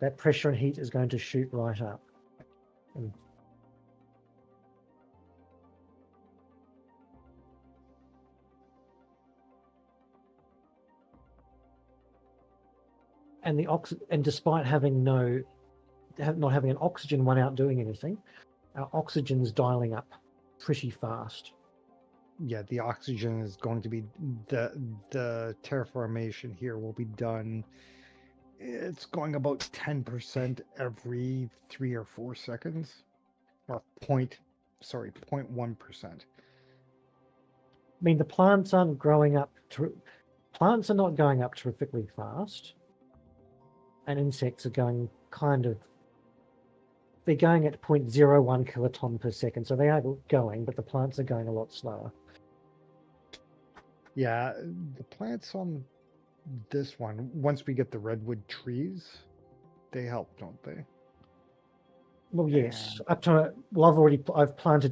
That pressure and heat is going to shoot right up. And despite having not having an oxygen one out doing anything, our oxygen's dialing up pretty fast. yeah, the oxygen is going to be the terraformation here will be done. It's going about 10% every 3 or 4 seconds, or 0.1%. I mean, the plants aren't growing up. Plants are not going up terrifically fast, and insects are going they're going at 0.01 kiloton per second, so they are going, but the plants are going a lot slower. Yeah, the plants on this one, once we get the redwood trees, they help, don't they? Well, yes. And Up to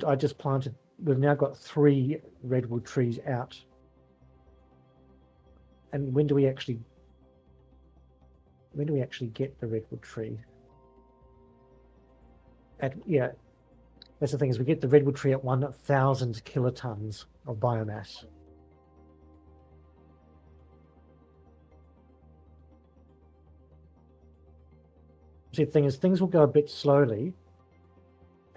I just planted. We've now got 3 redwood trees out. And when do we actually get the redwood tree? That's the thing, is we get the redwood tree at 1,000 kilotons of biomass. See, the thing is, things will go a bit slowly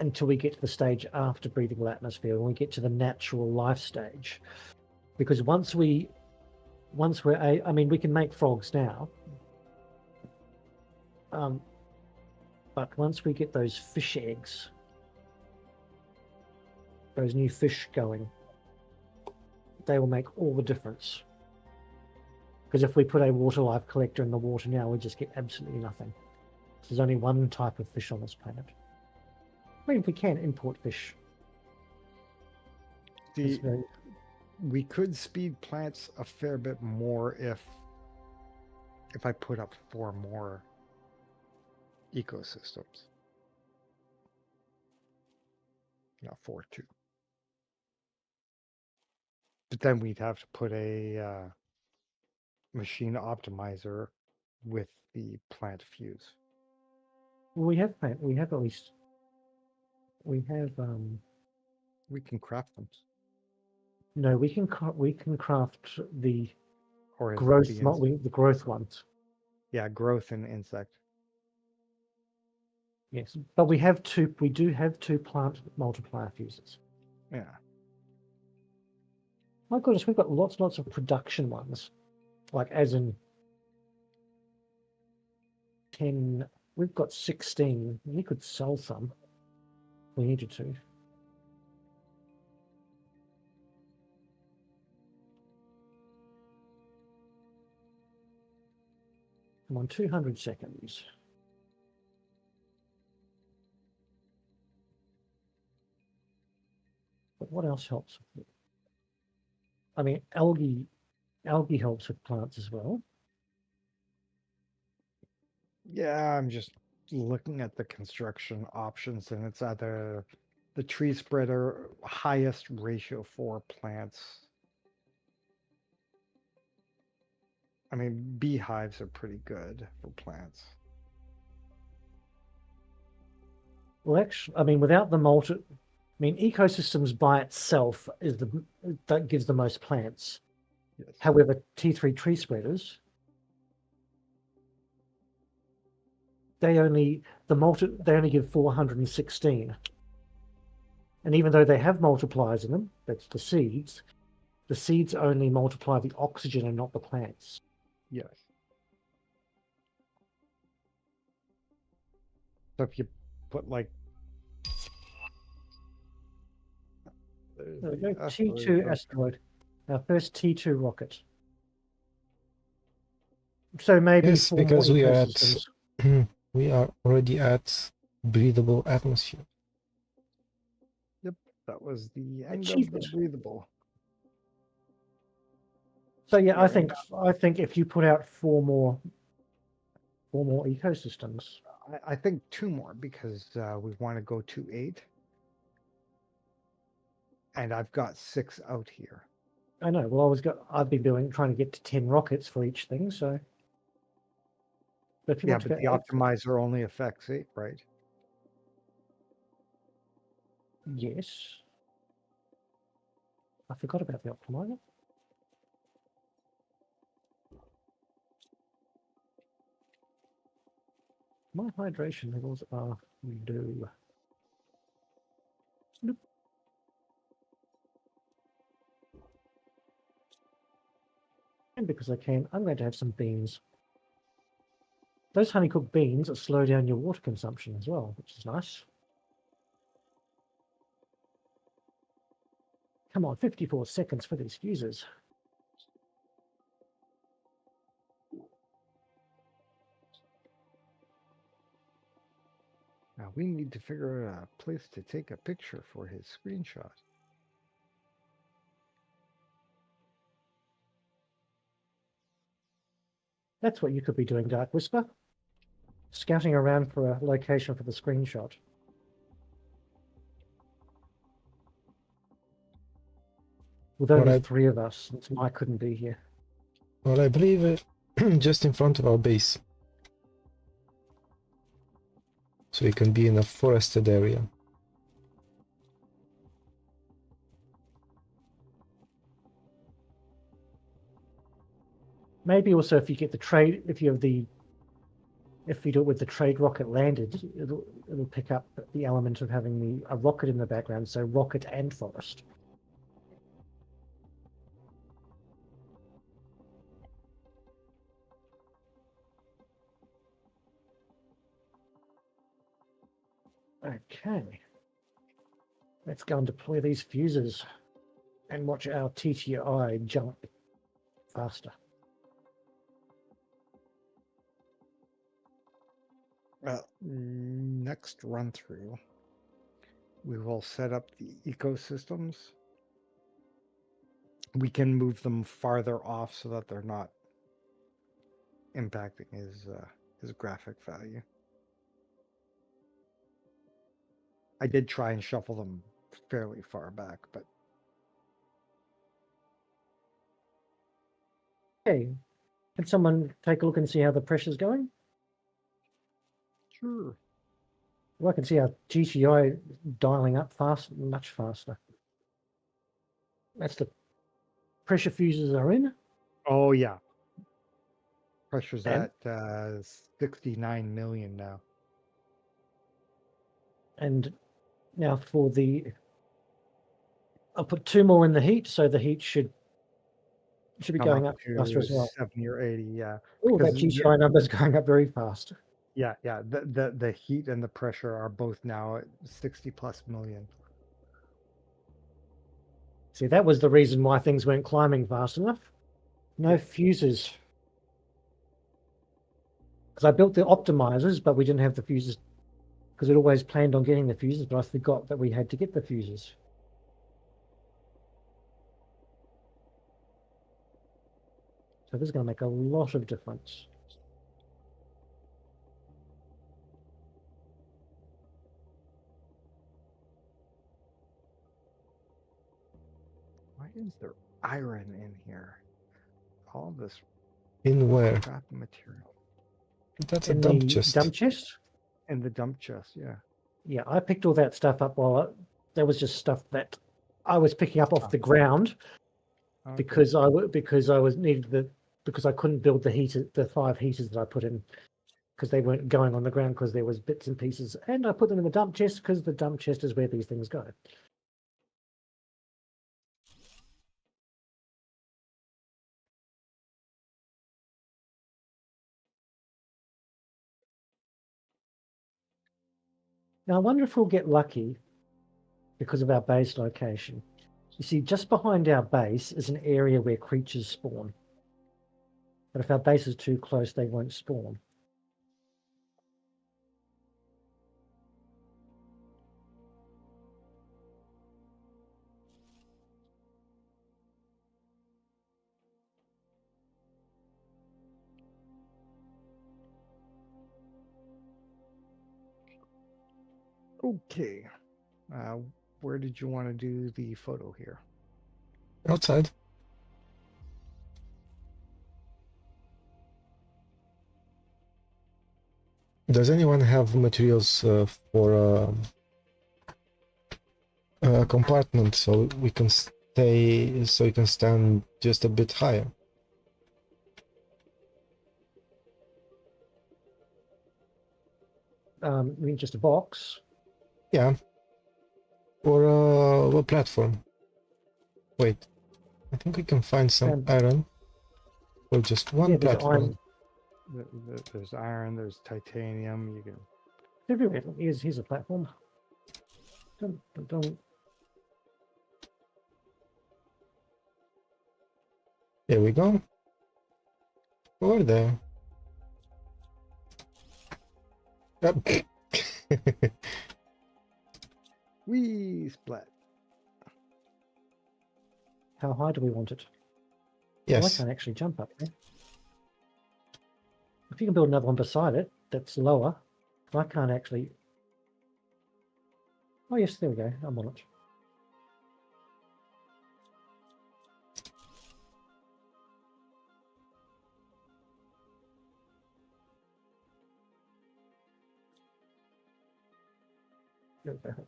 until we get to the stage after breathable atmosphere, when we get to the natural life stage. Because we can make frogs now. But once we get those fish eggs, those new fish going, they will make all the difference. Because if we put a water life collector in the water now, we just get absolutely nothing. There's only one type of fish on this planet. I mean, we can import fish. we could speed plants a fair bit more if I put up 4 more ecosystems. Not 4, 2. But then we'd have to put a machine optimizer with the plant fuse. Well, we have at least. We can craft the Or growth, the the growth ones. yeah, growth and insect. Yes, but we have two. We do have two plant multiplier fuses. Yeah. My goodness, we've got lots of production ones, like as in 10. We've got 16. We could sell some. We needed to. Come on, 200 seconds. But what else helps? I mean, algae helps with plants as well. Yeah, I'm just looking at the construction options, and it's either the tree spreader highest ratio for plants. I mean, beehives are pretty good for plants. Well, actually, I mean, without the ecosystems by itself is that gives the most plants. Yes. However, T3 tree spreaders, they only give 416. And even though they have multipliers in them, that's the seeds only multiply the oxygen and not the plants. Yes. So if you put like There we go. asteroid T2 rocket. asteroid. Our first T2 rocket. So maybe Yes, 4 more because we are at ecosystems. we are already at breathable atmosphere. Yep, that was the end of the Achievement. breathable. So yeah, Yeah, I think if you put out 4 more ecosystems. I think 2 more because we want to go to 8. And I've got 6 out here. I know. Well, I've been trying to get to 10 rockets for each thing. So, but if you Yeah, want to but go the optimizer only affects 8, right? yes, I forgot about the optimizer. My hydration levels are low. Nope. And because I can, I'm going to have some beans. Those honeycooked beans slow down your water consumption as well, which is nice. Come on, 54 seconds for these fuses. Now we need to figure out a place to take a picture for his screenshot. That's what you could be doing, Dark-Wisper. Scouting around for a location for the screenshot. With only 3 of us, since Mike couldn't be here. Well, I believe just in front of our base. So we can be in a forested area. Maybe also if you get the trade, if you do it with the trade rocket landed, it'll pick up the element of having a rocket in the background, so rocket and forest. Okay. Let's go and deploy these fuses and watch our TTI jump faster. Well, next run through, we will set up the ecosystems. We can move them farther off so that they're not impacting his graphic value. I did try and shuffle them fairly far back, but Okay. Can someone take a look and see how the pressure's going? sure. Well, I can see our GTI dialing up fast, much faster. That's the pressure fuses are in. Oh yeah. Pressure's And- at 69 million now. And now for the, I'll put 2 more in the heat, so the heat should be Come going up up faster to as well. 70 or 80, yeah. Oh, that Because GTI number is going up very fast. yeah, the heat and the pressure are both now at 60 plus million. See, that was the reason why things weren't climbing fast enough. No Yeah. fuses. Because I built the optimizers, but we didn't have the fuses. Because we'd always planned on getting the fuses, but I forgot that we had to get the fuses. So this is going to make a lot of difference. Why is there iron in here? All this In where? crap material. That's a In dump the chest. dump chest? In the dump chest, yeah. Yeah, I picked all that stuff up while there was just stuff that I was picking up off the ground Okay. because I was needed because I couldn't build the 5 heaters that I put in because they weren't going on the ground because there was bits and pieces, and I put them in the dump chest because the dump chest is where these things go. Now I wonder if we'll get lucky because of our base location. You see, just behind our base is an area where creatures spawn. But if our base is too close, they won't spawn. Okay. Where did you want to do the photo here? Outside. Does anyone have materials for a compartment so we can you can stand just a bit higher? I mean, just a box. Yeah. Or a platform. Wait, I think we can find some iron for just one Yeah, there's platform. There's iron, there's titanium. You can. Everywhere. Here's a platform. Don't. There we go. Over there. Yep. Wee splat. How high do we want it? Yes. Well, I can't actually jump up there. If you can build another one beside it, that's lower. I can't actually. Oh yes, there we go. I'm on it.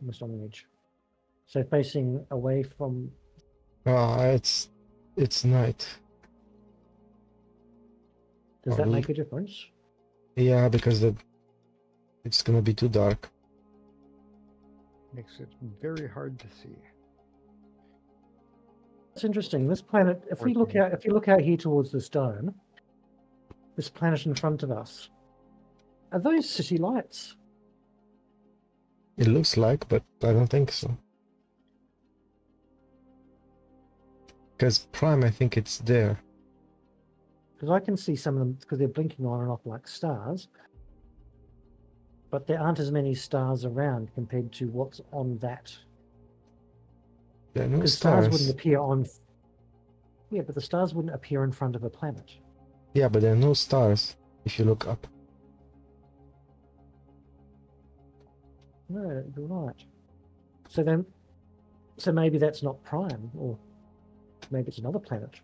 Almost on the edge. So facing away from. Ah, it's night. Does that make a difference? Yeah, because it's gonna be too dark. Makes it very hard to see. It's interesting. This planet, if you look out here towards this dome, this planet in front of us, are those city lights? It looks like, but I don't think so. Because Prime, I think it's there. Because I can see some of them because they're blinking on and off like stars. But there aren't as many stars around compared to what's on that. There are no Because stars wouldn't appear on. Yeah, but the stars wouldn't appear in front of a planet. Yeah, but there are no stars if you look up. No, you're right. So maybe that's not Prime, or maybe it's another planet.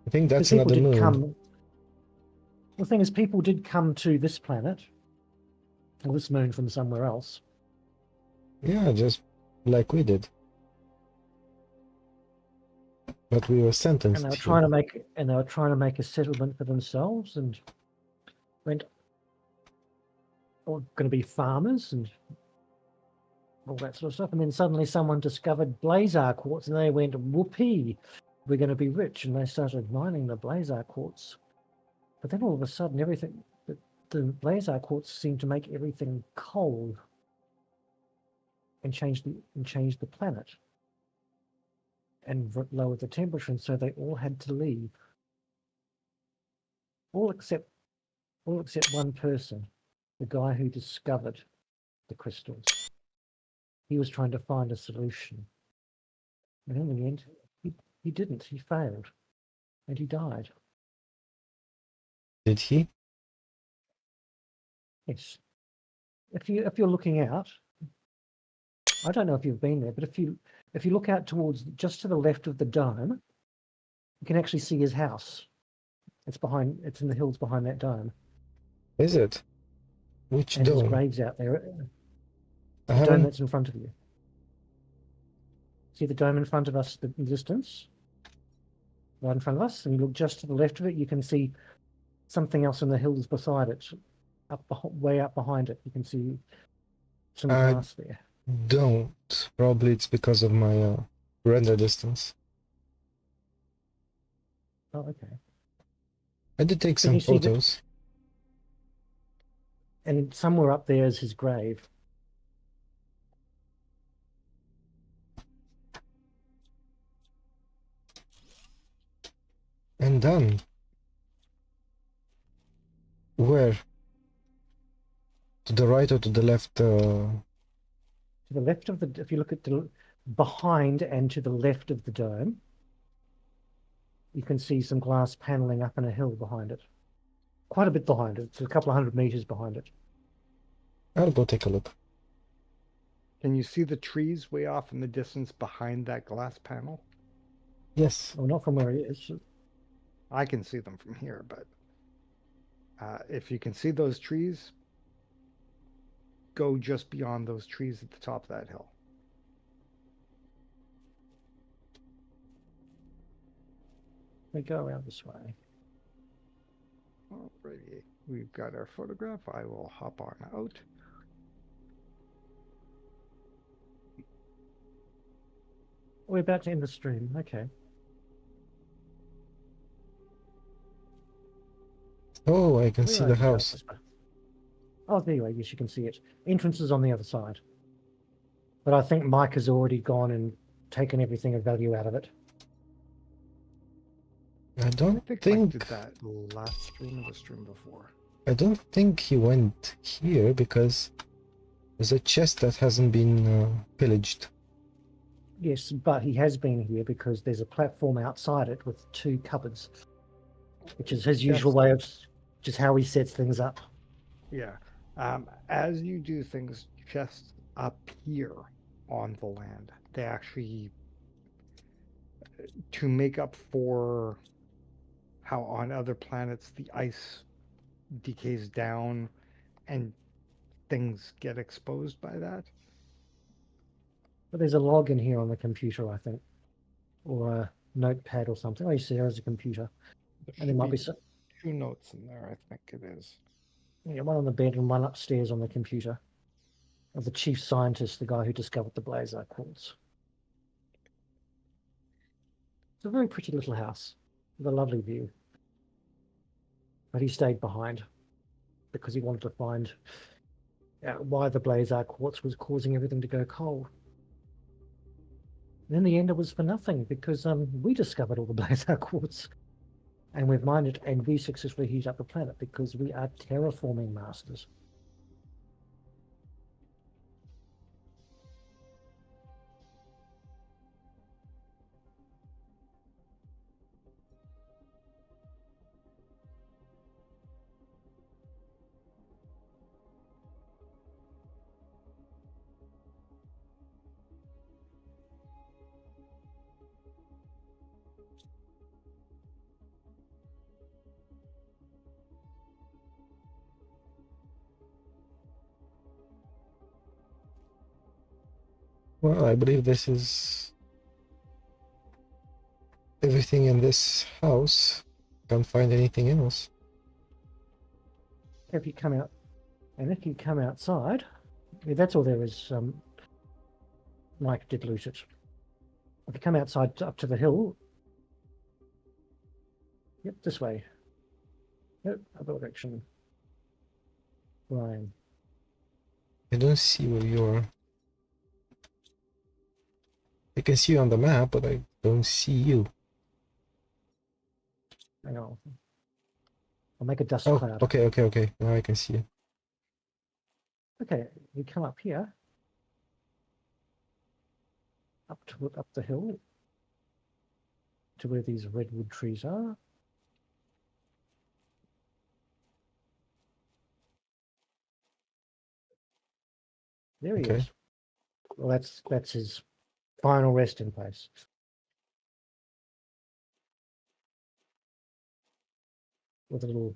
I think that's People another did moon. come. The thing is, people did come to this planet, or this moon from somewhere else. Yeah, just like we did. But we were and sentenced they were here. trying to make a settlement for themselves, and went going to be farmers and all that sort of stuff. And then suddenly someone discovered blazar quartz, and they went, "Whoopee, we're going to be rich!" And they started mining the blazar quartz. But then all of a sudden, the blazar quartz seemed to make everything cold and change the planet and lower the temperature, and so they all had to leave. All except one person, the guy who discovered the crystals. He was trying to find a solution, and in the end, he didn't. He failed, and he died. Did he? Yes. If you're looking out, I don't know if you've been there, but if you look out towards just to the left of the dome, you can actually see his house. It's in the hills behind that dome. Is it? Which And his dome? grave's out there. I The dome haven't. that's in front of you. See the dome in front of us in the distance? Right in front of us, and you look just to the left of it, you can see something else in the hills beside it. Way up behind it, you can see some grass there. Don't. Probably it's because of my render distance. Oh, okay. I did take Can some you see that? photos. And somewhere up there is his grave. And done. Where? To the right or to the left? To the left of if you look at the behind and to the left of the dome, you can see some glass paneling up in a hill behind it. Quite a bit behind it. It's a couple of 100 meters behind it. I'll go take a look. Can you see the trees way off in the distance behind that glass panel? Yes. Well, not from where he is. I can see them from here, but if you can see those trees, go just beyond those trees at the top of that hill. We go around this way. Alrighty, we've got our photograph. I will hop on out. We're about to end the stream. Okay. Oh, I can Where see are the you, house. Dark-Wisper? Oh, there you are. Yes, you can see it. Entrance is on the other side. But I think Mike has already gone and taken everything of value out of it. I I don't think Mike think did that last stream or the stream before. I don't think he went here because there's a chest that hasn't been pillaged. Yes, but he has been here because there's a platform outside it with 2 cupboards, which is his usual way of just how he sets things up. Yeah. As you do things just appear on the land, they actually, to make up for how on other planets the ice decays down and things get exposed by that. But there's a log in here on the computer, I think, or a notepad or something. Oh, you see, there's a computer. There And there should might be be 2 notes in there, I think it is. one on the bed and one upstairs on the computer of the chief scientist, the guy who discovered the blazar quartz. It's a very pretty little house with a lovely view. But he stayed behind because he wanted to find out why the blazar quartz was causing everything to go cold. And in the end, it was for nothing because we discovered all the blazar quartz. And we've mined it, and we successfully heat up the planet because we are terraforming masters. Well, I believe this is anything in this house. Can't find anything else. If you come out, and if you come outside, yeah, that's all there is. Mike did loot it. If you come outside up to the hill, yep, this way. Yep, other direction. Ryan. I don't see where you are. I can see you on the map, but I don't see you. Hang on. I'll make a dust Oh, cloud. okay. Now I can see you. Okay, you come up here. Up the hill. To where these redwood trees are. There he Okay. is. Well, that's his final resting place. With a little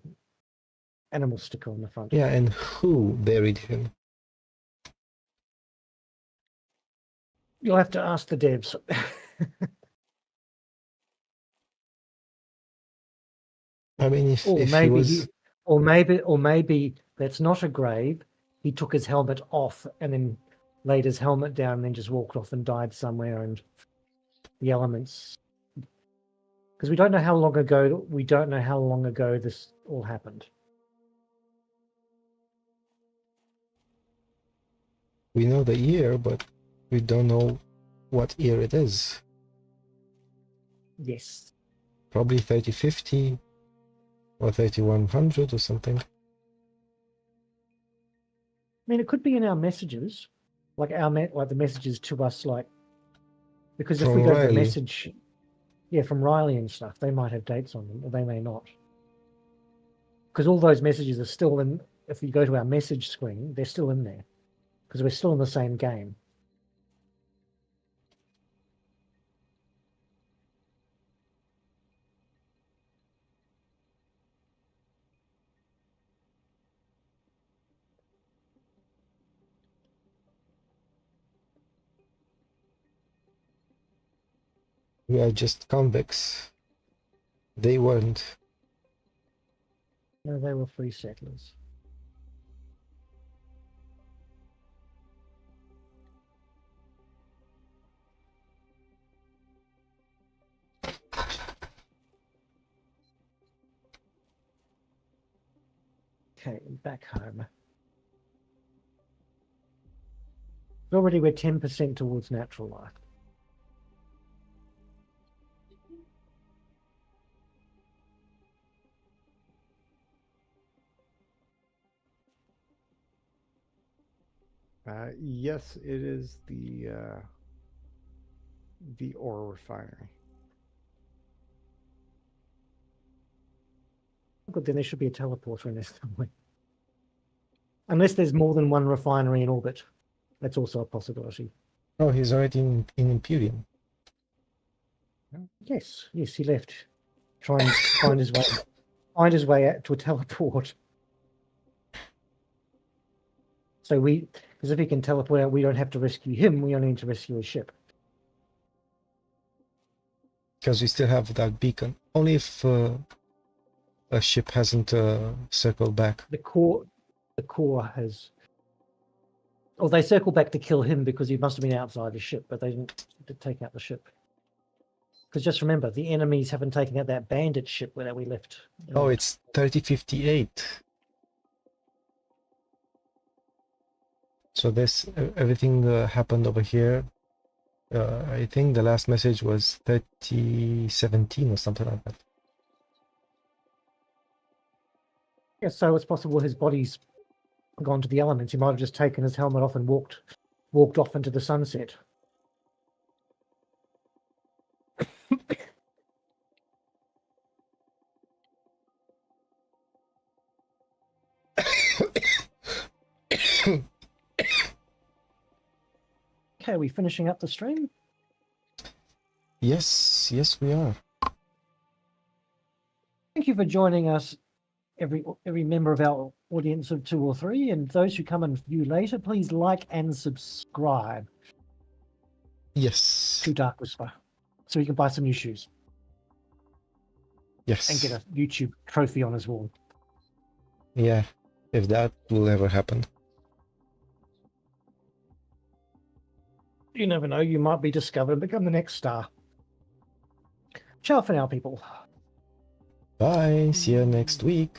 animal sticker on the front. Yeah, and who buried him? You'll have to ask the devs. I mean, if he was... or maybe that's not a grave. He took his helmet off and then laid his helmet down and then just walked off and died somewhere, and the elements, because we don't know how long ago this all happened. We know the year, but we don't know what year it is. Yes. Probably 3050 or 3100 or something. I mean, it could be in our messages, like the messages to us, like, because if From we go to Riley. the message, yeah, from Riley and stuff, they might have dates on them, or they may not. Because all those messages are still in. If you go to our message screen, they're still in there, because we're still in the same game. We are just convicts. They weren't. No, they were free settlers. Okay, back home. Already we're 10% towards natural life. Yes, it is the ore refinery. Good, then there should be a teleporter in this somewhere. Unless there's more than one refinery in orbit. That's also a possibility. Oh, he's already in Imperium. Yes, he left. Try and find his way out to a teleport. So because if he can teleport out, we don't have to rescue him. We only need to rescue his ship. Because we still have that beacon. Only if a ship hasn't circled back. The core has. Or they circle back to kill him because he must have been outside the ship, but they didn't take out the ship. Because just remember, the enemies haven't taken out that bandit ship where we left. Oh, it's 3058. So this everything happened over here. I think the last message was 3017 or something like that. Yeah, so it's possible his body's gone to the elements. He might have just taken his helmet off and walked off into the sunset. Okay, are we finishing up the stream? Yes, we are. Thank you for joining us, every member of our audience of 2 or 3, and those who come and view later, please like and subscribe Yes. to Dark-Wisper so you can buy some new shoes. Yes. and get a YouTube trophy on his wall. Yeah, if that will ever happen. You never know, you might be discovered and become the next star. Ciao for now, people. Bye. See you next week.